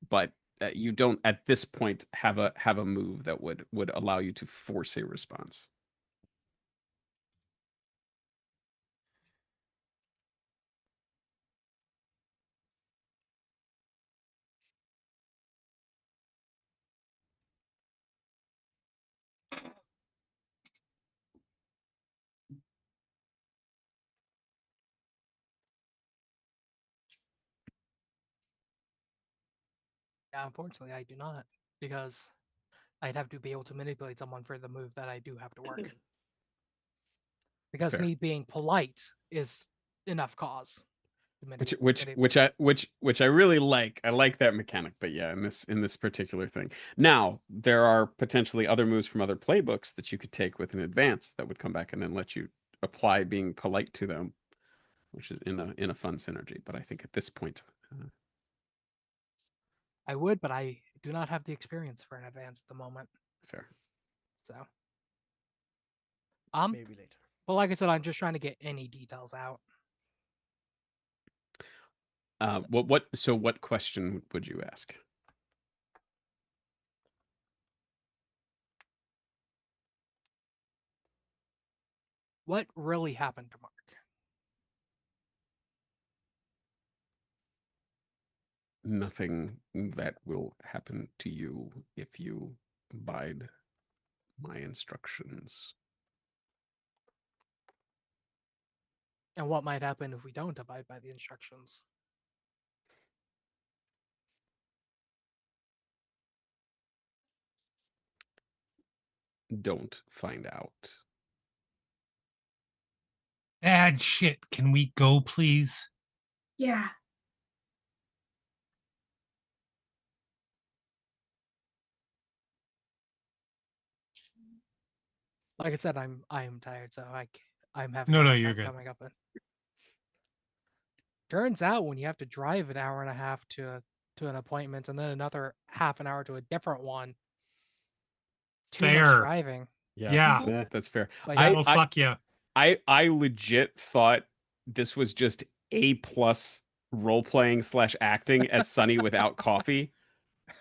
but you don't at this point have a move that would allow you to force a response. Yeah, unfortunately, I do not, because I'd have to be able to manipulate someone for the move that I do have to work. Because Fair. me being polite is enough cause. Which I really like. I like that mechanic, but yeah, in this particular thing. Now, there are potentially other moves from other playbooks that you could take with an advance that would come back and then let you apply being polite to them, which is in a fun synergy. But I think at this point, I would, but I do not have the experience for an advance at the moment. fair. So, Maybe later. but like I said, I'm just trying to get any details out. What question would you ask? What really happened to Mark? Nothing that will happen to you if you abide my instructions. And what might happen if we don't abide by the instructions? Don't find out. Bad shit. Can we go, please? Yeah. Like I said, I'm tired, so I'm having No, a no, hard you're time good. coming up with. Turns out when you have to drive an hour and a half to an appointment and then another half an hour to a different one, too much Fair. driving. Yeah. That's fair. Like, That'll fuck you. I legit thought this was just A+ role playing / acting as Sunny without coffee.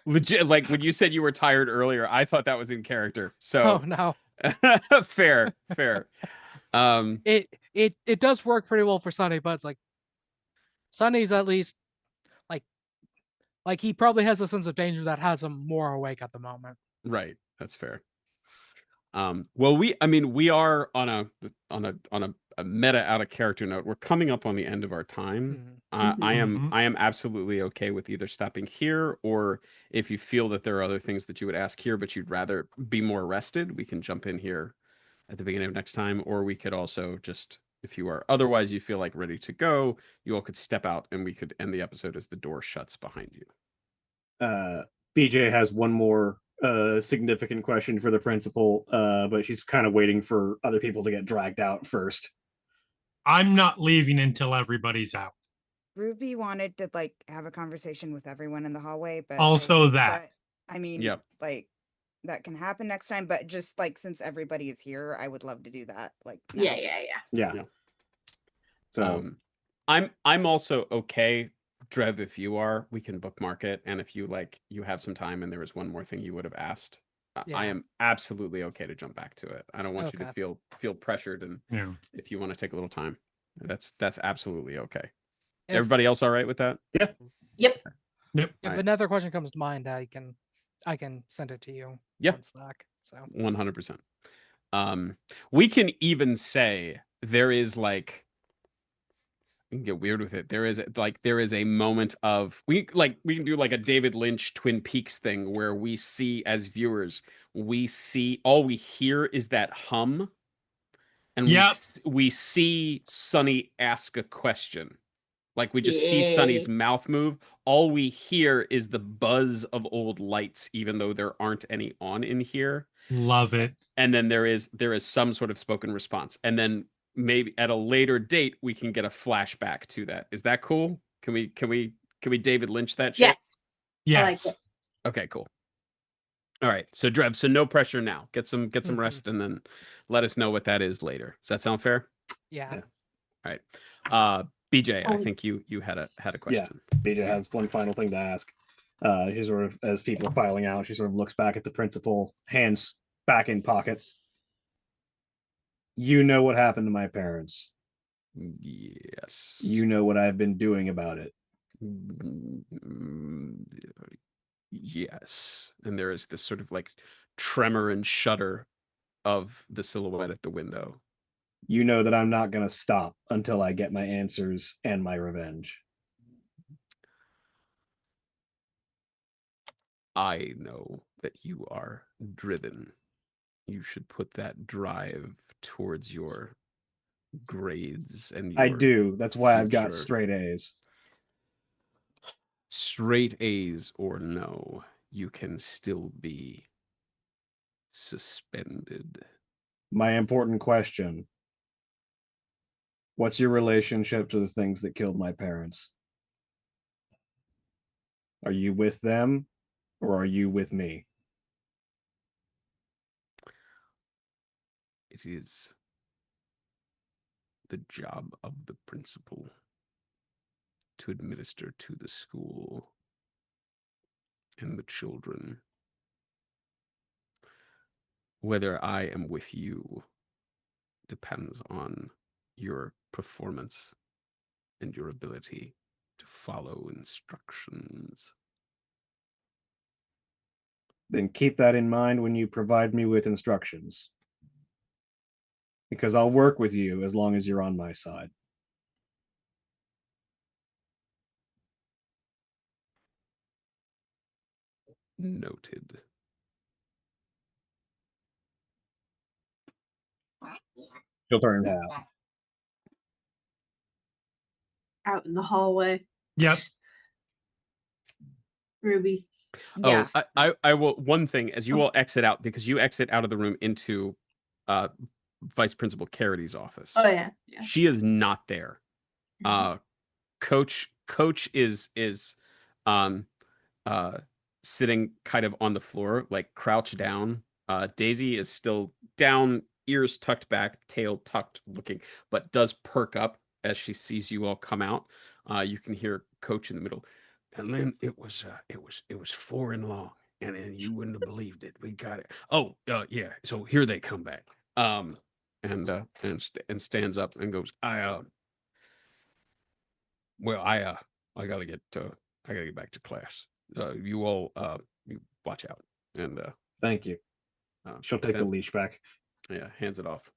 Legit, like when you said you were tired earlier, I thought that was in character. oh So no, fair. it does work pretty well for Sunny, but it's like Sunny's at least like he probably has a sense of danger that has him more awake at the moment. Right, that's fair. Well, we are on a meta out of character note. We're coming up on the end of our time. I am absolutely okay with either stopping here, or if you feel that there are other things that you would ask here, but you'd rather be more rested, we can jump in here at the beginning of next time, or we could also just, if you are otherwise you feel like ready to go, you all could step out and we could end the episode as the door shuts behind you. BJ has one more significant question for the principal, but she's kind of waiting for other people to get dragged out first. I'm not leaving until everybody's out. Ruby wanted to like have a conversation with everyone in the hallway, but Also that. I mean, Yep. like that can happen next time. But just like since everybody is here, I would love to do that. Like, Yeah, now. yeah. Yeah. So I'm also okay, Drev, if you are, we can bookmark it. And if you you have some time and there was one more thing you would have asked, I Yeah. am absolutely okay to jump back to it. I don't want you to Okay. feel pressured, and Yeah. if you want to take a little time, that's absolutely okay. If, Everybody else all right with that? Yep. if Alright. another question comes to mind, I can send it to you Yeah. on Slack. So 100%. We can even say there is like, we can get weird with it. There is a moment of we can do like a David Lynch Twin Peaks thing where we see, as viewers, we see, all we hear is that hum, and Yep. we see Sonny ask a question. Like we just see Sonny's mouth move. All we hear is the buzz of old lights, even though there aren't any on in here. Love it. And then there is some sort of spoken response. And then maybe at a later date we can get a flashback to that. Is that cool? Can we David Lynch that shit? Yes. I like Yes. it. Okay, cool. All right. So Drev, so no pressure now. Get some Mhm. rest and then let us know what that is later. Does that sound fair? yeah. Yeah. All right. BJ, I Oh. think you had a question. BJ has one final thing to ask. She sort of, as people are filing out, she sort of looks back at the principal, hands back in pockets. You know what happened to my parents. Yes. You know what I've been doing about it. Yes. And there is this sort of like tremor and shudder of the silhouette at the window. You know that I'm not going to stop until I get my answers and my revenge. I know that you are driven. You should put that drive towards your grades and your I do. That's why I've got future. straight A's. Straight A's or no, you can still be suspended. My important question. What's your relationship to the things that killed my parents? Are you with them or are you with me? It is the job of the principal to administer to the school and the children. Whether I am with you depends on your performance and your ability to follow instructions. Then keep that in mind when you provide me with instructions. Because I'll work with you as long as you're on my side. Noted. She'll turn it out. Out in the hallway. Yep. Ruby. Yeah. Oh, I will. One thing, as you all exit out, because you exit out of the room into Vice Principal Carity's office. Oh yeah. Yeah. She is not there. Mhm. Coach is sitting kind of on the floor, like crouched down. Daisy is still down, ears tucked back, tail tucked, looking, but does perk up as she sees you all come out. You can hear Coach in the middle. And then it was 4 and long, and you wouldn't have believed it. We got it. Oh, yeah. So here they come back. And stands up and goes, I gotta get back to class. You all you watch out. And Thank you. She'll take the then- leash back. yeah, hands it off.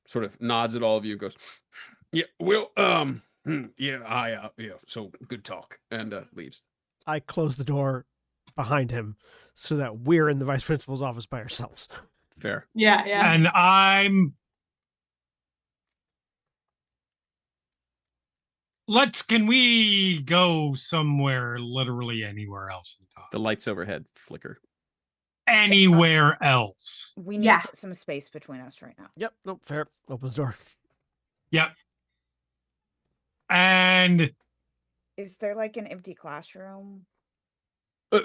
Sort of nods at all of you, goes, yeah, well, yeah, so good talk, and leaves. I close the door behind him so that we're in the vice principal's office by ourselves. Fair. Yeah. Yeah. And can we go somewhere, literally anywhere else and talk? The lights overhead flicker. Anywhere else. We need Yeah. to put some space between us right now. Yep, nope, fair. Opens door. Yep. And Is there like an empty classroom?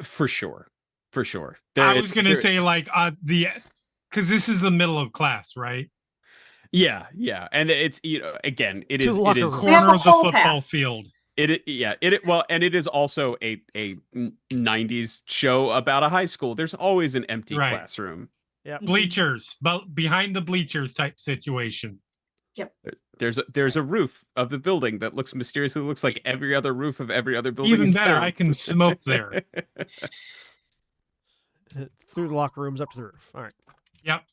For sure. For sure. I was going to say like because this is the middle of class, right? Yeah, yeah. And it's, again, it To is the it locker is room. We have Corner a of the whole football path. field. It is also a 90s show about a high school. There's always an empty Right. classroom. Yep. Bleachers, but behind the bleachers type situation. There's a roof of the building that mysteriously looks like every other roof of every other building. Even in better, town. I can smoke there. Through the locker rooms up to the roof. All right. Yep.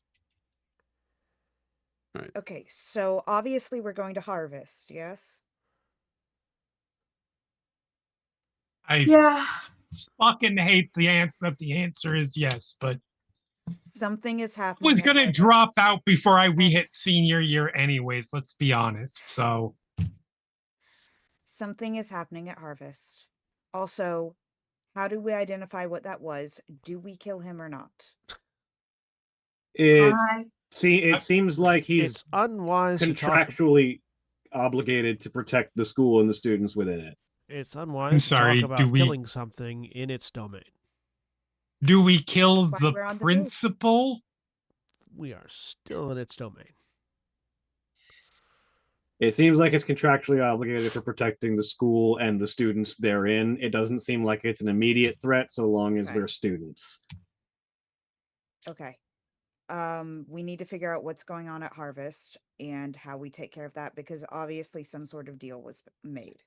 Okay, so obviously we're going to harvest, yes? I fucking hate the answer that the answer is yes, but Something is I happening. was at gonna harvest. drop out before we hit senior year anyways, let's be honest. So Something is happening at harvest. Also, how do we identify what that was? Do we kill him or not? It Hi. it seems like he's It's unwise to talk. contractually obligated to protect the school and the students within it. It's unwise sorry, to talk do about we- killing something in its domain. do we kill That's why the we're on the booth. principal? We are still in its domain. It seems like it's contractually obligated for protecting the school and the students therein. It doesn't seem like it's an immediate threat so long as Okay. we're students. Okay. We need to figure out what's going on at harvest and how we take care of that because obviously some sort of deal was made.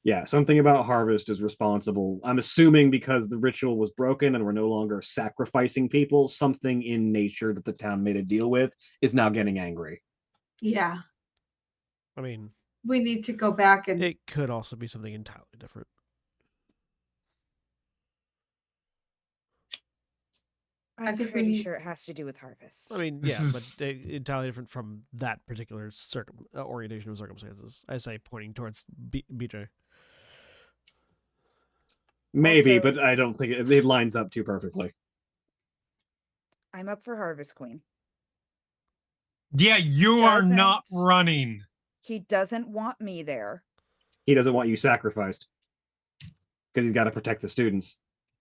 Yeah, something about harvest is responsible. I'm assuming because the ritual was broken and we're no longer sacrificing people, something in nature that the town made a deal with is now getting angry. Yeah. I mean, We need to go back and it could also be something entirely different. I'm think we pretty need- sure it has to do with harvest. I mean, This yeah, is- but entirely different from that particular orientation of circumstances. I say, pointing towards BJ. Maybe, Also- but I don't think it lines up too perfectly. I'm up for harvest queen. Yeah, you are not Doesn't- running. He doesn't want me there. He doesn't want you sacrificed because he's got to protect the students.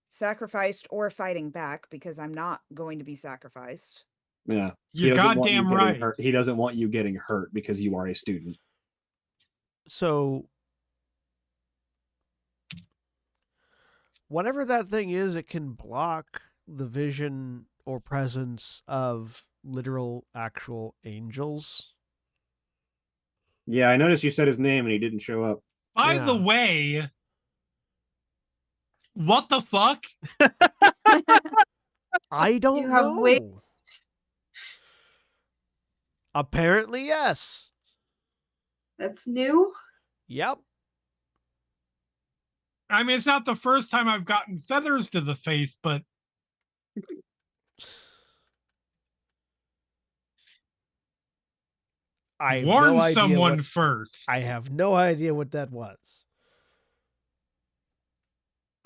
Sacrificed or fighting back because I'm not going to be sacrificed. Yeah, You're doesn't want you goddamn getting right. hurt. He doesn't want you getting hurt because you are a student. So, whatever that thing is, it can block the vision or presence of literal, actual angels. Yeah, I noticed you said his name and he didn't show up. By the Yeah. way, what the fuck? I don't You have know. way- Apparently, yes. that's new. Yep. I mean, it's not the first time I've gotten feathers to the face, but I have warn no idea someone what, first. I have no idea what that was.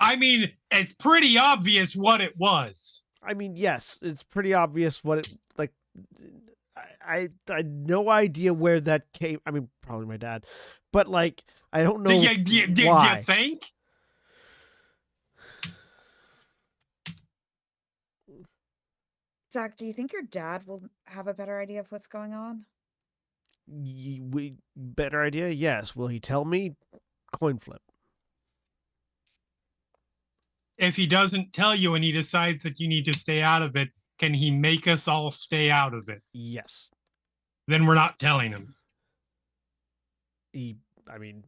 I mean, it's pretty obvious what it was. I mean, yes, it's pretty obvious what it like. I had no idea where that came. I mean, probably my dad, but like, I don't know Do why. you think? Zach, do you think your dad will have a better idea of what's going on? We better idea? Yes. Will he tell me? Coin flip. If he doesn't tell you and he decides that you need to stay out of it, can he make us all stay out of it? Yes. Then we're not telling him. I mean,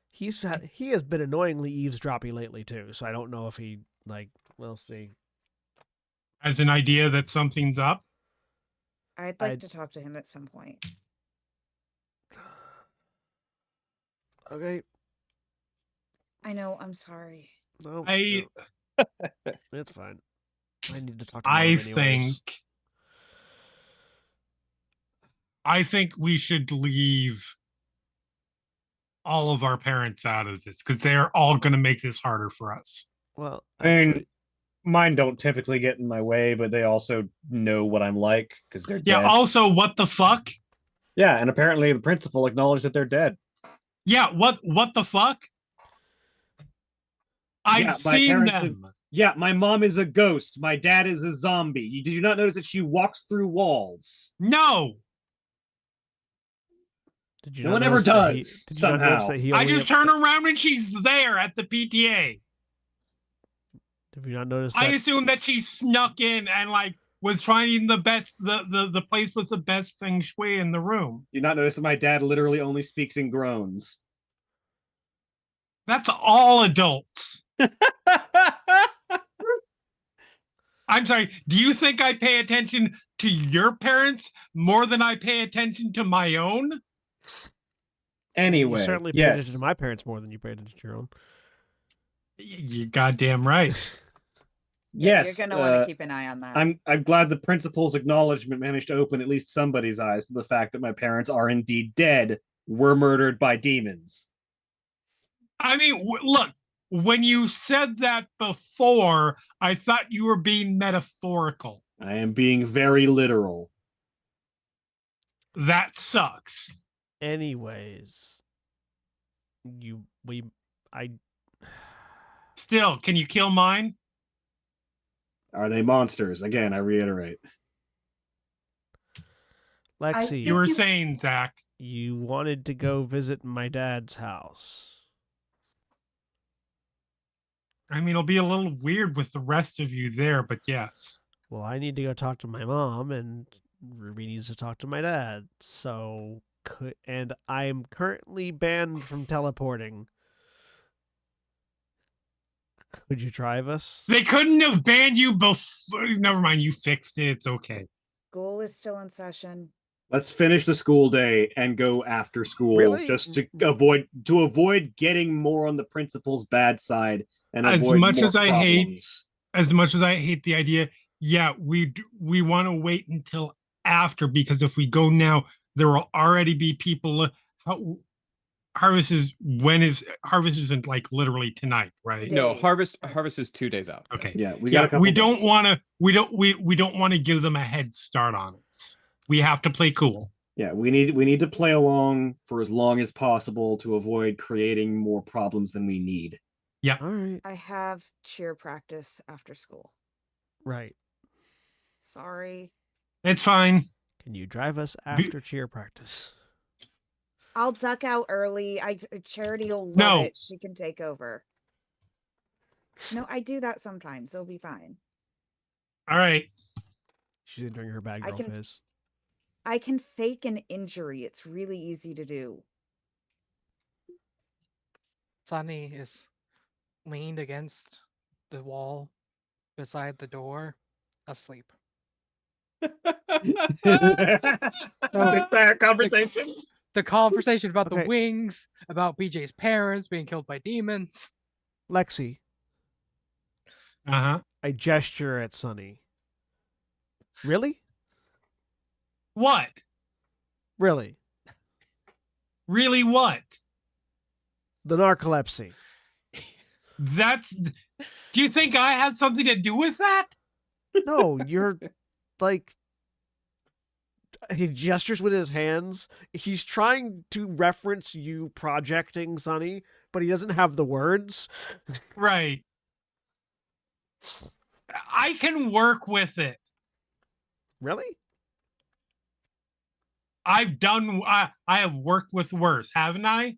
he has been annoyingly eavesdroppy lately too. So I don't know if he like. We'll see. As an idea that something's up. I'd like I'd- to talk to him at some point. Okay. I know, I'm sorry. No, I no, it's fine. I need to talk to Mom I anyways. think we should leave all of our parents out of this because they're all going to make this harder for us. Well, I mean, actually, mine don't typically get in my way, but they also know what I'm like because they're Yeah. dead. Also, what the fuck? Yeah, and apparently the principal acknowledged that they're dead. Yeah, what the fuck? I've Yeah, my seen parents them. Yeah, my mom is a ghost. My dad is a zombie. Did you not notice that she walks through walls? No, Did you No not one ever notice that does, did you not notice somehow. that he I only? just turn around and she's there at the PTA. Did you not notice I that? assume that she snuck in and like was finding the best the place with the best feng shui in the room. You not notice that my dad literally only speaks in groans. That's all adults. I'm sorry. Do you think I pay attention to your parents more than I pay attention to my own? Anyway, You certainly pay attention to yes. my parents more than you pay attention to your own. You goddamn right. Yeah, Yes, you're gonna want to keep an eye on that. I'm glad the principal's acknowledgement managed to open at least somebody's eyes to the fact that my parents are indeed dead, were murdered by demons. I mean, look, when you said that before, I thought you were being metaphorical. I am being very literal. That sucks. Anyways, I Still, can you kill mine? Are they monsters? Again, I reiterate. Lexi, You were saying, Zach. you wanted to go visit my dad's house. I mean, it'll be a little weird with the rest of you there, but yes. Well, I need to go talk to my mom, and Ruby needs to talk to my dad. So, and I'm currently banned from teleporting. Could you drive us? They couldn't have banned you before. Never mind, you fixed it. It's okay. School is still in session. Let's finish the school day and go after school, Really? just to avoid getting more on the principal's bad side and As avoid much more as I problems. As much as I hate the idea, yeah, we want to wait until after, because if we go now, there will already be people. Harvest isn't like literally tonight, right? No, Days. harvest is 2 days out. Okay. Yeah, we got a couple we don't days. want to we don't want to give them a head start on us. We have to play cool. Yeah, we need to play along for as long as possible to avoid creating more problems than we need. Yeah. All right. I have cheer practice after school. Right. Sorry. It's fine. Can you drive us after cheer practice? I'll duck out early. Charity will love No. it. She can take over. No, I do that sometimes. It'll be fine. All right. She's entering her bad I girl can- phase. I can fake an injury. It's really easy to do. Sunny is leaned against the wall beside the door, asleep. Fair conversation. The conversation about the Okay. wings, about BJ's parents being killed by demons. Lexi, Uh-huh. I gesture at Sunny. Really? What? Really? Really what? The narcolepsy. That's Do you think I had something to do with that? No, you're like. He gestures with his hands. He's trying to reference you projecting Sunny, but he doesn't have the words. Right. I can work with it. Really? I have worked with worse, haven't I?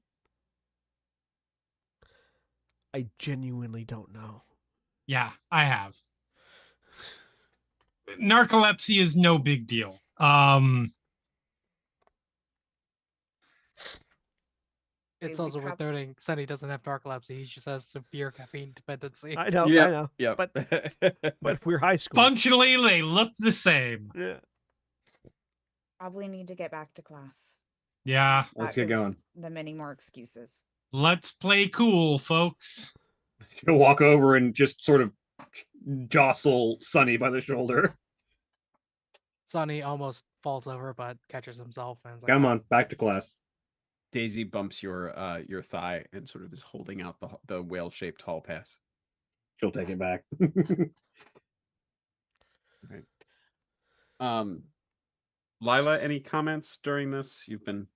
I genuinely don't know. Yeah, I have. Narcolepsy is no big deal. It's we also worth prob- noting Sunny doesn't have narcolepsy. He just has severe caffeine dependency. I know, Yep, I know. Yep. But we're high school. Functionally, they look the same. Yeah. Probably need to get back to class. Yeah. Let's Not get give going. Them any more excuses. Let's play cool, folks. Gonna walk over and just sort of jostle Sunny by the shoulder. Sunny almost falls over, but catches himself and is like, Come "Oh, on, back to class. Daisy bumps your thigh and sort of is holding out the whale-shaped hall pass. She'll take it back. Right. Lila, any comments during this? You've been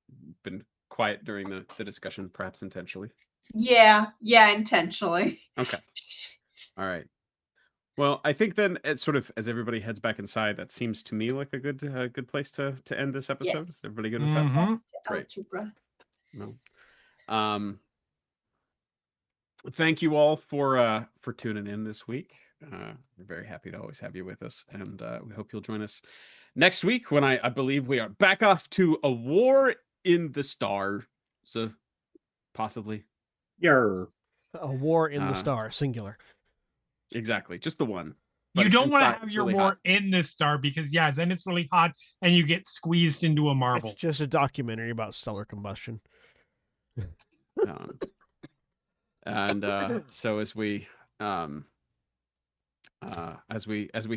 quiet during the discussion, perhaps intentionally. Yeah, intentionally. Okay. All right. Well, I think then, as everybody heads back inside, that seems to me like a good place to end this episode. Yes. Is everybody good with that? Mhm. Great. Algebra. No. Thank you all for tuning in this week. We're very happy to always have you with us, and we hope you'll join us next week when I believe we are back off to A War in the Star. So possibly. Yer. A war in the Uh, star, singular. Exactly. Just the one. You But don't it's want to inside, have it's your really war hot. in this star because then it's really hot and you get squeezed into a marble. It's just a documentary about stellar combustion. And so as we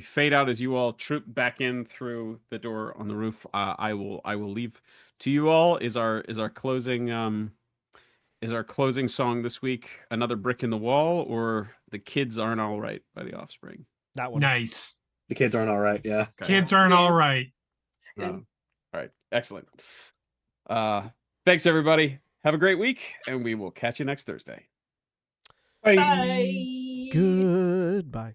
fade out, as you all troop back in through the door on the roof, I will leave to you all is our closing song this week, Another Brick in the Wall, or The Kids Aren't All Right by The Offspring. That one. Nice. The kids aren't all right. Yeah. Okay. Kids aren't Yeah. all right. It's good. All right, excellent. Thanks everybody. Have a great week, and we will catch you next Thursday. Bye. Bye. Goodbye.